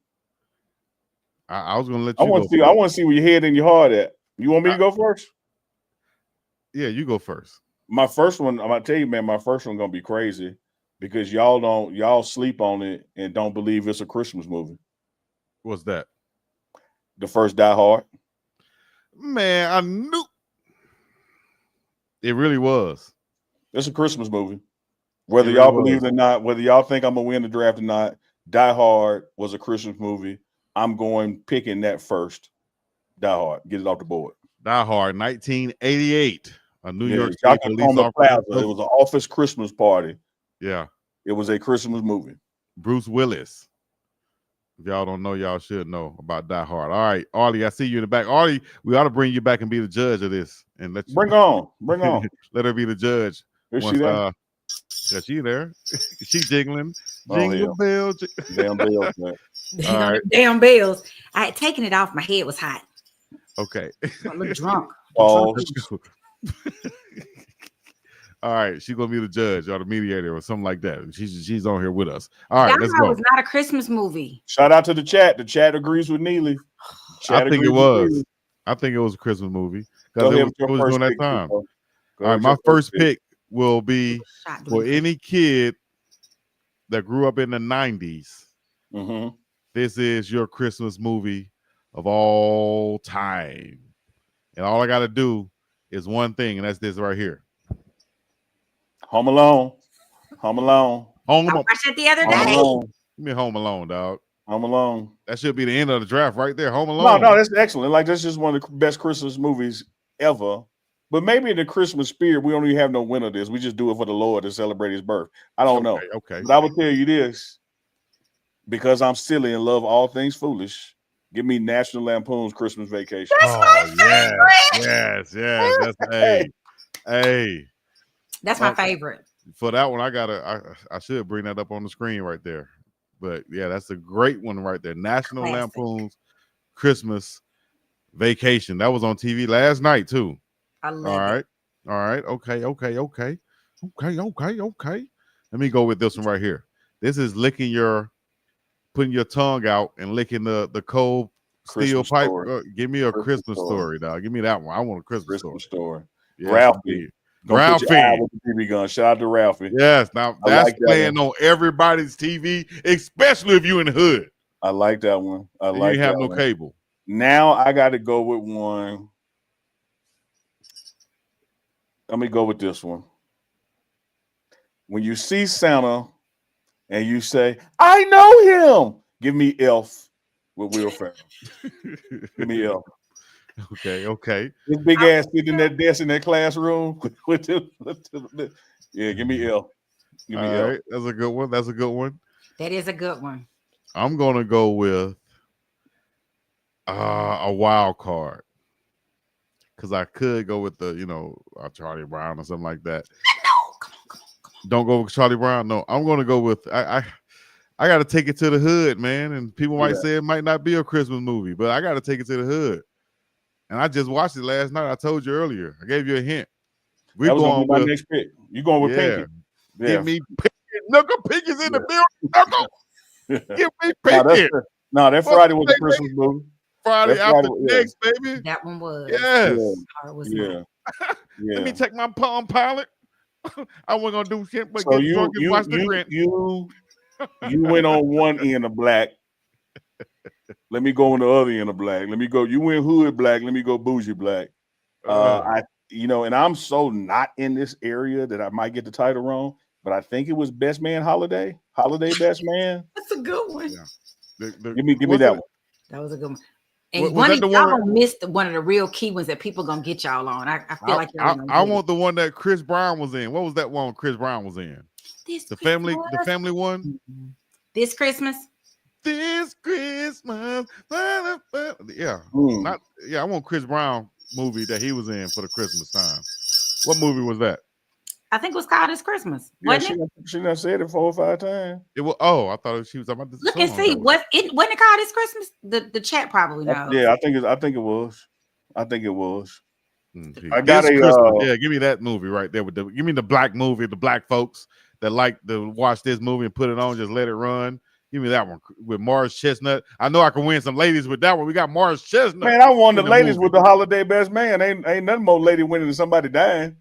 I was going to let you go. I want to see where your head and your heart at. You want me to go first? Yeah, you go first. My first one, I'm gonna tell you, man, my first one gonna be crazy because y'all sleep on it and don't believe it's a Christmas movie. What's that? The first Die Hard. Man, I knew it really was. It's a Christmas movie. Whether y'all believe it or not, whether y'all think I'm gonna win the draft or not, Die Hard was a Christmas movie. I'm picking that first. Die Hard. Get it off the board. Die Hard, 1988. A New York State police officer. It was an office Christmas party. Yeah. It was a Christmas movie. Bruce Willis. If y'all don't know, y'all should know about Die Hard. All right, Arley, I see you in the back. Arley, we ought to bring you back and be the judge of this. And let you bring on. Let her be the judge. Is she there? Yeah, she there. She jiggling. Jingle bells. Damn bells, man. All right. Damn bells. I had taken it off. My head was hot. Okay. I look drunk. Oh. All right, she's gonna be the judge or the mediator or something like that. She's on here with us. All right, let's go. That was not a Christmas movie. Shout out to the chat. The chat agrees with Neely. I think it was. I think it was a Christmas movie because it was during that time. All right, my first pick will be for any kid that grew up in the 90s. Mm-hmm. This is your Christmas movie of all time. And all I got to do is one thing, and that's this right here. Home Alone. Home Alone. I watched it the other day. Give me Home Alone, dog. Home Alone. That should be the end of the draft right there. Home Alone. No, that's excellent. Like, that's just one of the best Christmas movies ever. But maybe in the Christmas spirit, we don't even have no winner this. We just do it for the Lord to celebrate his birth. I don't know. Okay. But I will tell you this. Because I'm silly and love all things foolish, give me National Lampoon's Christmas Vacation. That's my favorite. Yes. That's hey. That's my favorite. For that one, I should bring that up on the screen right there. But yeah, that's a great one right there. National Lampoon's Christmas Vacation. That was on TV last night too. I love it. All right. Okay. Let me go with this one right here. This is putting your tongue out and licking the cold steel pipe. Give me a Christmas story, dog. Give me that one. I want a Christmas story. Yeah, Ralphie. Ralphie. With the TV gun. Shout out to Ralphie. Yes. Now that's playing on everybody's TV, especially if you're in the hood. I like that one. You have no cable. Now I got to go with one. Let me go with this one. When you see Santa and you say, I know him. Give me Elf with Will Ferrell. Give me Elf. Okay. This big ass sitting in that desk in that classroom yeah, give me Elf. Give me All Elf. right, that's a good one. That's a good one. That is a good one. I'm gonna go with a wild card because I could go with the Charlie Brown or something like that. No, come on. Don't go with Charlie Brown. No, I'm gonna go with I got to take it to the hood, man. And people might say it might not be a Christmas movie, but I got to take it to the hood. And I just watched it last night. I told you earlier. I gave you a hint. We're going with my next pick. You going with Pinky? Yeah. Give me Pinky. Knuckle Pinky's in the building. Knuckle. Give me Pinky. That Friday was a Christmas movie. Friday after next, baby. That one was. Yes. Let me take my Palm Pilot. I wasn't gonna do shit but so get drunk and watch the Grinch. You went on one end of black. Let me go on the other end of black. You went hood black. Let me go bougie black. And I'm so not in this area that I might get the title wrong, but I think it was Best Man Holiday Best Man. That's a good one. Yeah. Give me that one. That was a good one. And one of y'all missed one of the real key ones that people gonna get y'all on. I feel like I want the one that Chris Brown was in. What was that one Chris Brown was in? The family one. This Christmas. Yeah. I want Chris Brown movie that he was in for the Christmas time. What movie was that? I think it was called This Christmas. Wasn't it? She done said it 4 or 5 times. It was. Oh, I thought she was talking about this. Look and see. Wasn't it called This Christmas? The chat probably knows. Yeah, I think it was. I got a give me that movie right there give me the black movie, the black folks that like to watch this movie and put it on, just let it run. Give me that one with Morris Chestnut. I know I can win some ladies with that one. We got Morris Chestnut. Man, I won the ladies with the Holiday Best Man. Ain't nothing more lady winning than somebody dying.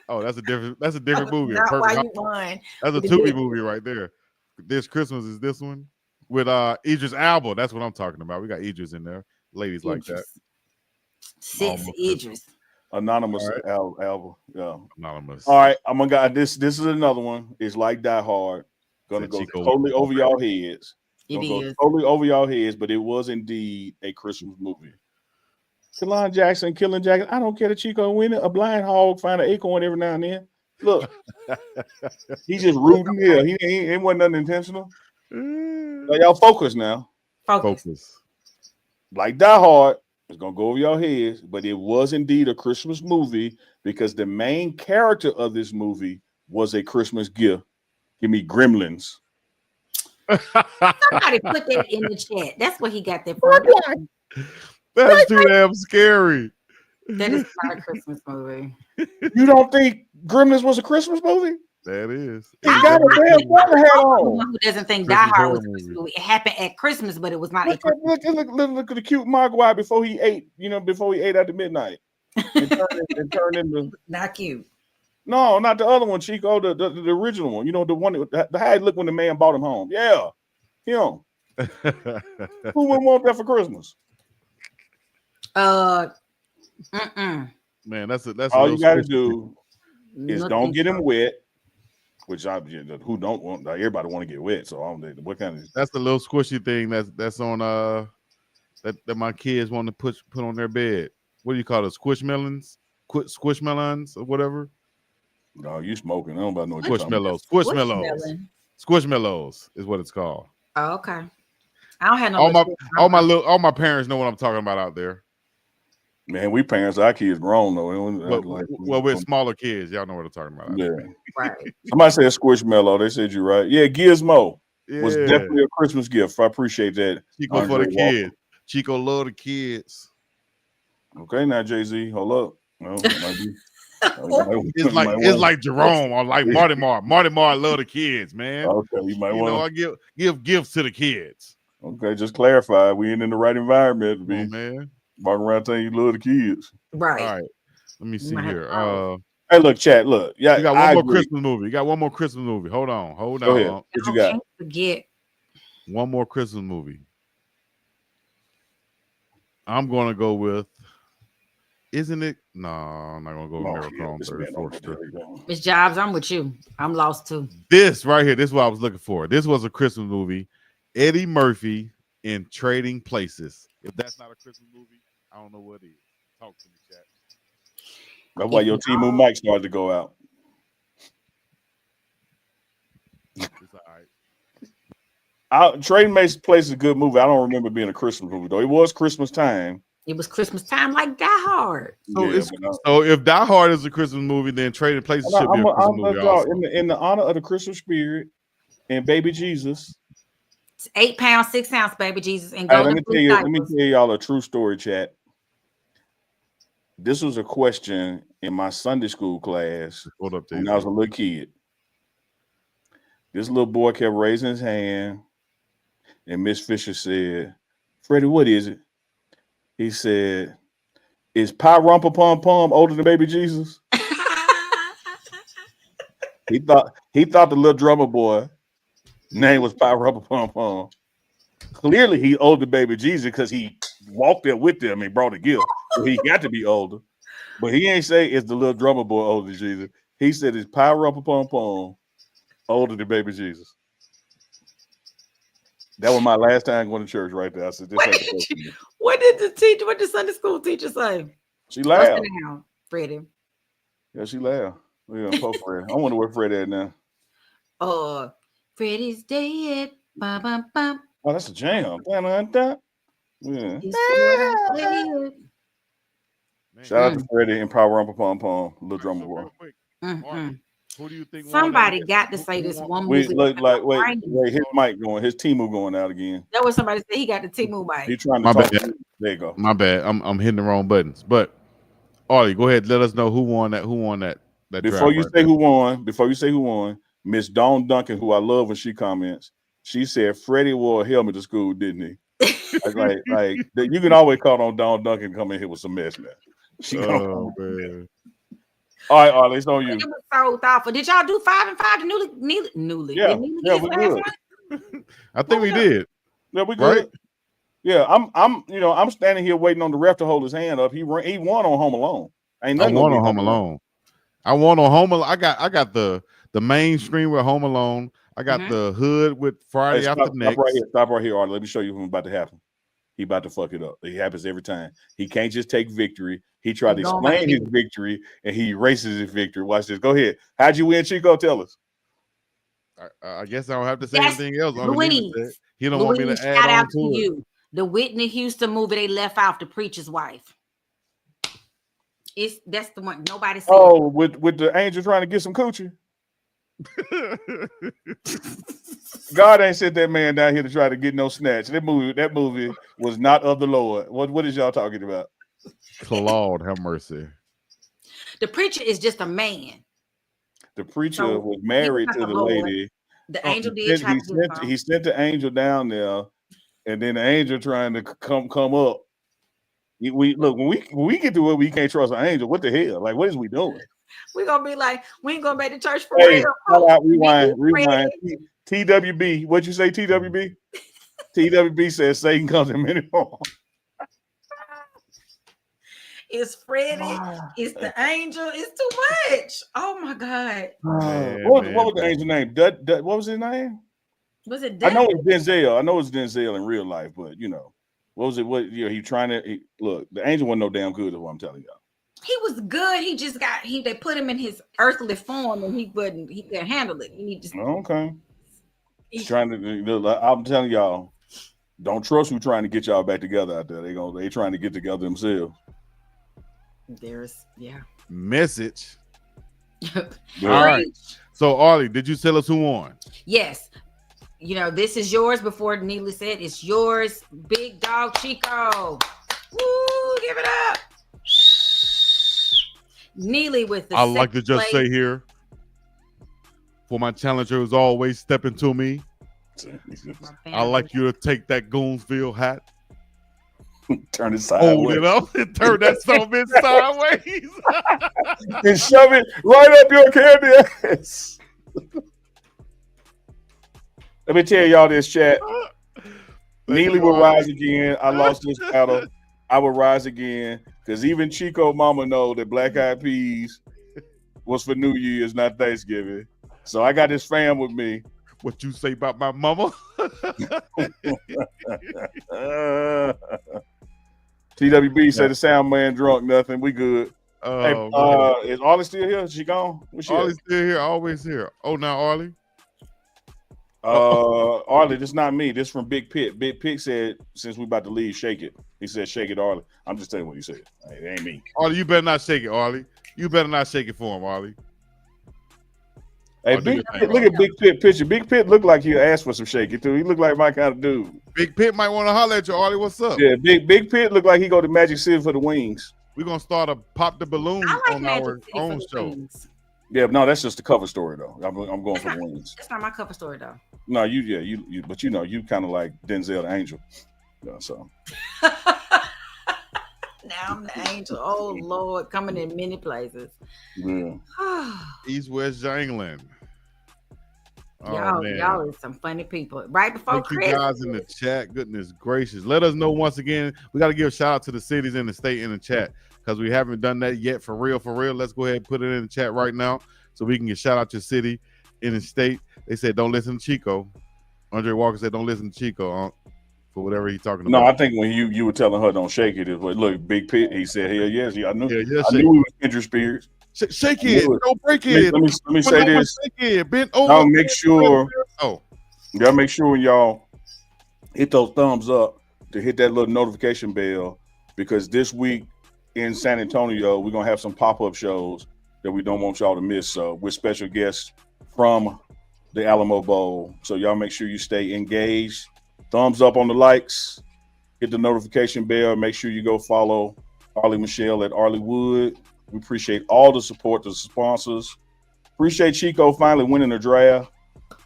Oh, that's a different movie. Not why you won. That's a Tubi movie right there. This Christmas is this one with Idris Elba. That's what I'm talking about. We got Idris in there. Ladies like that. Six Idris. Anonymous album. Yeah. Anonymous. All right. I'm gonna this is another one. It's like Die Hard. Gonna go totally over y'all heads. Totally over y'all heads, but it was indeed a Christmas movie. Kalon Jackson killing Jackson. I don't care that Chico winning. A blind hog find an acorn every now and then. Look, he's just rooting here. He ain't wasn't nothing intentional. Like, y'all focus now. Focus. Like Die Hard. It's gonna go over your heads, but it was indeed a Christmas movie because the main character of this movie was a Christmas gift. Give me Gremlins. Somebody put that in the chat. That's what he got there for. That's too damn scary. That is not a Christmas movie. You don't think Gremlins was a Christmas movie? That is. He got a damn Santa hat on. Who doesn't think Die Hard was a Christmas movie? It happened at Christmas, but it was not. Look at the cute Mogwai before he ate. Before he ate after midnight. It turned into not cute. No, not the other one, Chico. The original one. The one that how it looked when the man brought him home. Yeah, him. Who wouldn't want that for Christmas? Man, that's all you got to do is don't get him wet. Which who don't want? Everybody want to get wet. So what kind of? That's the little squishy thing that's on that my kids want to put on their bed. What do you call it? Squishmallows, squishmallows or whatever. No, you smoking? I don't about no Squishmallows. Squishmallows is what it's called. Oh, okay. I don't have no. All my parents know what I'm talking about out there. Man, we parents, our kids grown though. Well, we're smaller kids. Y'all know what I'm talking about. Yeah. Right. Somebody said Squishmallow. They said you're right. Yeah, Gizmo was definitely a Christmas gift. I appreciate that. Chico for the kids. Chico love the kids. Okay, now Jay-Z, hold up. No, it's like Jerome or like Marty Marr. Marty Marr love the kids, man. Okay, you might want to give gifts to the kids. Okay, just clarify. We ain't in the right environment, man. Walking around telling you love the kids. Right. All right. Let me see here. Hey, look, chat. Look, yeah, you got one more Christmas movie. You got one more Christmas movie. Hold on. Go ahead. What you got? Forget. One more Christmas movie. I'm gonna go with Isn't it? No, I'm not gonna go Oh, America yeah, on this 34th man, Street. Miss Jobs, I'm with you. I'm lost too. This right here, this is what I was looking for. This was a Christmas movie. Eddie Murphy in Trading Places. If that's not a Christmas movie, I don't know what is. Talk to me, chat. That's why your Timu mic started to go out. It's all right. Trading Place is a good movie. I don't remember being a Christmas movie though. It was Christmas time. It was Christmas time, like Die Hard. So, Yeah, so if Die Hard is a Christmas movie, then Trading Places should be a Christmas movie also. In the honor of the Christmas spirit and baby Jesus. It's 8 pounds, 6 ounce, baby Jesus. And let me tell y'all a true story, chat. This was a question in my Sunday school class when I was a little kid. This little boy kept raising his hand, and Miss Fisher said, "Freddie, what is it?" He said, "Is Pie Rumpa Pum Pum older than baby Jesus?" He thought the little drummer boy name was Pie Rumpa Pum Pum. Clearly, he older than baby Jesus because he walked there with them and brought a gift. So he got to be older. But he ain't say it's the little drummer boy older than Jesus. He said it's Pie Rumpa Pum Pum older than baby Jesus. That was my last time going to church right there. I said, what did the Sunday school teacher say? She laughed. Now, Freddie. Yeah, she laughed. Yeah, poor Freddie. I wonder where Freddie at now. Freddie's dead. Bum, bum, bum. Oh, that's a jam. Yeah. Shout out to Freddie and Power Rumpa Pum Pum, little drummer boy. Who do you think? Somebody got to say this one movie. Wait, his mic going, his Timu going out again. That was somebody said he got the Timu mic. He trying to talk. There you go. My bad. I'm hitting the wrong buttons. But Arley, go ahead. Let us know who won that. Before you say who won, Miss Dawn Duncan, who I love when she comments, she said Freddie wore a helmet to school, didn't he? like you can always call on Dawn Duncan to come in here with some mess now. Man. All right, Arley, it's on you. It was so thoughtful. Did y'all do 5 and 5 to Newly? Yeah, we good. I think we did. Yeah, we good. Right? Yeah, I'm standing here waiting on the ref to hold his hand up. He won on Home Alone. I won on Home Alone. I won on Home Alone. I got the main screen with Home Alone. I got the hood with Friday After Next. Stop right here, Arley. Let me show you what's about to happen. He about to fuck it up. It happens every time. He can't just take victory. He tried to explain his victory, and he erases his victory. Watch this. Go ahead. How'd you win, Chico? Tell us. I guess I don't have to say anything else. He don't want me to add shout out to you. The Whitney Houston movie they left out, The Preacher's Wife. That's the one nobody said. Oh, with the angel trying to get some coochie. God ain't sent that man down here to try to get no snatch. That movie was not of the Lord. What is y'all talking about? Claude, have mercy. The preacher is just a man. The preacher was married to the lady. The angel did try to he sent the angel down there, and then the angel trying to come up. When we get to where we can't trust an angel, what the hell? Like, what is we doing? We're gonna be like, we ain't going back to church for real. Rewind. TWB. What'd you say, TWB? TWB says Satan comes in many forms. It's Freddie. It's the angel. It's too much. Oh my God. What was the angel name? What was his name? Was it Dud? I know it's Denzel. I know it's Denzel in real life, but what was it? He trying to look. The angel wasn't no damn good, is what I'm telling y'all. He was good. He just they put him in his earthly form, and he couldn't handle it. Okay. He's trying to. I'm telling y'all, don't trust who's trying to get y'all back together out there. They trying to get together themselves. Message. All right. So Arley, did you tell us who won? Yes. This is yours. Before Neely said, it's yours, Big Dog Chico. Woo! Give it up. Neely with the. I like to just say here, for my challenger who's always stepping to me, I like you to take that Goonsville hat, turn it sideways, hold it up, and turn that stuff sideways, and shove it right up your candy ass. Let me tell y'all this, chat. Neely will rise again. I lost this battle. I will rise again. Because even Chico mama know that black eyed peas was for New Year's, not Thanksgiving. So I got this fam with me. What you say about my mama? TWB said the sound man drunk, nothing. We good. Oh, Hey, is Arley still here? Is she gone? Where's she at? Arley's still here, always here. Oh, now Arley. Arley, this not me. This from Big Pit. Big Pit said, since we about to leave, shake it. He said, shake it, Arley. I'm just telling you what he said. It ain't me. Arley, you better not shake it, Arley. You better not shake it for him, Arley. Hey, Big Pit, look at Big Pit picture. Big Pit looked like he asked for some shaking too. He looked like my kind of dude. Big Pit might want to holler at you, Arley. What's up? Yeah, Big Pit looked like he go to Magic City for the wings. We're gonna start a pop the balloon on our own show. Yeah, no, that's just the cover story though. I'm going for the wings. That's not my cover story though. No, you but you know, you kind of like Denzel the Angel. Yeah, so now I'm the angel. Oh Lord, coming in many places. Yeah. East West Jangling. Oh, y'all is some funny people. Right before Thank Christmas. you guys in the chat. Goodness gracious. Let us know once again. We got to give a shout out to the cities in the state in the chat because we haven't done that yet for real. Let's go ahead and put it in the chat right now so we can get shout out your city in the state. They said don't listen to Chico. Andre Walker said don't listen to Chico for whatever he's talking about. No, I think when you were telling her don't shake it, look, Big Pit, he said, hell yes. I knew yeah, I knew it was Kendrick Spears. Shake it. Don't break it. Let me say this. Bend over. Y'all make sure. Y'all make sure when y'all hit those thumbs up to hit that little notification bell because this week in San Antonio we're gonna have some pop-up shows that we don't want y'all to miss with special guests from the Alamo Bowl. So y'all make sure you stay engaged. Thumbs up on the likes. Hit the notification bell. Make sure you go follow Arley Michelle at Arley Wood. We appreciate all the support, the sponsors. Appreciate Chico finally winning the draft.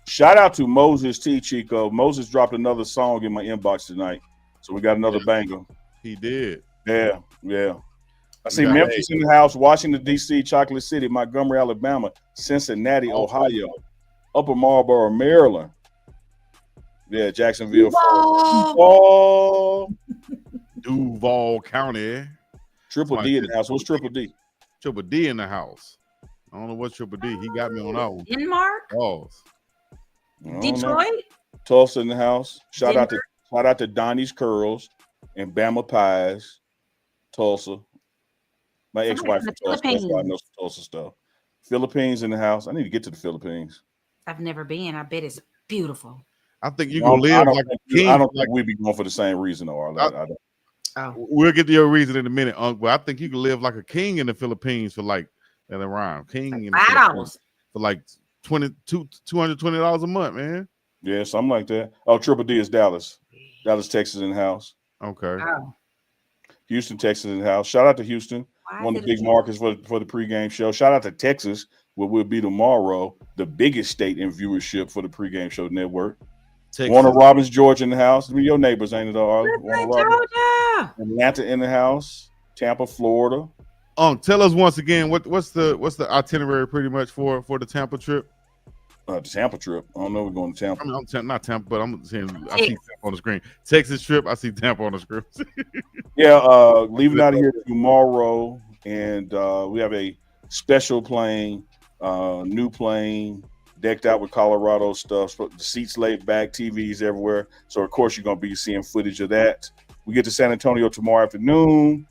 Shout out to Moses T. Chico. Moses dropped another song in my inbox tonight. So we got another banger. He did. Yeah. I see Memphis in the house, Washington, D.C., Chocolate City, Montgomery, Alabama, Cincinnati, Ohio, Upper Marlboro, Maryland. Yeah, Jacksonville. Duval County. Triple D in the house. What's Triple D? Triple D in the house. I don't know what's Triple D. He got me on that one. Denmark? Detroit? Tulsa in the house. Shout out to Donnie's Curls and Bama Pies. Tulsa. My ex-wife from Tulsa. That's why I know some Tulsa stuff. Philippines in the house. I need to get to the Philippines. I've never been. I bet it's beautiful. I think you can live like a king. I don't think we'd be going for the same reason, though. I don't. We'll get to your reason in a minute, Unc. But I think you can live like a king in the Philippines for like that around king in the Philippines for like $220 a month, man. Yeah, something like that. Oh, Triple D is Dallas, Texas in the house. Okay. Houston, Texas in the house. Shout out to Houston, one of the big markets for the pregame show. Shout out to Texas, where we'll be tomorrow, the biggest state in viewership for the pregame show network. Texas. Warner Robins, Georgia in the house. I mean, your neighbors ain't it all? Georgia. Atlanta in the house. Tampa, Florida. Tell us once again what's the itinerary pretty much for the Tampa trip? The Tampa trip. I don't know. We're going to Tampa. I'm not Tampa, but I'm saying I see Tampa on the screen. Texas trip. I see Tampa on the screen. Yeah, leaving out of here tomorrow, and we have a special plane, new plane. Decked out with Colorado stuff, the seats laid back, TVs everywhere. So, of course, you're going to be seeing footage of that. We get to San Antonio tomorrow afternoon.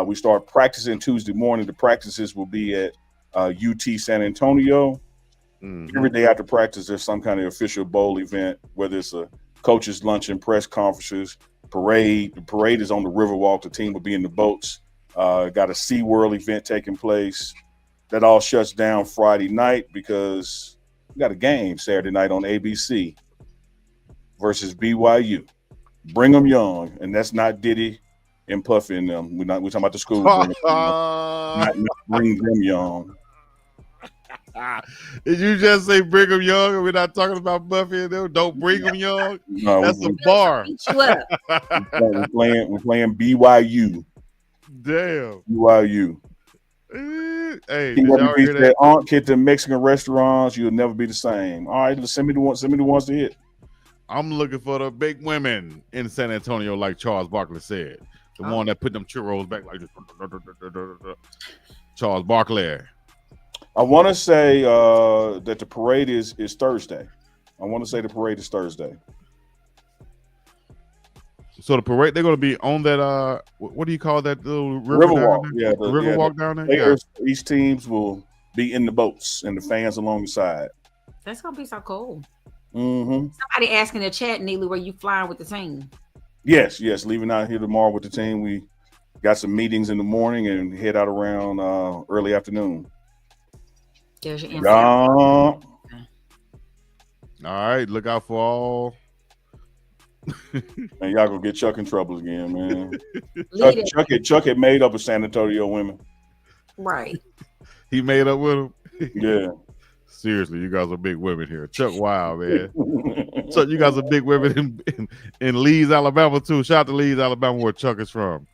We start practicing Tuesday morning. The practices will be at UT San Antonio. Mm-hmm. Every day after practice, there's some kind of official bowl event, whether it's a coach's luncheon, press conferences, parade. The parade is on the Riverwalk. The team will be in the boats. Got a SeaWorld event taking place. That all shuts down Friday night because we got a game Saturday night on ABC versus BYU. Brigham Young, and that's not Diddy and Puffy and them. We're talking about the school. not Brigham Young. Did you just say Brigham Young? We're not talking about Puffy and them. Don't Brigham Young. No, that's a bar. We're playing BYU. Damn. BYU. Hey, Aunt hit the Mexican restaurants. You'll never be the same. All right, send me the ones to hit. I'm looking for the big women in San Antonio, like Charles Barkley said. The one that put them churros back like this. Charles Barkley. I want to say that the parade is Thursday. I want to say the parade is Thursday. So the parade, they're going to be on that. What do you call that little River down walk? there? Yeah, the river walk down there. Players, each teams will be in the boats and the fans along the side. That's gonna be so cool. Mm-hmm. Somebody asking in the chat, Neely, where you flying with the team? Yes, leaving out here tomorrow with the team. We got some meetings in the morning and head out around early afternoon. There's your answer. Yeah. All right, look out for all. Man, y'all gonna get Chuck in trouble again, man. Lead Chuck had made up with San Antonio women. Right. He made up with him. Yeah. Seriously, you guys are big women here. Chuck Wild, man. Chuck, you guys are big women in Leeds, Alabama, too. Shout out to Leeds, Alabama, where Chuck is from.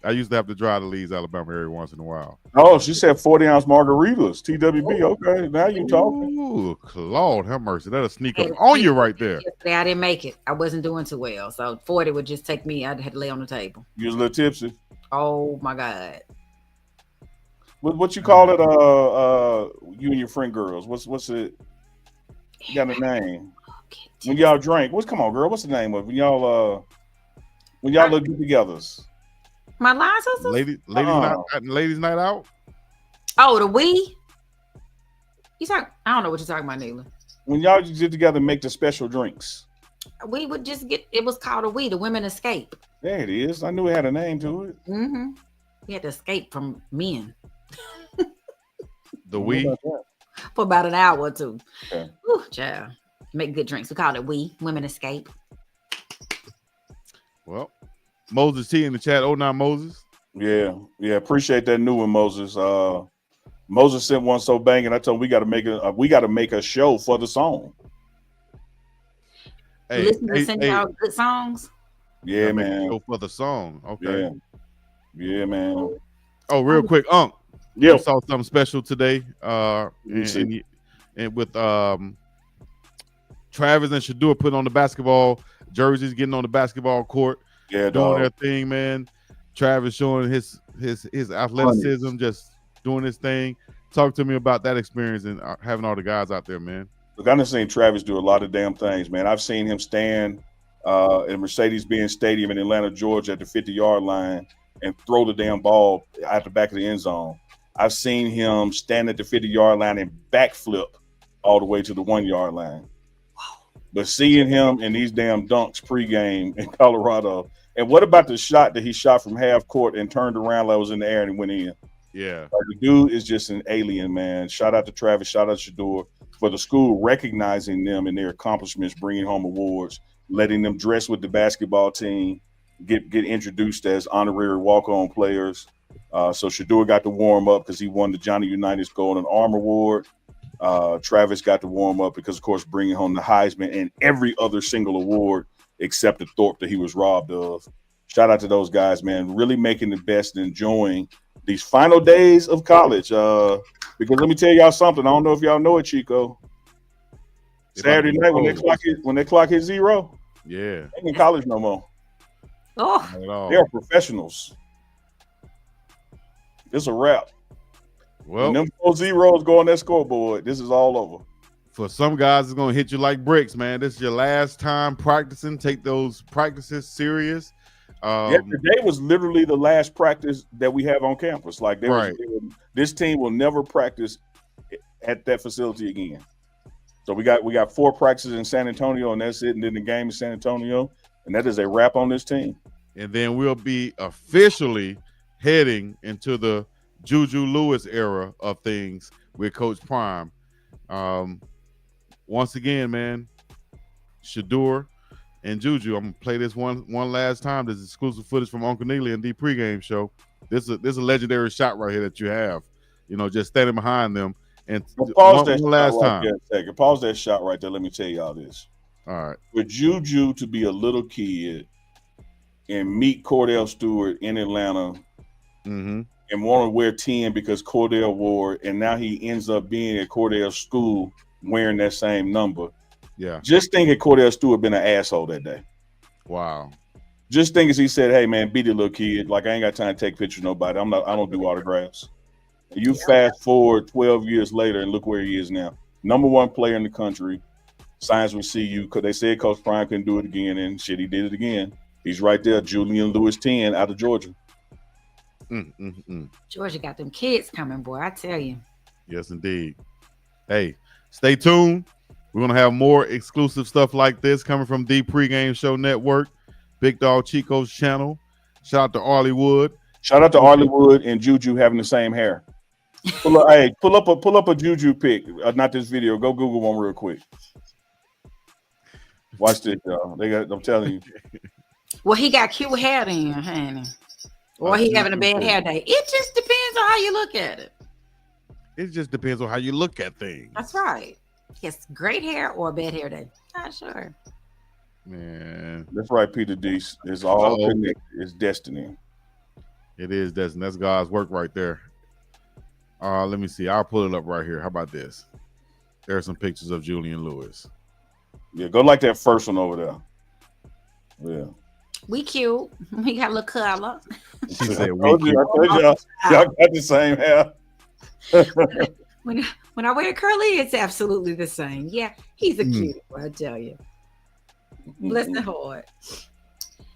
I used to have to drive to Leeds, Alabama every once in a while. Oh, she said 40-ounce margaritas. TWB. Okay, now you talking. Ooh, Lord have mercy. That'll sneak up on you right there. Yesterday, I didn't make it. I wasn't doing too well. So 40 would just take me. I had to lay on the table. You was a little tipsy. Oh, my God. What you call it? You and your friend girls. What's it? You got a name? When y'all drink. Come on, girl. What's the name of it? When y'all look get-togethers? My line sisters? Ladies night out? Oh, the we? I don't know what you're talking about, Neela. When y'all get together and make the special drinks. We would just it was called a we, the women escape. There it is. I knew it had a name to it. Mm-hmm. We had to escape from men. The we? For about an hour or two. Okay. Ooh, child. Make good drinks. We call it we, women escape. Well, Moses T in the chat. 09 Moses. Yeah. Appreciate that new one, Moses. Moses sent one so banging. I told him we got to make a show for the song. Hey, listen to send y'all good songs. Yeah, man. Show for the song. Okay. Yeah, man. Oh, real quick, Unc. Yeah. I saw something special today. And with Travis and Shedeur putting on the basketball jerseys, getting on the basketball court. Yeah, doing their thing, man. Travis showing his athleticism, just doing his thing. Talk to me about that experience and having all the guys out there, man. Look, I've seen Travis do a lot of damn things, man. I've seen him stand in Mercedes-Benz Stadium in Atlanta, Georgia, at the 50-yard line and throw the damn ball out the back of the end zone. I've seen him stand at the 50-yard line and backflip all the way to the 1-yard line. But seeing him in these damn dunks pregame in Colorado. And what about the shot that he shot from half court and turned around like it was in the air and went in? Yeah. Like, the dude is just an alien, man. Shout out to Travis. Shout out to Shedeur for the school recognizing them and their accomplishments, bringing home awards, letting them dress with the basketball team, get introduced as honorary walk-on players. So Shedeur got to warm up because he won the Johnny Unitas Golden Arm Award. Travis got to warm up because, of course, bringing home the Heisman and every other single award except the Thorpe that he was robbed of. Shout out to those guys, man, really making the best and enjoying these final days of college. Because let me tell y'all something. I don't know if y'all know it, Chico. Saturday night when they clock hit zero, yeah, they ain't in college no more. Oh, They are professionals. It's a wrap. Well, when them 4 zeros go on that scoreboard, this is all over. For some guys, it's gonna hit you like bricks, man. This is your last time practicing. Take those practices serious. Today was literally the last practice that we have on campus. Like, this team will never practice at that facility again. So we got 4 practices in San Antonio, and that's it. And then the game in San Antonio, and that is a wrap on this team. And then we'll be officially heading into the Juju Lewis era of things with Coach Prime. Once again, man, Shedeur and Juju. I'm gonna play this one last time. This is exclusive footage from Uncle Neely and the pregame show. This is a legendary shot right here that you have. You know, just standing behind them and pause one last time. Pause that shot right there. Let me tell y'all this. All right. For Juju to be a little kid and meet Cordell Stewart in Atlanta and want to wear 10 because Cordell wore, and now he ends up being at Cordell's school wearing that same number. Yeah. Just think had Cordell Stewart been an asshole that day. Wow. Just think as he said, "Hey man, beat the little kid. Like I ain't got time to take pictures of nobody. I don't do autographs." You fast forward 12 years later and look where he is now. Number 1 player in the country. Signs we see you because they said Coach Prime couldn't do it again, and shit, he did it again. He's right there, Julian Lewis 10 out of Georgia. Georgia got them kids coming, boy. I tell you. Yes, indeed. Hey, stay tuned. We're gonna have more exclusive stuff like this coming from the Pregame Show Network, Big Dog Chico's channel. Shout out to Arley Wood. Shout out to Arley Wood and Juju having the same hair. Pull up a Juju pic. Not this video. Go Google one real quick. Watch this, y'all. I'm telling you. Well, he got cute hair then, honey. Or he having a bad hair day. It just depends on how you look at it. It just depends on how you look at things. That's right. He has great hair or a bad hair day. Not sure. Man. That's right, Peter D. It's all connected. It's destiny. It is destiny. That's God's work right there. Let me see. I'll pull it up right here. How about this? There are some pictures of Julian Lewis. Yeah, go like that first one over there. Yeah. We cute. We got a little color. She said, I told y'all got the same hair. when I wear curly, it's absolutely the same. Yeah, he's a cute one, I tell you. Bless the heart.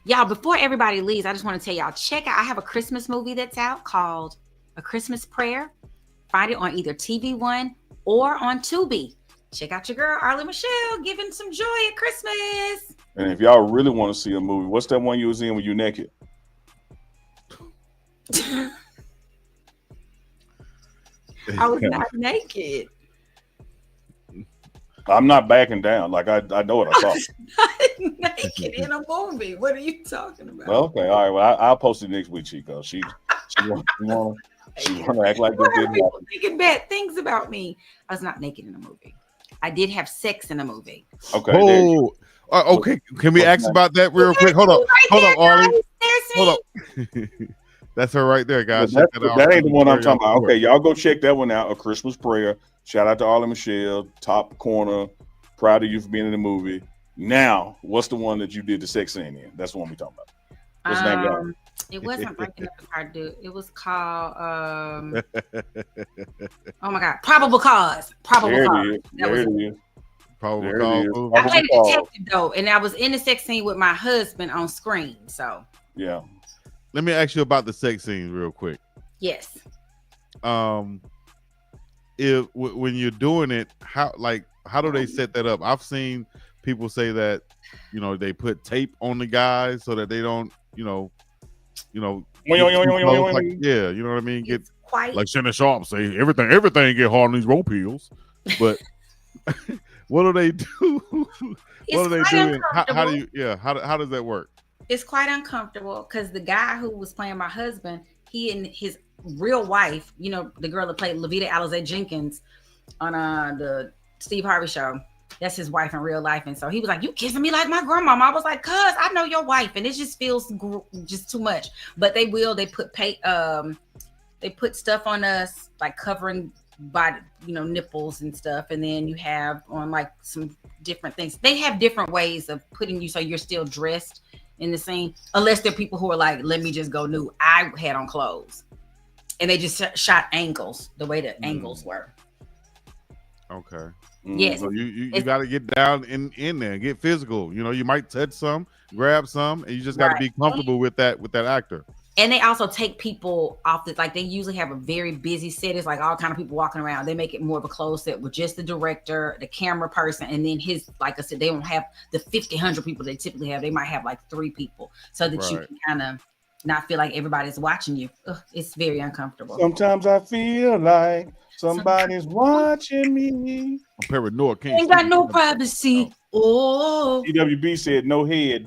Y'all, before everybody leaves, I just want to tell y'all, check out, I have a Christmas movie that's out called A Christmas Prayer. Find it on either TV One or on Tubi. Check out your girl, Arley Michelle, giving some joy at Christmas. And if y'all really want to see a movie, what's that one you was in when you naked? I was not naked. I'm not backing down. Like I know what I thought. Not naked in a movie. What are you talking about? Well, okay, all right. Well, I'll post it next week, Chico. She want to act like this didn't people happen. thinking bad things about me. I was not naked in a movie. I did have sex in a movie. Okay. Okay. Can we ask about that real quick? Hold up, Arley. Hold up. That's her right there, guys. That ain't the one I'm talking about. Okay, y'all go check that one out. A Christmas Prayer. Shout out to Arley Michelle, top corner. Proud of you for being in the movie. Now, what's the one that you did the sex scene in? That's the one we talking about. What's the name of it wasn't Breaking Up the Heart, dude. It was called oh my God, Probable Cause. Probable Cause. There it is. Probable Cause. I played a detective though, and I was in the sex scene with my husband on screen. So yeah. Let me ask you about the sex scenes real quick. Yes. If when you're doing it, how do they set that up? I've seen people say that, they put tape on the guys so that they don't, you know what I mean? Get quite like Shannon Sharp say everything get hard on these rope heels. But what do they do? What do they do? How does that work? It's quite uncomfortable because the guy who was playing my husband, he and his real wife, the girl that played Levita Alizé Jenkins on the Steve Harvey show, that's his wife in real life. And so he was like, "You kissing me like my grandmama." I was like, "Cuz I know your wife," and it just feels just too much. But they put stuff on us like covering by nipples and stuff, and then you have on like some different things. They have different ways of putting you so you're still dressed in the scene, unless they're people who are like, "Let me just go nude." I had on clothes, and they just shot angles the way the angles were. Okay. Yes. So you got to get down in there, get physical. You might touch some, grab some, and you just got to be comfortable with that actor. And they also take people off they usually have a very busy set. It's like all kind of people walking around. They make it more of a closed set with just the director, the camera person, and then like I said, they don't have the 100 people they typically have. They might have like 3 people so that you can kind of not feel like everybody's watching you. Ugh, it's very uncomfortable. Sometimes I feel like somebody's watching me. I'm paranoid. Ain't got no privacy. Oh. EWB said no head, ...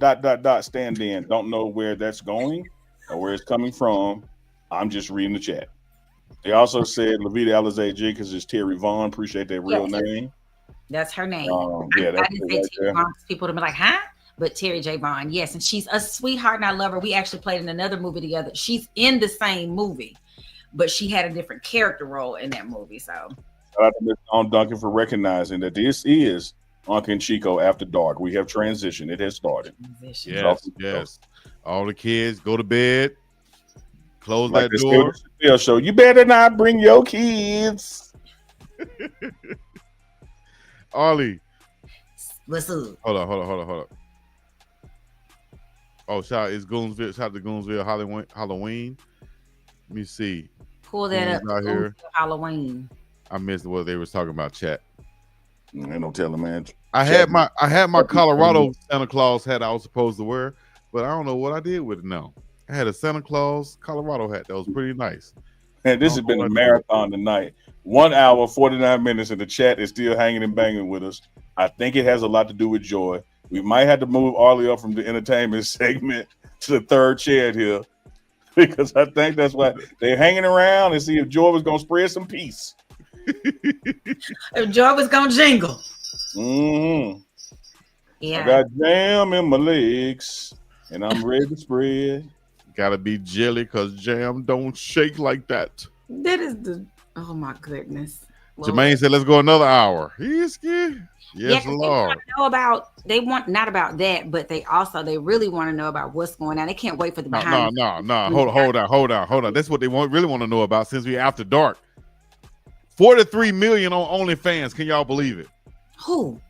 stand in. Don't know where that's going or where it's coming from. I'm just reading the chat. They also said Levita Alizé Jenkins is Terry Vaughn. Appreciate that real name. That's her name. Yeah, I didn't say Terry Vaughn because people would be like, huh? But Terry J. Vaughn, yes. And she's a sweetheart and I love her. We actually played in another movie together. She's in the same movie, but she had a different character role in that movie. So shout out to Mr. Duncan for recognizing that this is Uncle and Chico After Dark. We have transitioned. It has started. Yes. All the kids go to bed. Close Like that door. Show. You better not bring your kids. What's Arley. up? Hold on. Oh, shout out to Goonsville Halloween. Let me see. Pull that up. Out here. Halloween. I missed what they was talking about, chat. Ain't no telling, man. I had my Colorado Santa Claus hat I was supposed to wear, but I don't know what I did with it now. I had a Santa Claus Colorado hat that was pretty nice. And this has been a marathon tonight. 1 hour, 49 minutes, and the chat is still hanging and banging with us. I think it has a lot to do with Joy. We might have to move Arley up from the entertainment segment to the third chair here, because I think that's why they're hanging around and see if Joy was going to spread some peace. If Joy was going to jingle. Mm-hmm. Yeah. I got jam in my legs, and I'm ready to spread. Gotta be jelly, because jam don't shake like that. That is oh my goodness. Jermaine said, let's go another hour. He's scared. Yes, Lord. They want not about that, but they really want to know about what's going on. They can't wait for the behind. No. Hold on. That's what they really want to know about since we after dark. 43 million on OnlyFans. Can y'all believe it? Who?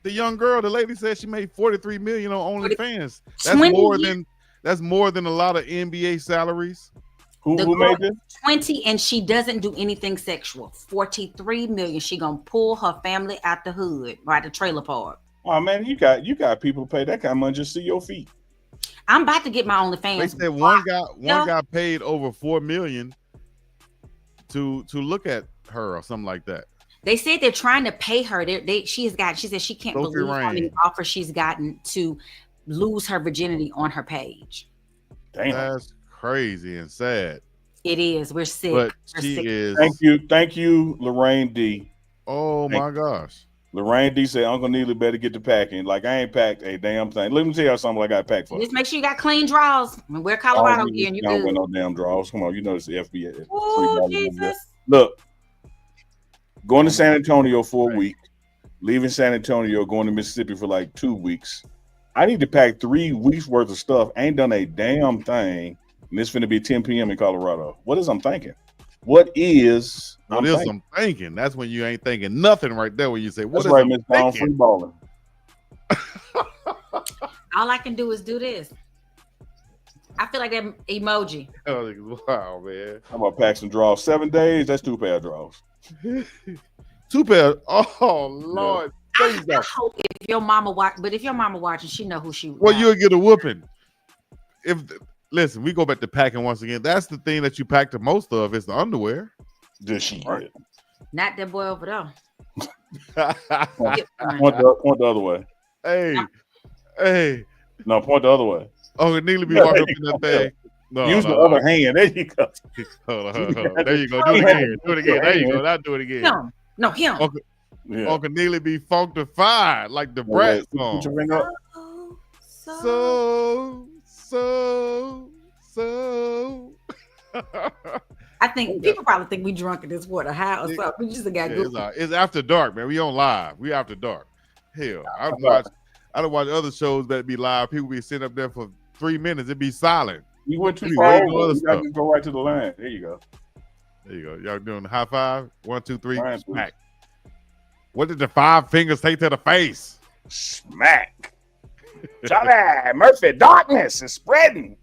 The young girl, the lady said she made 43 million on OnlyFans. That's more than a lot of NBA salaries. Who made this? 20, and she doesn't do anything sexual. 43 million. She gonna pull her family out the hood, right? The trailer park. Oh man, you got people pay that kind of money just to see your feet. I'm about to get my OnlyFans. They said one guy paid over 4 million to look at her or something like that. They said they're trying to pay her. She said she can't believe how many offers she's gotten to lose her virginity on her page. Damn. That's crazy and sad. It is. We're sick. But We're she sick. is. Thank you, Lorraine D. Oh my gosh. Lorraine D said Uncle Neely better get the packing. Like I ain't packed a damn thing. Let me tell you something I got packed for. Just make sure you got clean drawers. We're Colorado here and you don't wear good. no damn drawers. Come on, you know it's the FBI. Oh Jesus. Look, going to San Antonio for a week, leaving San Antonio, going to Mississippi for like 2 weeks. I need to pack 3 weeks worth of stuff. Ain't done a damn thing. And it's finna be 10 p.m. in Colorado. What is I'm thinking? I'm thinking? That's when you ain't thinking nothing right there when you say, what That's is right, I'm Miss Brown, free balling. All I can do is do this. I feel like that emoji. Wow, man. I'm gonna pack some drawers. 7 days, that's 2 pair of drawers. 2 pair. Oh Lord. I hope if your mama watching, she know who she was. Well, you'll get a whooping. Listen, we go back to packing once again. That's the thing that you pack the most of is the underwear. Does she? Right. Not that boy over there. Point the other way. Hey. No, point the other way. Oh, it needly be walking up in that thing. No, Use the other hand. There you go. Hold on. There you go. Do it again. There you go. Now do it again. No, him. Uncle Neely be functified like the Brat song. So. I think people probably think we drunk in this water. How or something? We just got good. It's after dark, man. We on live. We after dark. Hell, I don't watch other shows that be live. People be sitting up there for 3 minutes. It be silent. You went too far. You got to go right to the line. There you go. Y'all doing the high five? 1, 2, 3. Smack. What did the 5 fingers take to the face? Smack. Charlie Murphy, darkness is spreading.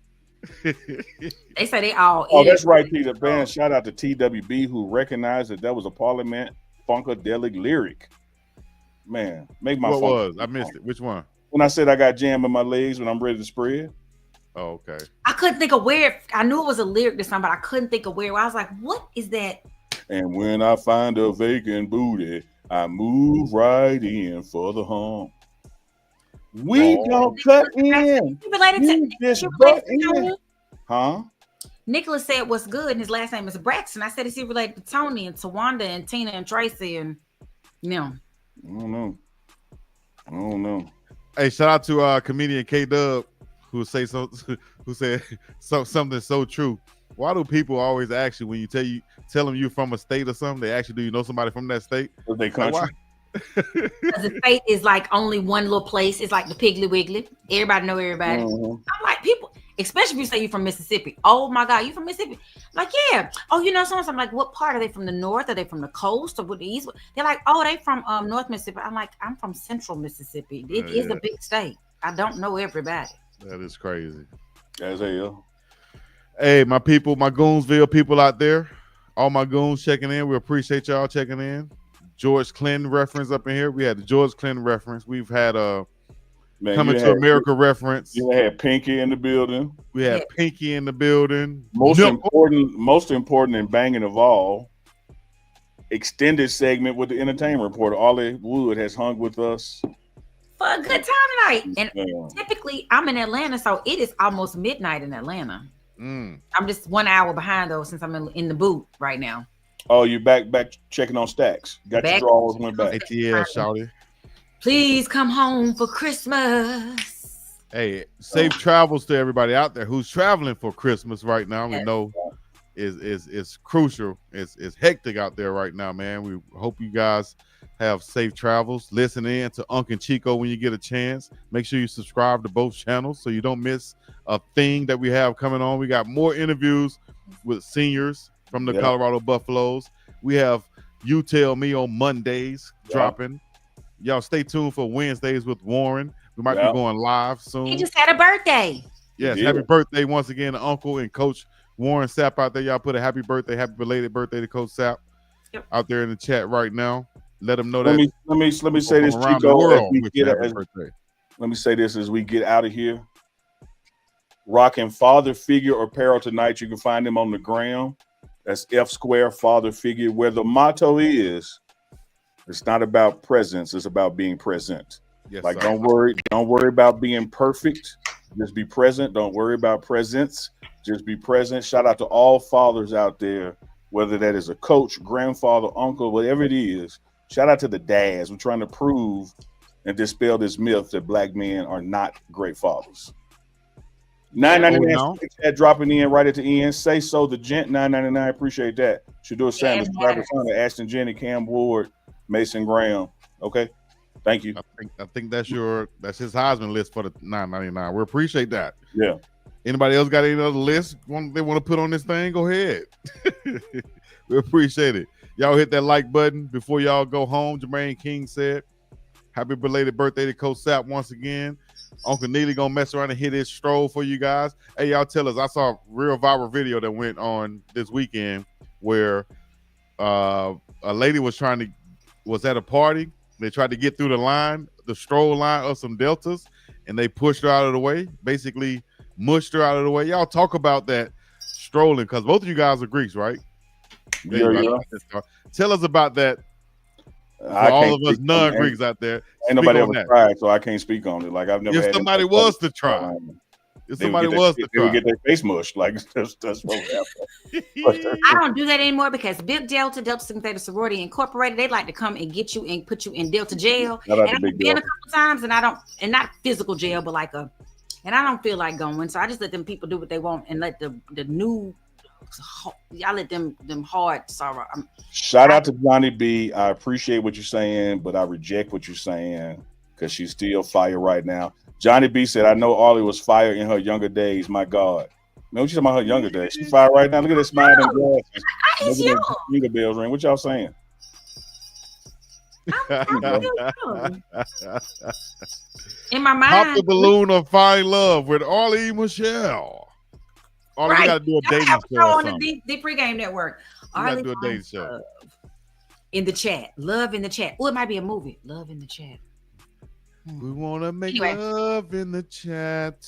They say they all. Oh, that's right, Peter. Man, shout out to TWB who recognized that was a Parliament Funkadelic lyric. Man, make my. What was? I missed it. Which one? When I said I got jam in my legs when I'm ready to spread. Oh, okay. I couldn't think of where. I knew it was a lyric to something, but I couldn't think of where. I was like, "What is that?" And when I find a vacant booty, I move right in for the hump. We don't cut in. She related to Tony? Huh? Nicholas said, "What's good?" And his last name is Braxton. I said, "Is he related to Tony and Tawanda and Tina and Tracy and I don't know. Hey, shout out to comedian K Dub who said something so true. Why do people always ask you when you tell them you're from a state or something? They actually do you know somebody from that state? They country. Because the state is like only one little place. It's like the Piggly Wiggly. Everybody know everybody. Mhm. I'm like, people, especially if you say you're from Mississippi. Oh my God, you from Mississippi? I'm like, yeah. Oh, you know someone? I'm like, what part are they from? The north? Are they from the coast or what? The east? They're like, oh, they from North Mississippi. I'm like, I'm from Central Mississippi. It is a big state. I don't know everybody. That is crazy. As hell. Hey, my people, my Goonsville people out there, all my goons checking in. We appreciate y'all checking in. George Clinton reference up in here. We had the George Clinton reference. We've had Man, Coming you to had- America reference. You had Pinky in the building. We had Pinky in the building. Most No- important and banging of all, extended segment with the entertainment reporter. Arley Wood has hung with us. For a good time tonight. And Yeah. typically I'm in Atlanta, so it is almost midnight in Atlanta. Mm. I'm just 1 hour behind though, since I'm in the boot right now. Oh, you back checking on stacks. Got your Back- drawers went back. ATL, shawty. Please come home for Christmas. Hey, safe travels to everybody out there who's traveling for Christmas right now. We Yes. know is crucial. It's hectic out there right now, man. We hope you guys have safe travels. Listen in to Unc and Chico when you get a chance. Make sure you subscribe to both channels so you don't miss a thing that we have coming on. We got more interviews with seniors from the Yep. Colorado Buffaloes. We have You Tell Me on Mondays dropping. Y'all stay tuned for Wednesdays with Warren. We might Yep. be going live soon. He just had a birthday. Yes, Yeah. happy birthday once again to Uncle and Coach Warren Sapp out there. Y'all put a happy belated birthday to Coach Sapp out there in the chat right now. Let him know Let that. me say this, from around Chico. the As world we wish get you happy as- birthday. let me say this as we get out of here. Rocking Father Figure apparel tonight. You can find them on the gram. That's F Square Father Figure, where the motto is, it's not about presence, it's about being present. Yes, Like, sir. don't worry about being perfect. Just be present. Don't worry about presence. Just be present. Shout out to all fathers out there, whether that is a coach, grandfather, uncle, whatever it is. Shout out to the dads. We're trying to prove and dispel this myth that black men are not great fathers. $9.99 Oh, no. chat dropping in right at the end. Say so, the gent $9.99. Appreciate that. Shedeur Sanders, Yeah, Travis Hunter, Ashton Jenny, Cam Ward, Mason Graham. Okay, thank you. I think that's his Heisman list for the $9.99. We appreciate that. Yeah. Anybody else got any other list they want to put on this thing? Go ahead. We appreciate it. Y'all hit that like button before y'all go home. Jermaine King said, happy belated birthday to Coach Sapp once again. Uncle Neely gonna mess around and hit his stroll for you guys. Hey, y'all tell us. I saw a real viral video that went on this weekend where a lady was at a party. They tried to get through the stroll line of some Deltas, and they pushed her out of the way, basically mushed her out of the way. Y'all talk about that strolling, because both of you guys are Greeks, right? Yeah. Tell us about that. For all of us non-Greeks out there, Ain't nobody speak on ever that. tried, so I can't speak on it. Like, I've never. If had somebody anybody was to try, if they somebody would was get to they would try, get their face mushed. Like, that's what happened. I don't do that anymore because Big Delta Sigma Theta Sorority Incorporated, they like to come and get you and put you in Delta jail. Shout out And to I've Big been a Delta. couple times, and not physical jail, but and I don't feel like going. So I just let them people do what they want and let the new, y'all let them hard sorrow. Shout out to Johnny B. I appreciate what you're saying, but I reject what you're saying because she's still fire right now. Johnny B said, I know Arley was fire in her younger days. My God. Man, what you talking about her younger days? She's fire right now. Look at that smile and glasses. I is Look you. at that finger bells ring. What y'all saying? In my mind. Pop the balloon of fine love with Arley Michelle. Arley, we gotta do a Y'all dating have a show or on something. the pregame network. We gotta Arley do a dating finds show. love in the chat. Love in the chat. Oh, it might be a movie. Love in the chat. We wanna make Anyway. love in the chat.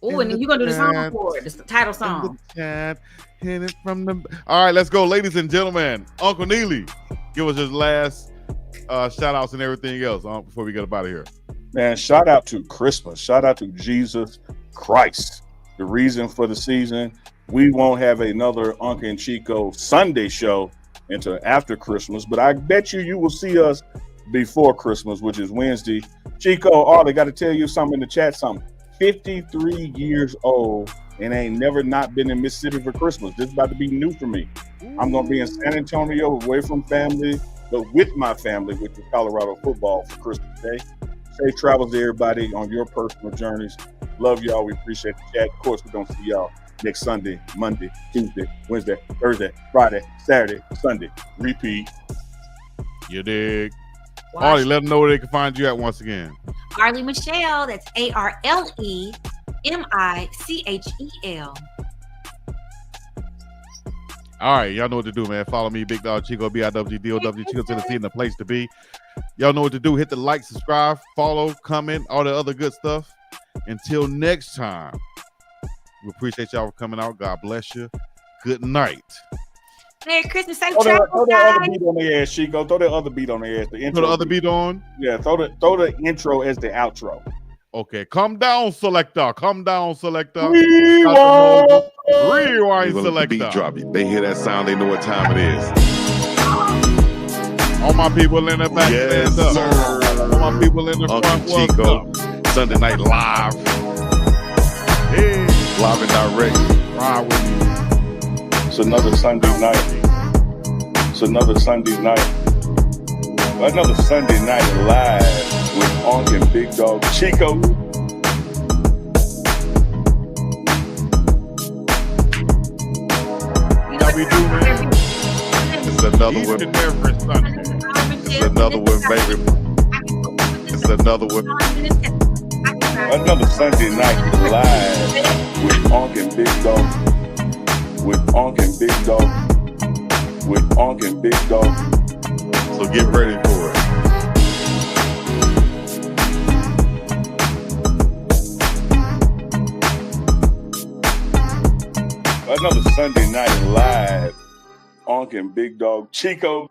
Oh, and then you're gonna do the song for it. The title song. In the chat. Hit it from the. All right, let's go, ladies and gentlemen. Uncle Neely, give us his last shout outs and everything else before we get up out of here. Man, shout out to Christmas. Shout out to Jesus Christ, the reason for the season. We won't have another Uncle and Chico Sunday show until after Christmas, but I bet you will see us before Christmas, which is Wednesday. Chico, Arley, got to tell you something in the chat. 53 years old and ain't never not been in Mississippi for Christmas. This is about to be new for me. I'm going to be in San Antonio, away from family, but with my family, which is Colorado football for Christmas Day. Safe travels to everybody on your personal journeys. Love y'all. We appreciate the chat. Of course, we're going to see y'all next Sunday, Monday, Tuesday, Wednesday, Thursday, Friday, Saturday, Sunday. Repeat. You dig? Arley, let them know where they can find you at once again. Arley Michelle. That's ARLEMICHEL. All right, y'all know what to do, man. Follow me, Big Dog Chico, BIWGDOW, Chico Tennessee, in the place to be. Y'all know what to do. Hit the like, subscribe, follow, comment, all the other good stuff. Until next time, we appreciate y'all for coming out. God bless you. Good night. Merry Christmas. Safe Throw travel, that other guys. beat on their ass, Chico. Throw that other beat on their ass. The intro. Put the other beat on. Yeah, throw the intro as the outro. Okay, come down, selector. Come down, selector. Rewind. Rewind, Let the selector. beat drop. They hear that sound, they know what time it is. All my people in the back, Yes, stand up. sir. All my people in the Uncle front, what's Chico, up? Sunday night live, Hey, live and direct. ride with me. It's another Sunday night. It's another Sunday night. Another Sunday night live with Unc and Big Dog Chico. How we do, man? It's another Each one. and every Sunday. It's another one, baby. It's another one. Another Sunday night live with Unc and Big Dog. With Unc and Big Dog. With Unc and Big Dog. So get ready for it. Another Sunday night live. Unc and Big Dog Chico.